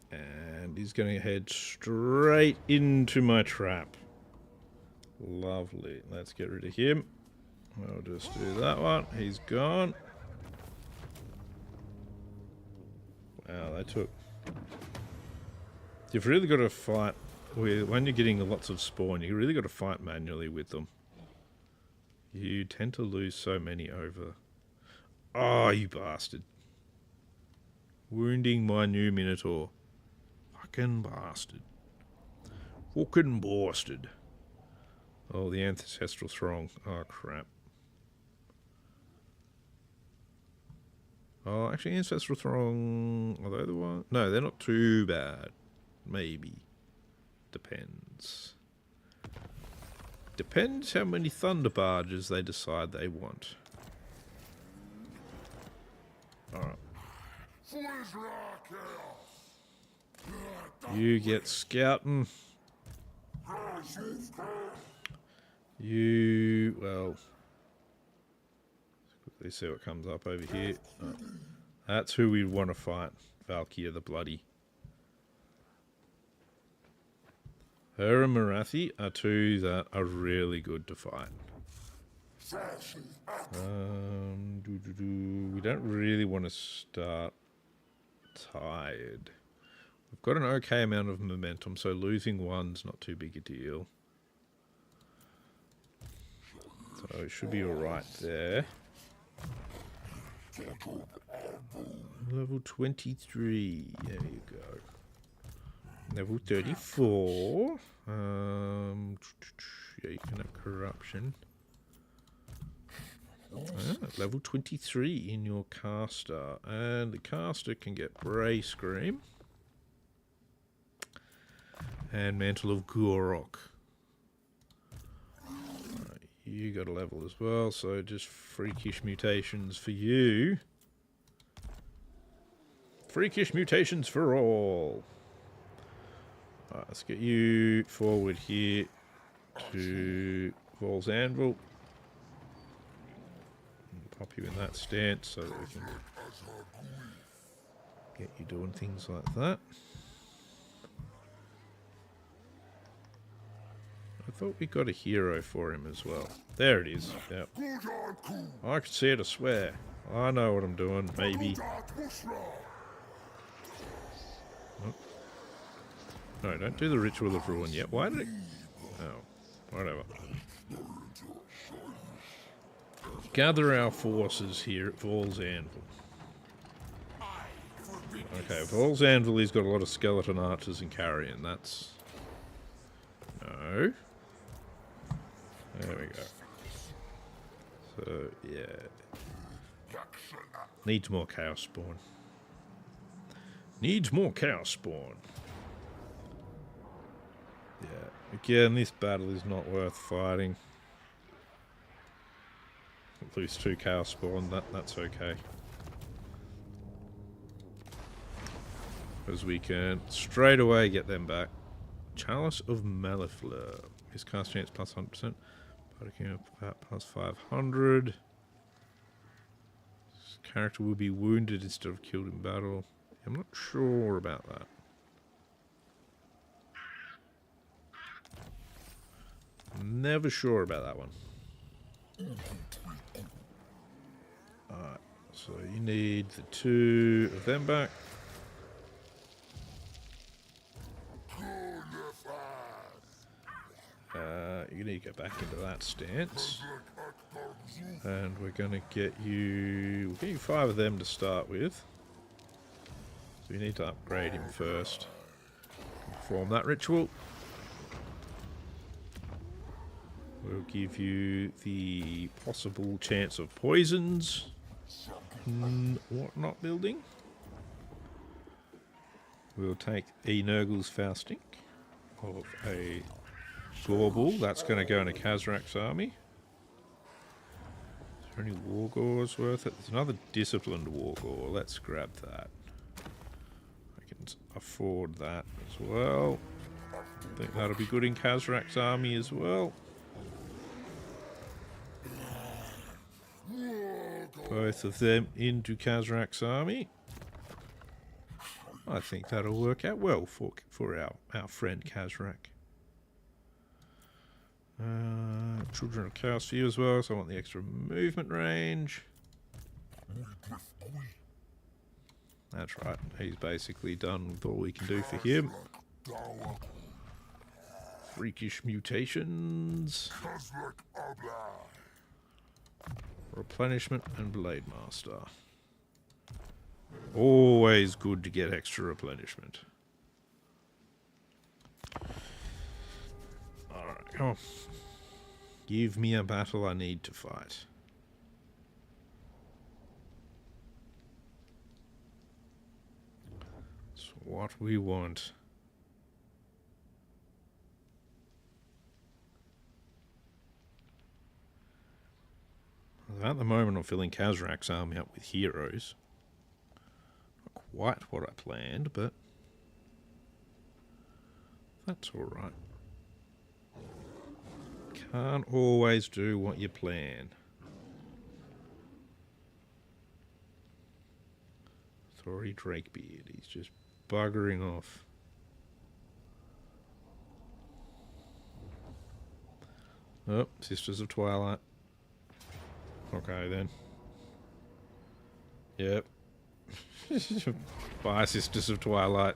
And he's going to head straight into my trap. Lovely. Let's get rid of him. I'll just do that one. He's gone. Wow, they took... You've really got to fight with... When you're getting lots of spawn, you really got to fight manually with them. You tend to lose so many over... Oh, you bastard. Wounding my new Minotaur. Fucking bastard. Fucking bastard. Oh, the Ancestral Throng. Oh, crap. Oh, actually, Ancestral Throng... Are they the one? No, they're not too bad. Maybe. Depends. Depends how many Thunder Barges they decide they want. Alright. You get scouting. You, well, let's quickly see what comes up over here. Oh, that's who we want to fight. Valkyria the Bloody. Her and Marathi are two that are really good to fight. We don't really want to start tired. We've got an okay amount of momentum, so losing one's not too big a deal. So it should be alright there. Level 23. There you go. Level 34. Yeah, you can have corruption. Level 23 in your caster. And the caster can get Bray Scream. And Mantle of Gorok. You got a level as well, so just freakish mutations for you. Freakish mutations for all. Alright, let's get you forward here to Vol's Anvil. And pop you in that stance so that we can get you doing things like that. I thought we got a hero for him as well. There it is. Yep. I can see it, I swear. I know what I'm doing, maybe. Oh. No, don't do the Ritual of Ruin yet. Why did it... Oh, whatever. Gather our forces here at Val's Anvil. Okay, Val's Anvil, he's got a lot of skeleton archers and carrion. That's... No. There we go. So, yeah. Needs more Chaos Spawn. Needs more Chaos Spawn. Yeah. Again, this battle is not worth fighting. Lose 2 Chaos Spawn, that's okay. Because we can straight away get them back. Chalice of Malifleur. His cast chance plus 100%. Particle plus 500. This character will be wounded instead of killed in battle. I'm not sure about that. Never sure about that one. Alright, so you need the 2 of them back. You need to go back into that stance. And we're going to get you... We'll get you 5 of them to start with. So we need to upgrade him first. Perform that ritual. We'll give you the possible chance of poisons. Whatnot building. We'll take a Nurgle's Faustic of a Gorbul. That's going to go into Khazrak's army. Is there any Wargors worth it? There's another Disciplined Wargor. Let's grab that. I can afford that as well. I think that'll be good in Khazrak's army as well. Both of them into Khazrak's army. I think that'll work out well for our friend Khazrak. Children of Chaos for you as well, so I want the extra movement range. That's right, he's basically done with all we can do for him. Freakish mutations. Replenishment and Blade Master. Always good to get extra replenishment. Alright, come on. Give me a battle I need to fight. It's what we want. At the moment I'm filling Khazrak's army up with heroes. Not quite what I planned, but that's alright. Can't always do what you plan. Sorry, Drakebeard, he's just buggering off. Oh, Sisters of Twilight. Okay then. Yep. Bye, Sisters of Twilight.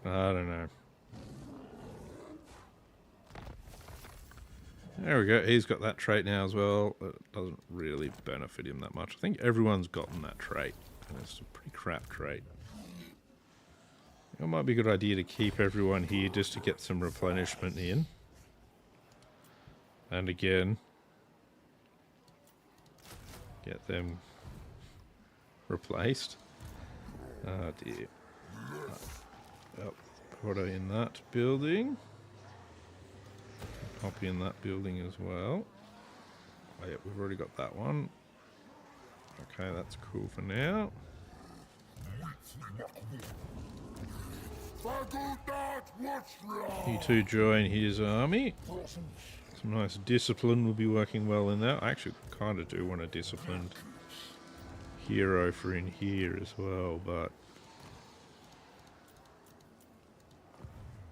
I don't know. There we go. He's got that trait now as well. It doesn't really benefit him that much. I think everyone's gotten that trait. And it's a pretty crap trait. It might be a good idea to keep everyone here just to get some replenishment in. And again, get them replaced. Oh dear. Oh, put her in that building. Copy in that building as well. Oh yeah, we've already got that one. Okay, that's cool for now. You two join his army. Some nice discipline will be working well in that. I actually kind of do want a disciplined hero for in here as well, but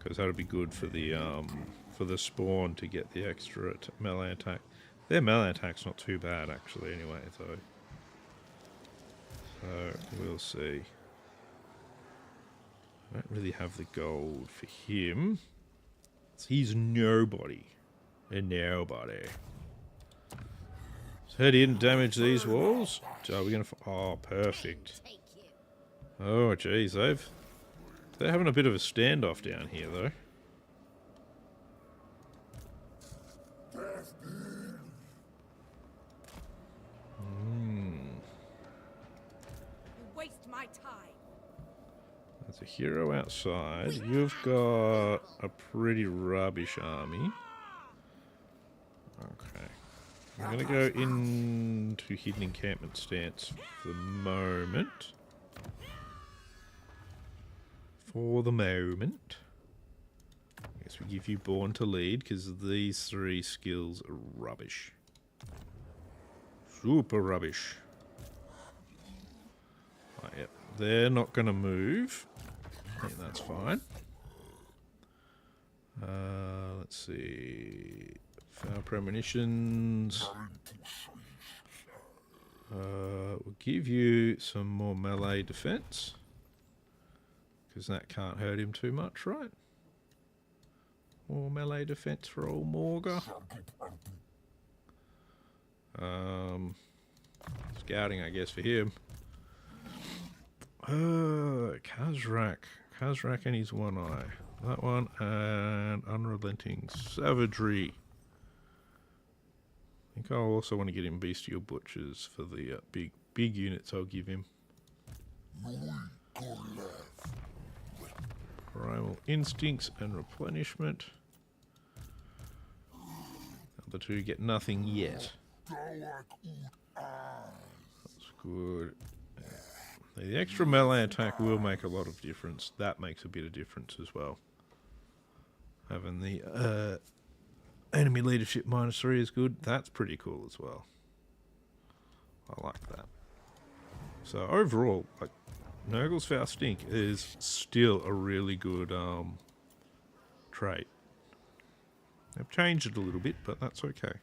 because that'll be good for the spawn to get the extra melee attack. Their melee attack's not too bad actually anyway, though. So we'll see. I don't really have the gold for him. He's nobody. A nobody. So he didn't damage these walls. So are we gonna? Oh, perfect. Oh, geez, they're having a bit of a standoff down here, though. You waste my time. There's a hero outside. You've got a pretty rubbish army. Okay. I'm going to go into hidden encampment stance for the moment. For the moment. I guess we give you Born to Lead, because these 3 skills are rubbish. Super rubbish. Oh, yep. They're not going to move. I think that's fine. Let's see. Foul premonitions. We'll give you some more melee defense. Because that can't hurt him too much, right? More melee defense for old Morga. Scouting, I guess, for him. Kazrak. Kazrak and his one eye. That one, and Unrelenting Savagery. I think I also want to get him Bestial Butchers for the big units I'll give him. Primal Instincts and Replenishment. The 2 get nothing yet. That's good. The extra melee attack will make a lot of difference. That makes a bit of difference as well. Having the enemy leadership -3 is good. That's pretty cool as well. I like that. So overall, like, Nurgle's Faustink is still a really good trait. They've changed it a little bit, but that's okay.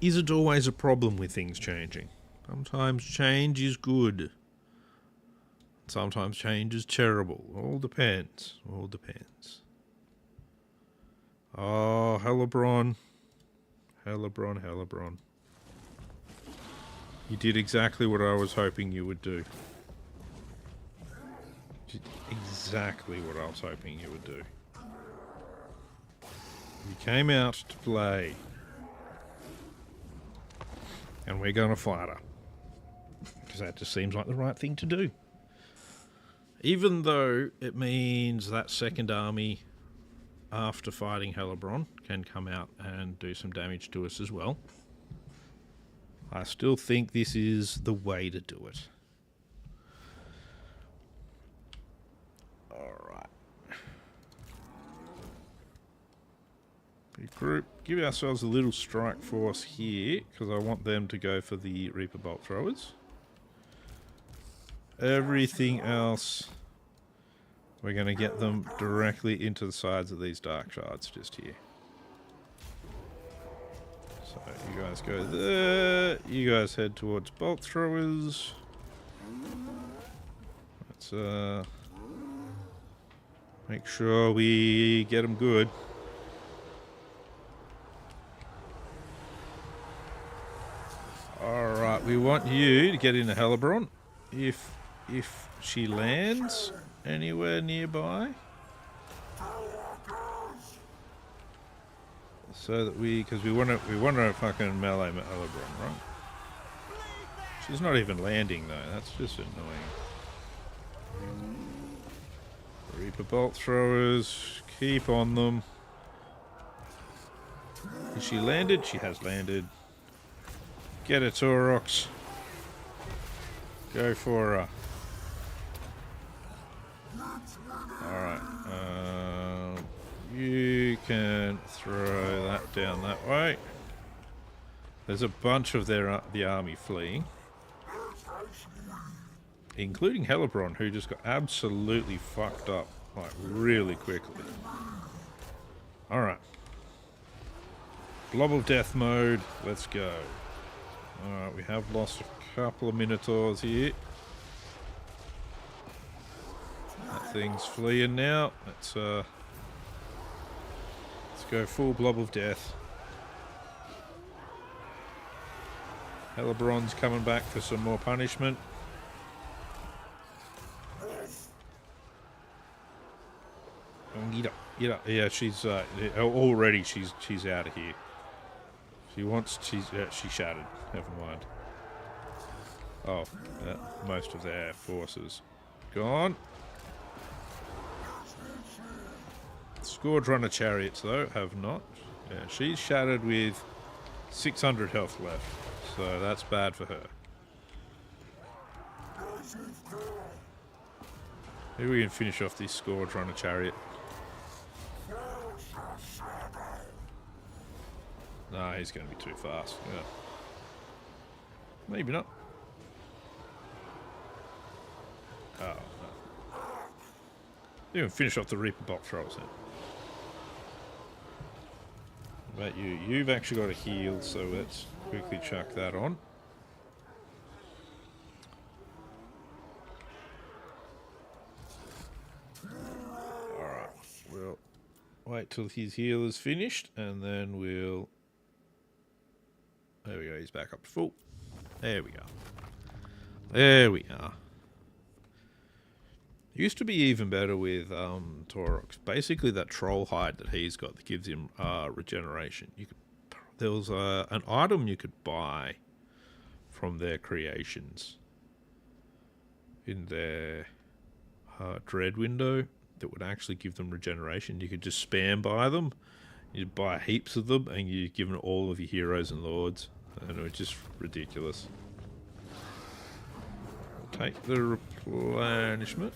Is it always a problem with things changing? Sometimes change is good. Sometimes change is terrible. All depends. All depends. Oh, Hellebrand. Hellebrand, Hellebrand. You did exactly what I was hoping you would do. Exactly what I was hoping you would do. You came out to play. And we're going to fight her. Because that just seems like the right thing to do. Even though it means that second army, after fighting Hellebrand, can come out and do some damage to us as well. I still think this is the way to do it. Alright. Big group. Give ourselves a little strike force here, because I want them to go for the Reaper Bolt Throwers. Everything else, we're going to get them directly into the sides of these Dark Shards just here. So you guys go there, you guys head towards Bolt Throwers. Let's make sure we get them good. Alright, we want you to get into Hellebrand. If she lands anywhere nearby. So that because we want to fucking melee Hellebrand, right? She's not even landing though, that's just annoying. Reaper Bolt Throwers, keep on them. Has she landed? She has landed. Get a Taurox. Go for her. Alright. You can throw that down that way. There's a bunch of the army fleeing. including Helibron, who just got absolutely fucked up, like, really quickly. Alright. Blob of Death mode, let's go. Alright, we have lost a couple of Minotaurs here. That thing's fleeing now. Let's go full Blob of Death. Helibron's coming back for some more punishment. Yeah, she's already she's out of here. She shattered. Never mind. Oh, most of their forces gone. Scourge Runner chariots though have not. Yeah, she's shattered with 600 health left, so that's bad for her. Maybe we can finish off this Scourge Runner chariot. Nah, he's going to be too fast. Yeah. Maybe not. Oh, no. You can finish off the Reaper Bolt Throwers then. What about you? You've actually got a heal, so let's quickly chuck that on. Alright, we'll wait till his heal is finished, and then we'll... There we go, he's back up to full. There we go. There we are. Used to be even better with Taurox. Basically, that troll hide that he's got that gives him regeneration. There was an item you could buy from their creations in their dread window that would actually give them regeneration. You could just spam buy them. You'd buy heaps of them, and you'd give them all of your heroes and lords, and it was just ridiculous. Take the replenishment.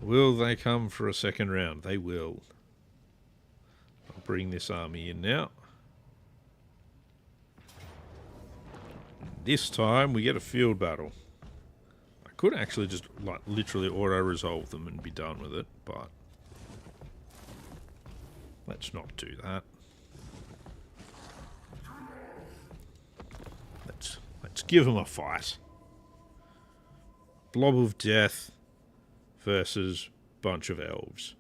Will they come for a second round? They will. I'll bring this army in now. This time we get a field battle. I could actually just like literally auto-resolve them and be done with it, but let's not do that. Let's give them a fight. Blob of Death versus bunch of elves.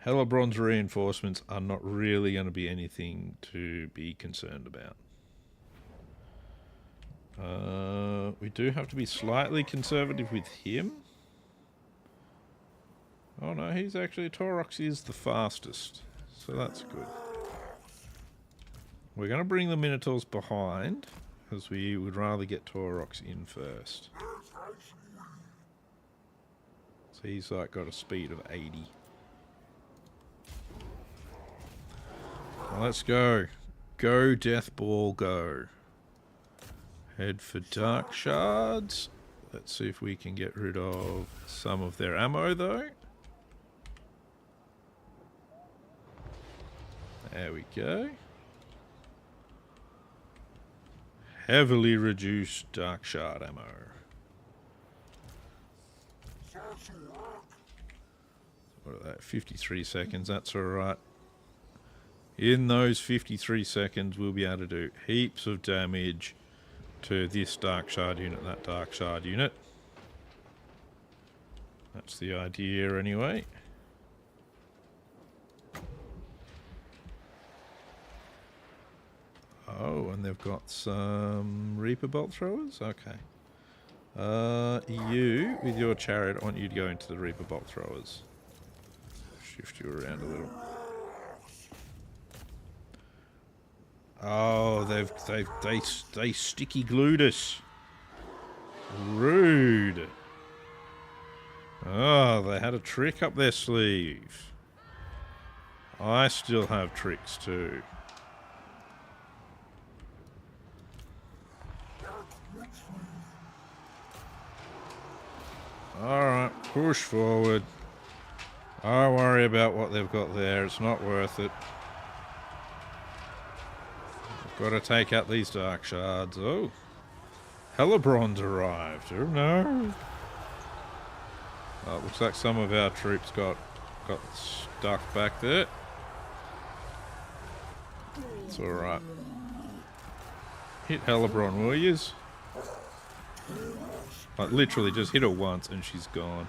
Helibron's reinforcements are not really going to be anything to be concerned about. We do have to be slightly conservative with him. Oh no, he's actually... Taurox is the fastest, so that's good. We're going to bring the Minotaurs behind, because we would rather get Taurox in first. So he's like got a speed of 80. Well, let's go. Go, Death Ball, go. Head for Dark Shards. Let's see if we can get rid of some of their ammo, though. There we go. Heavily reduced Dark Shard ammo. What are that? 53 seconds, that's alright. In those 53 seconds, we'll be able to do heaps of damage to this Dark Shard unit, that Dark Shard unit. That's the idea anyway. Oh, and they've got some Reaper Bolt Throwers? Okay. You, with your chariot, I want you to go into the Reaper Bolt Throwers. Shift you around a little. Oh, they sticky glued us. Rude. Oh, they had a trick up their sleeve. I still have tricks too. Alright, push forward. Don't worry about what they've got there, it's not worth it. Gotta take out these dark shards. Oh. Hellebron's arrived. Oh no. Oh, looks like some of our troops got stuck back there. It's alright. Hit Hellebron, will yous? Like, literally just hit her once and she's gone.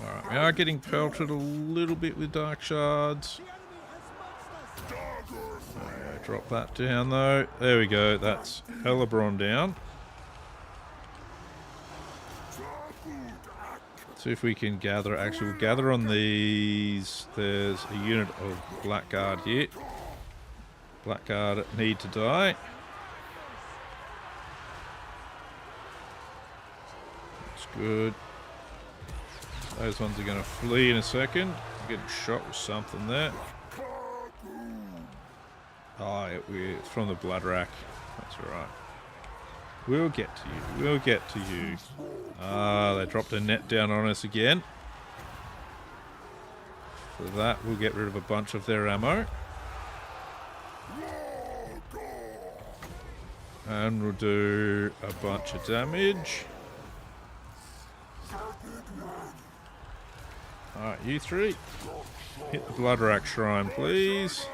Alright, we are getting pelted a little bit with dark shards. Alright, drop that down though. There we go, that's Hellebron down. See if we can gather. Actually, we'll gather on these. There's a unit of Blackguard here. Blackguard need to die. That's good. Those ones are going to flee in a second. Getting shot with something there. Oh, it's from the blood rack. That's alright. We'll get to you. We'll get to you. Ah, they dropped a net down on us again. For that, we'll get rid of a bunch of their ammo. And we'll do a bunch of damage. Alright, you three. Hit the blood rack shrine, please.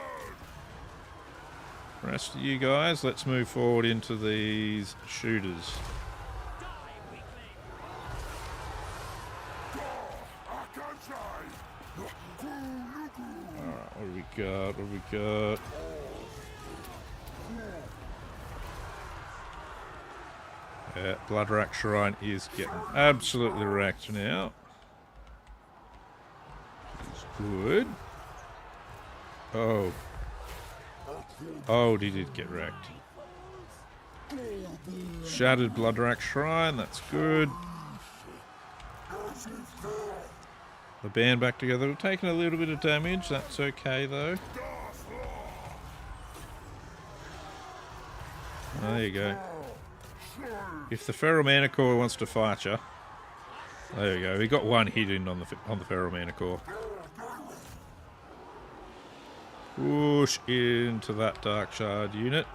Rest of you guys, let's move forward into these shooters. Alright, what do we got? What do we got? Yeah, blood rack shrine is getting absolutely wrecked now. It's good. Oh. Oh, he did get wrecked. Shattered blood rack shrine, that's good. The band back together. We've taken a little bit of damage, that's okay though. There you go. If the Ferromanicore wants to fight you, there you go. We got one hit in on the Ferromanicore. Push into that dark shard unit.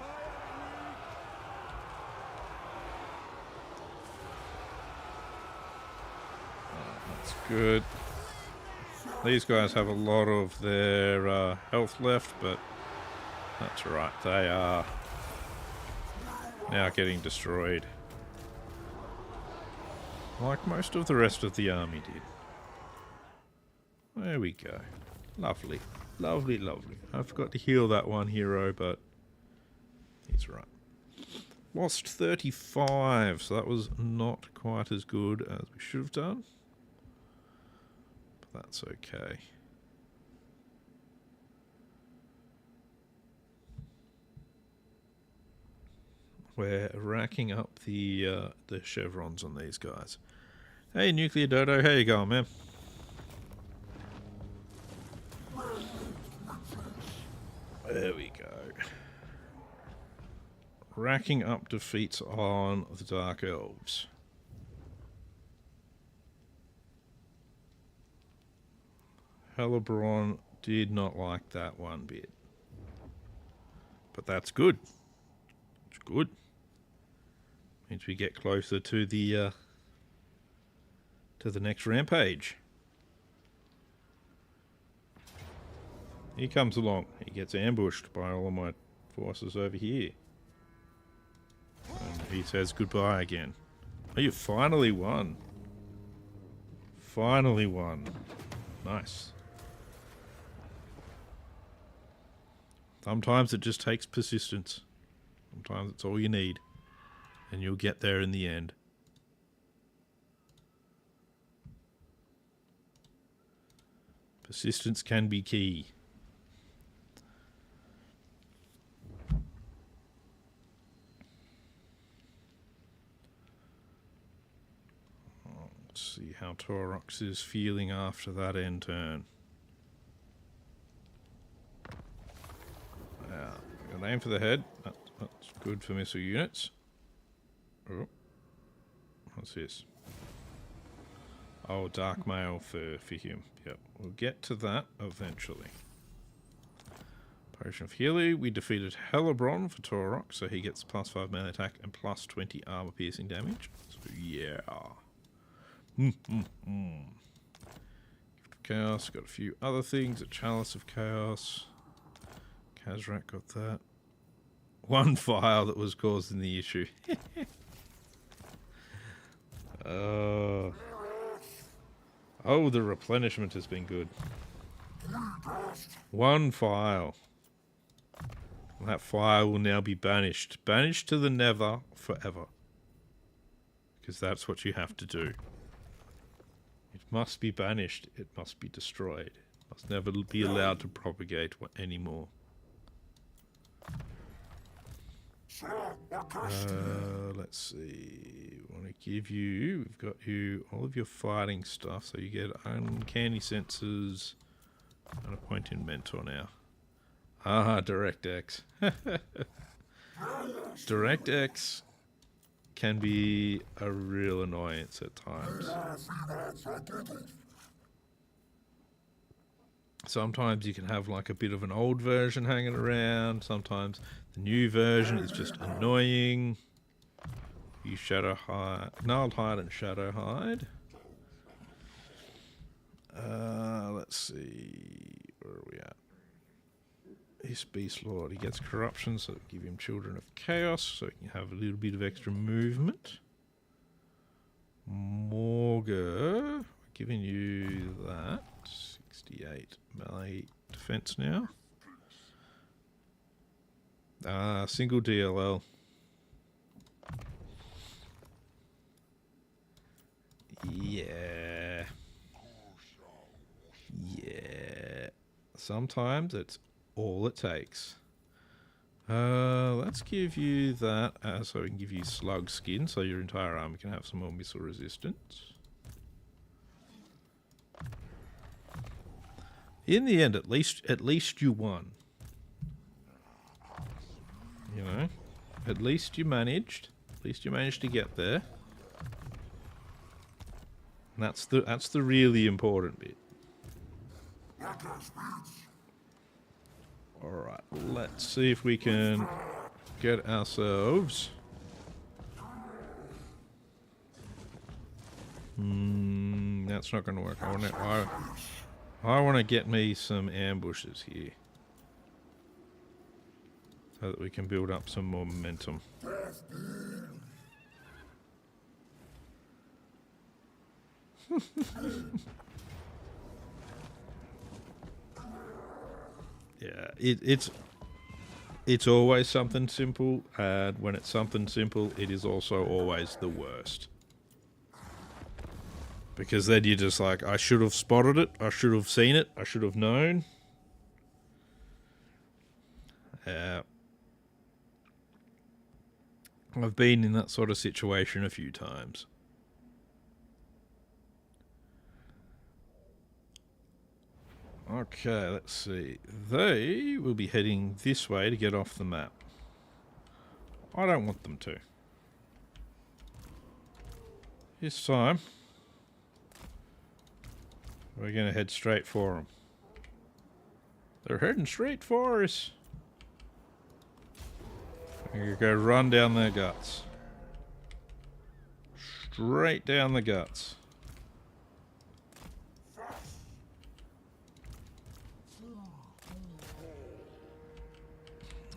That's good. These guys have a lot of their health left, but that's right. They are now getting destroyed. Like most of the rest of the army did. There we go. Lovely. Lovely, lovely. I forgot to heal that one hero, but he's right. Lost 35, so that was not quite as good as we should have done. But that's okay. We're racking up the chevrons on these guys. Hey, Nuclear Dodo, how you going, man? There we go. Racking up defeats on the Dark Elves. Hellebron did not like that one bit. But that's good. It's good. Means we get closer to the next rampage. He comes along. He gets ambushed by all of my forces over here. And he says goodbye again. Oh, you finally won. Finally won. Nice. Sometimes it just takes persistence. Sometimes it's all you need. And you'll get there in the end. Persistence can be key. Let's see how Taurox is feeling after that end turn. Yeah, got an aim for the head. That's good for missile units. Oh, what's this? Oh, dark mail for him. Yep, we'll get to that eventually. Potion of Healing. We defeated Hellebron for Taurox, so he gets +5 melee attack and +20 armor piercing damage. So yeah. Chaos. Got a few other things. A Chalice of Chaos. Kazrak got that. One file that was causing the issue. Oh, the replenishment has been good. One file. That file will now be banished. Banished to the Nether forever. Because that's what you have to do. It must be banished. It must be destroyed. It must never be allowed to propagate anymore. Let's see. We want to give you... We've got you all of your fighting stuff. So you get uncanny senses and a point in mentor now. Ah, DirectX. DirectX can be a real annoyance at times. Sometimes you can have like a bit of an old version hanging around. Sometimes the new version is just annoying. You shadow hide, gnarled hide and shadow hide. Let's see, where are we at? This Beast Lord, he gets corruption, so give him Children of Chaos, so he can have a little bit of extra movement. Morga, giving you that. 68 melee defense now. Single DLL. Yeah. Yeah. Sometimes it's all it takes. Let's give you that so we can give you slug skin so your entire army can have some more missile resistance. In the end, at least you won. You know, at least you managed. At least you managed to get there. And that's the really important bit. Alright, let's see if we can get ourselves... that's not going to work. I want to get me some ambushes here. So that we can build up some more momentum. Yeah, it's always something simple, and when it's something simple, it is also always the worst. Because then you're just like, I should have spotted it, I should have seen it, I should have known. I've been in that sort of situation a few times. Okay, let's see. They will be heading this way to get off the map. I don't want them to. This time, we're going to head straight for them. They're heading straight for us. We're going to go run down their guts. Straight down the guts.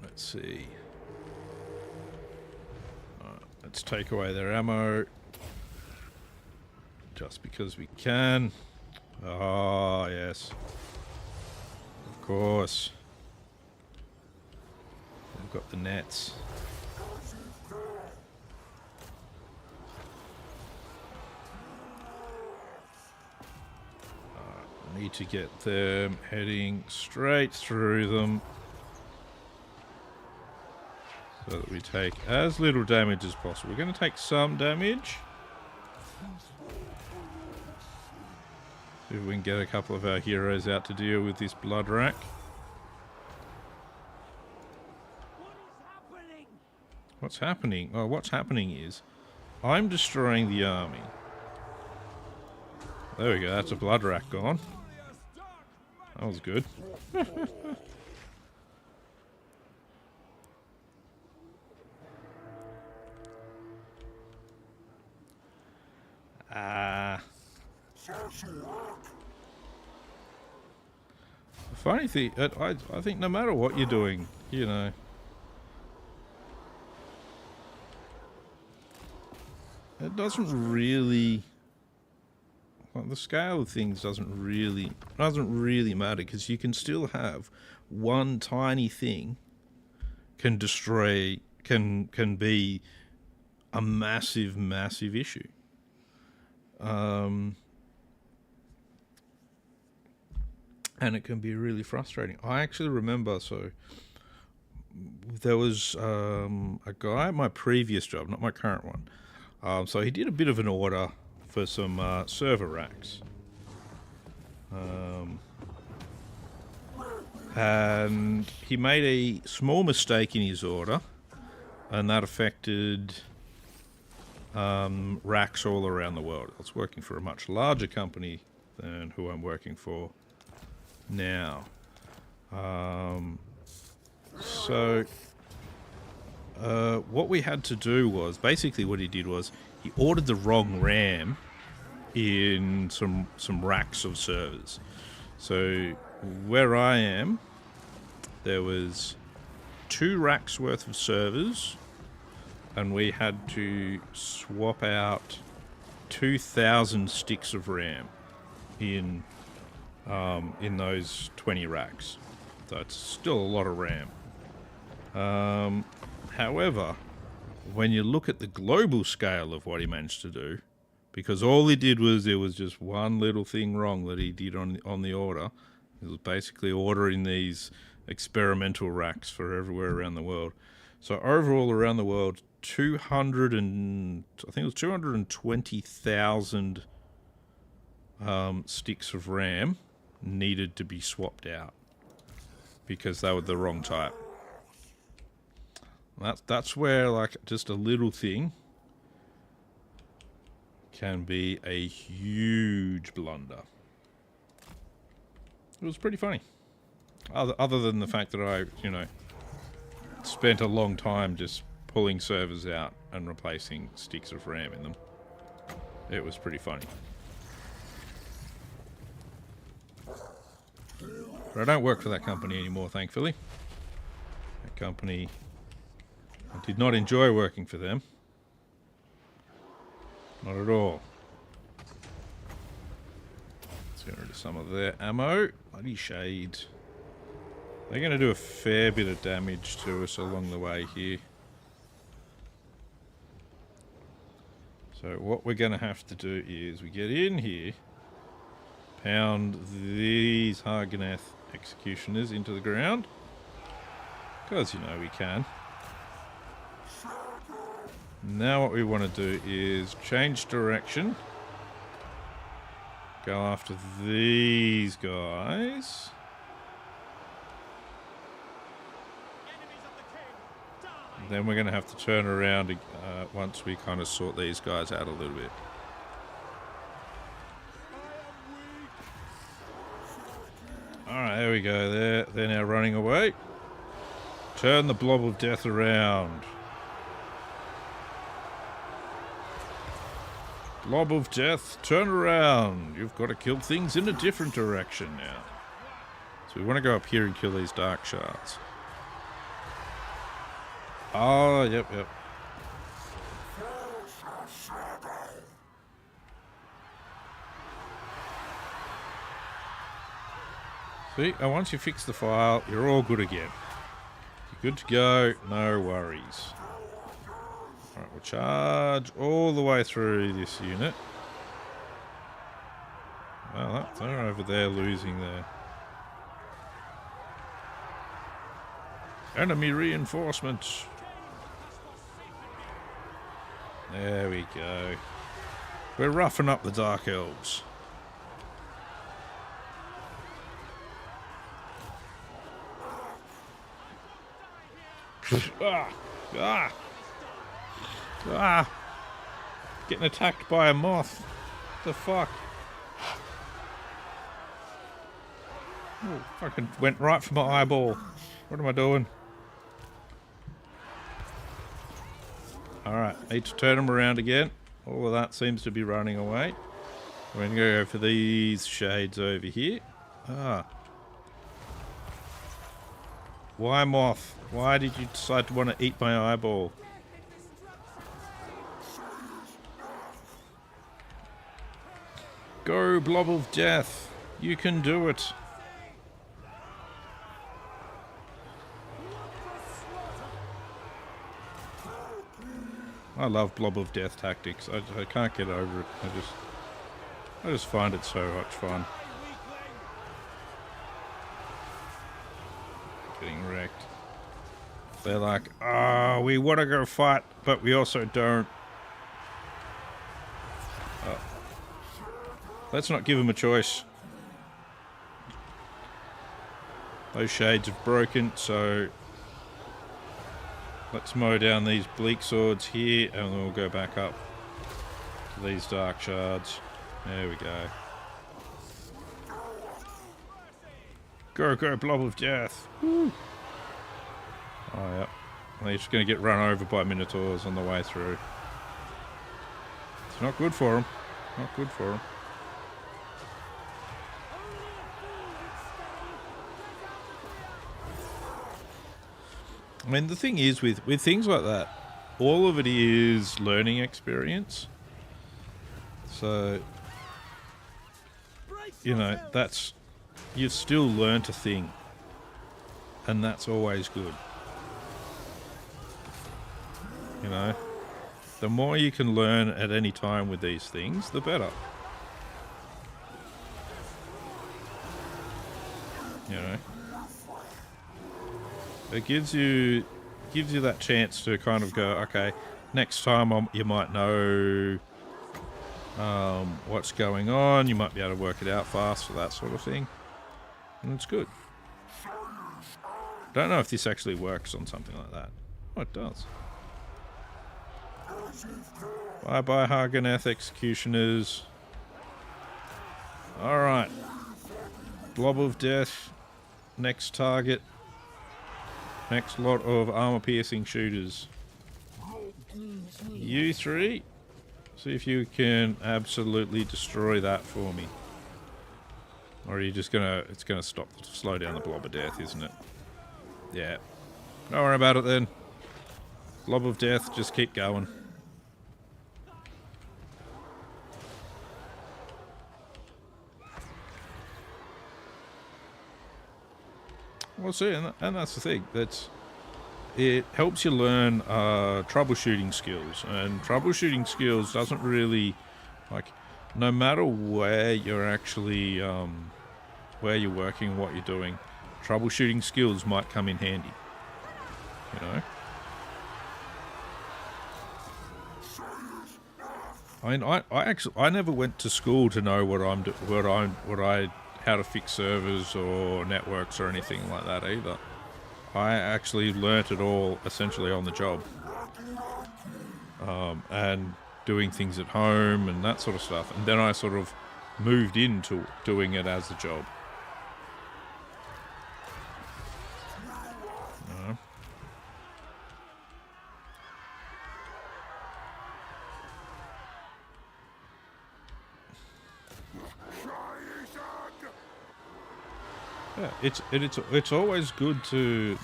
Let's see. Let's take away their ammo. Just because we can. Ah, yes. Of course. We've got the nets. Need to get them heading straight through them. So that we take as little damage as possible. We're going to take some damage. See if we can get a couple of our heroes out to deal with this blood rack. What's happening? Oh, what's happening is I'm destroying the army. There we go, that's a blood rack gone. That was good. The funny thing, I think no matter what you're doing, you know, it doesn't really, well, the scale of things doesn't really matter, because you can still have one tiny thing can destroy, can be a massive issue. And it can be really frustrating. I actually remember, so there was a guy at my previous job, not my current one. So he did a bit of an order for some server racks. And he made a small mistake in his order, and that affected racks all around the world. I was working for a much larger company than who I'm working for now. What we had to do was, basically what he did was, he ordered the wrong RAM in some racks of servers. So where I am, there was 2 racks worth of servers, and we had to swap out 2,000 sticks of RAM in those 20 racks. So it's still a lot of RAM. However, when you look at the global scale of what he managed to do, because all he did was, there was just one little thing wrong that he did on the order. It was basically ordering these experimental racks for everywhere around the world. So overall around the world, 220,000 sticks of RAM needed to be swapped out because they were the wrong type. That's where, like, just a little thing can be a huge blunder. It was pretty funny. Other than the fact that I, you know, spent a long time just pulling servers out and replacing sticks of RAM in them. It was pretty funny. But I don't work for that company anymore, thankfully. That company, I did not enjoy working for them. Not at all. Let's get rid of some of their ammo. Bloody shades. They're going to do a fair bit of damage to us along the way here. So what we're going to have to do is we get in here, pound these Harganeth executioners into the ground, because, you know, we can. Now what we want to do is change direction, go after these guys. Then we're going to have to turn around once we kind of sort these guys out a little bit. Alright, there we go. They're now running away. Turn the blob of death around. Blob of death, turn around. You've got to kill things in a different direction now. So we want to go up here and kill these dark shards. Oh, yep. See, and once you fix the file, you're all good again. You're good to go, no worries. Alright, we'll charge all the way through this unit. Well, they're over there losing their enemy reinforcements. There we go. We're roughing up the Dark Elves. Getting attacked by a moth. What the fuck? Oh, fucking went right for my eyeball. What am I doing? Alright, need to turn them around again. All of that seems to be running away. We're going to go for these shades over here. Ah. Why, Moth? Why did you decide to want to eat my eyeball? Go, Blob of Death. You can do it. I love Blob of Death tactics. I can't get over it. I just find it so much fun. Getting wrecked. They're like, oh, we want to go fight, but we also don't. Oh. Let's not give them a choice. Those shades have broken, so let's mow down these bleak swords here, and then we'll go back up to these dark shards. There we go. Go, go, Blob of Death. Woo. Oh, yeah. They're just going to get run over by Minotaurs on the way through. It's not good for them. Not good for them. I mean, the thing is, with things like that, all of it is learning experience. So, you know, that's... You've still learnt a thing. And that's always good. You know? The more you can learn at any time with these things, the better. You know? It gives you that chance to kind of go, okay, next time you might know what's going on, you might be able to work it out faster, that sort of thing. And it's good. Don't know if this actually works on something like that. Oh, it does. Bye-bye, Hageneth Executioners. Alright. Blob of Death. Next target. Next lot of armor-piercing shooters. You three. See if you can absolutely destroy that for me. Or are you just gonna... It's gonna slow down the Blob of Death, isn't it? Yeah. Don't worry about it then. Blob of Death, just keep going. Well, see, and that's the thing. It helps you learn troubleshooting skills, and troubleshooting skills doesn't really, like, no matter where you're actually, where you're working, what you're doing, troubleshooting skills might come in handy. You know. I mean, I never went to school to know how to fix servers or networks or anything like that either. I actually learnt it all essentially on the job. And doing things at home and that sort of stuff. And then I sort of moved into doing it as a job. Yeah, it's always good to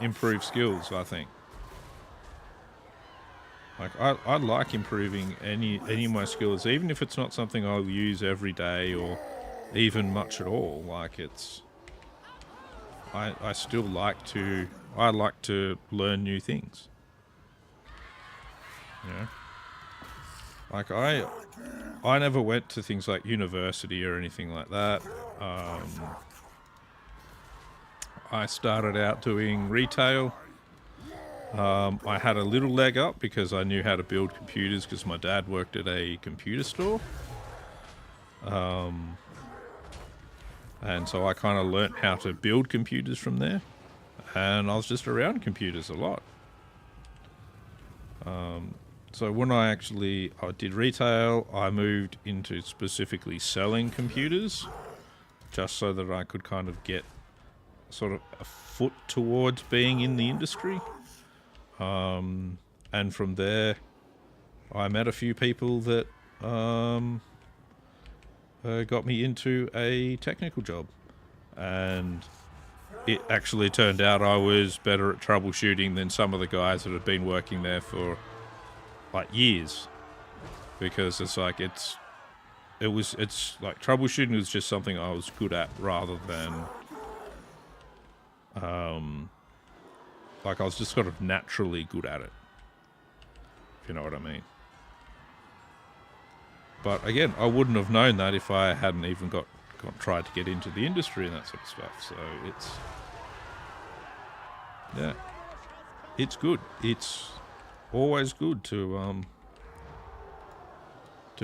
improve skills, I think. Like I like improving any of my skills, even if it's not something I'll use every day or even much at all. Like I still like to learn new things. You know? Like I never went to things like university or anything like that. I started out doing retail. I had a little leg up because I knew how to build computers because my dad worked at a computer store. And so I kind of learnt how to build computers from there. And I was just around computers a lot. So when I did retail, I moved into specifically selling computers. just so that I could kind of get sort of a foot towards being in the industry. And from there, I met a few people that got me into a technical job. And it actually turned out I was better at troubleshooting than some of the guys that had been working there for like years. Because it's like it's like troubleshooting was just something I was good at rather than like I was just sort of naturally good at it, if you know what I mean. But again, I wouldn't have known that if I hadn't even tried to get into the industry and that sort of stuff. So it's, yeah, it's good. It's always good to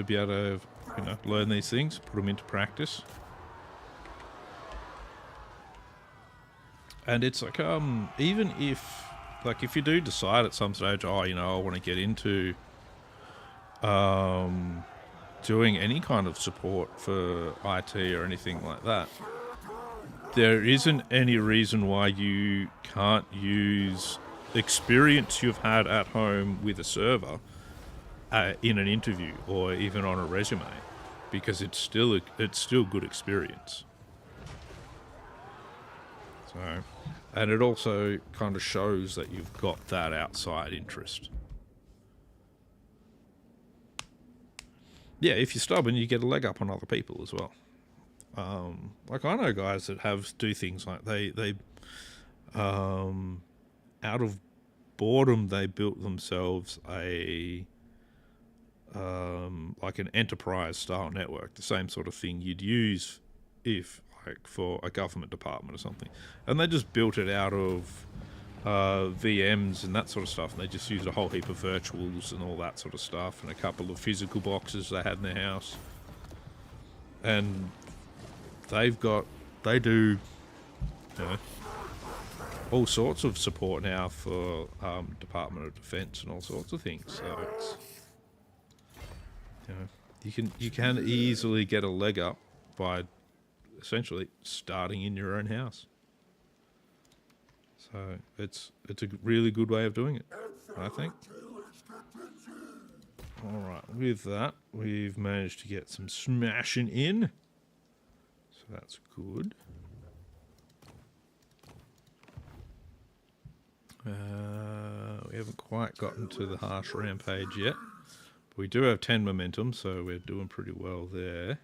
be able to, you know, learn these things, put them into practice. And it's like, even if, like, if you do decide at some stage, oh, you know, I want to get into doing any kind of support for IT or anything like that, there isn't any reason why you can't use experience you've had at home with a server in an interview or even on a resume, because it's still good experience. So, and it also kind of shows that you've got that outside interest. Yeah, if you're stubborn, you get a leg up on other people as well. Like I know guys that do things like they out of boredom they built themselves a like an enterprise style network, the same sort of thing you'd use if like for a government department or something, and they just built it out of VMs and that sort of stuff, and they just used a whole heap of virtuals and all that sort of stuff and a couple of physical boxes they had in their house, and they do, you know, all sorts of support now for Department of Defense and all sorts of things. So it's, you know, you can easily get a leg up by essentially starting in your own house. So it's a really good way of doing it, I think. All right, with that, we've managed to get some smashing in, so that's good. We haven't quite gotten to the harsh rampage yet. But we do have 10 momentum, so we're doing pretty well there.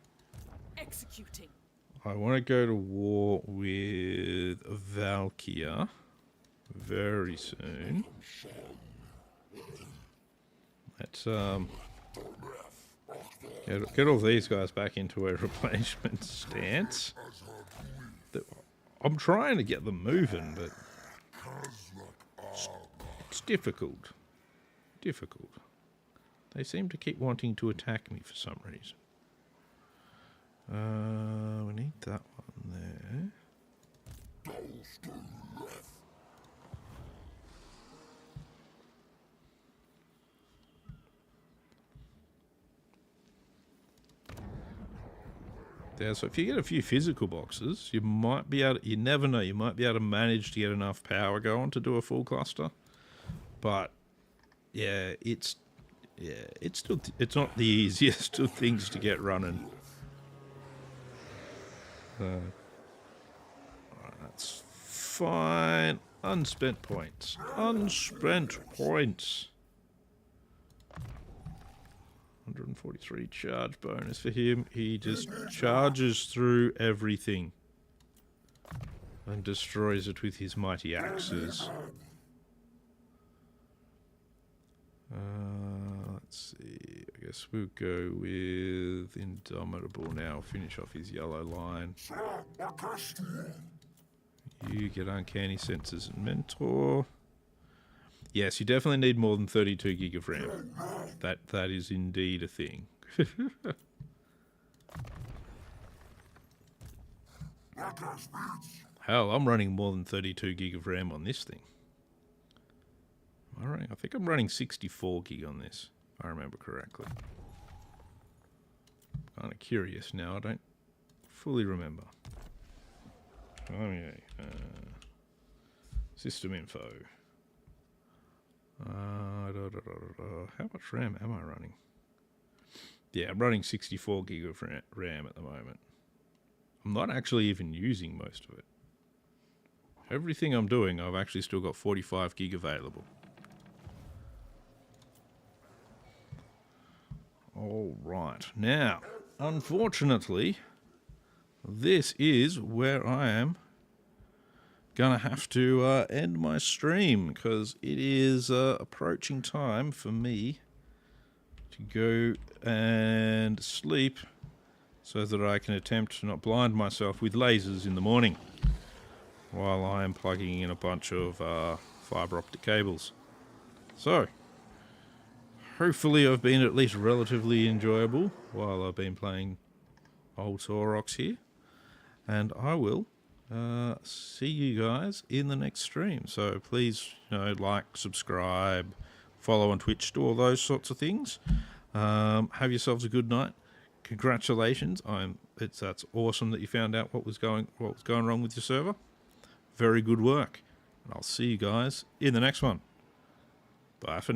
Executing. I want to go to war with Valkyria very soon. Let's get all these guys back into a replenishment stance. I'm trying to get them moving, but it's difficult. They seem to keep wanting to attack me for some reason. We need that one there. There, so if you get a few physical boxes, you might be able to, you never know, you might be able to manage to get enough power going to do a full cluster. But yeah, it's not the easiest of things to get running. Alright, that's fine. Unspent points. 143 charge bonus for him. He just charges through everything and destroys it with his mighty axes. Let's see. I guess we'll go with Indomitable now. Finish off his yellow line. You get Uncanny Senses and Mentor. Yes, you definitely need more than 32 gig of RAM. That is indeed a thing. Hell, I'm running more than 32 gig of RAM on this thing. I think I'm running 64 gig on this, if I remember correctly. Kind of curious now. I don't fully remember. Oh yeah. System info. How much RAM am I running? Yeah, I'm running 64 gig of RAM at the moment. I'm not actually even using most of it. Everything I'm doing, I've actually still got 45 gig available. All right. Now, unfortunately, this is where I am gonna have to end my stream because it is approaching time for me to go and sleep so that I can attempt to not blind myself with lasers in the morning while I am plugging in a bunch of fibre optic cables. So, hopefully I've been at least relatively enjoyable while I've been playing old Taurox here, and I will see you guys in the next stream. So please, like, subscribe, follow on Twitch, do all those sorts of things. Have yourselves a good night. Congratulations! That's awesome that you found out what was going wrong with your server. Very good work. And I'll see you guys in the next one. Bye for now.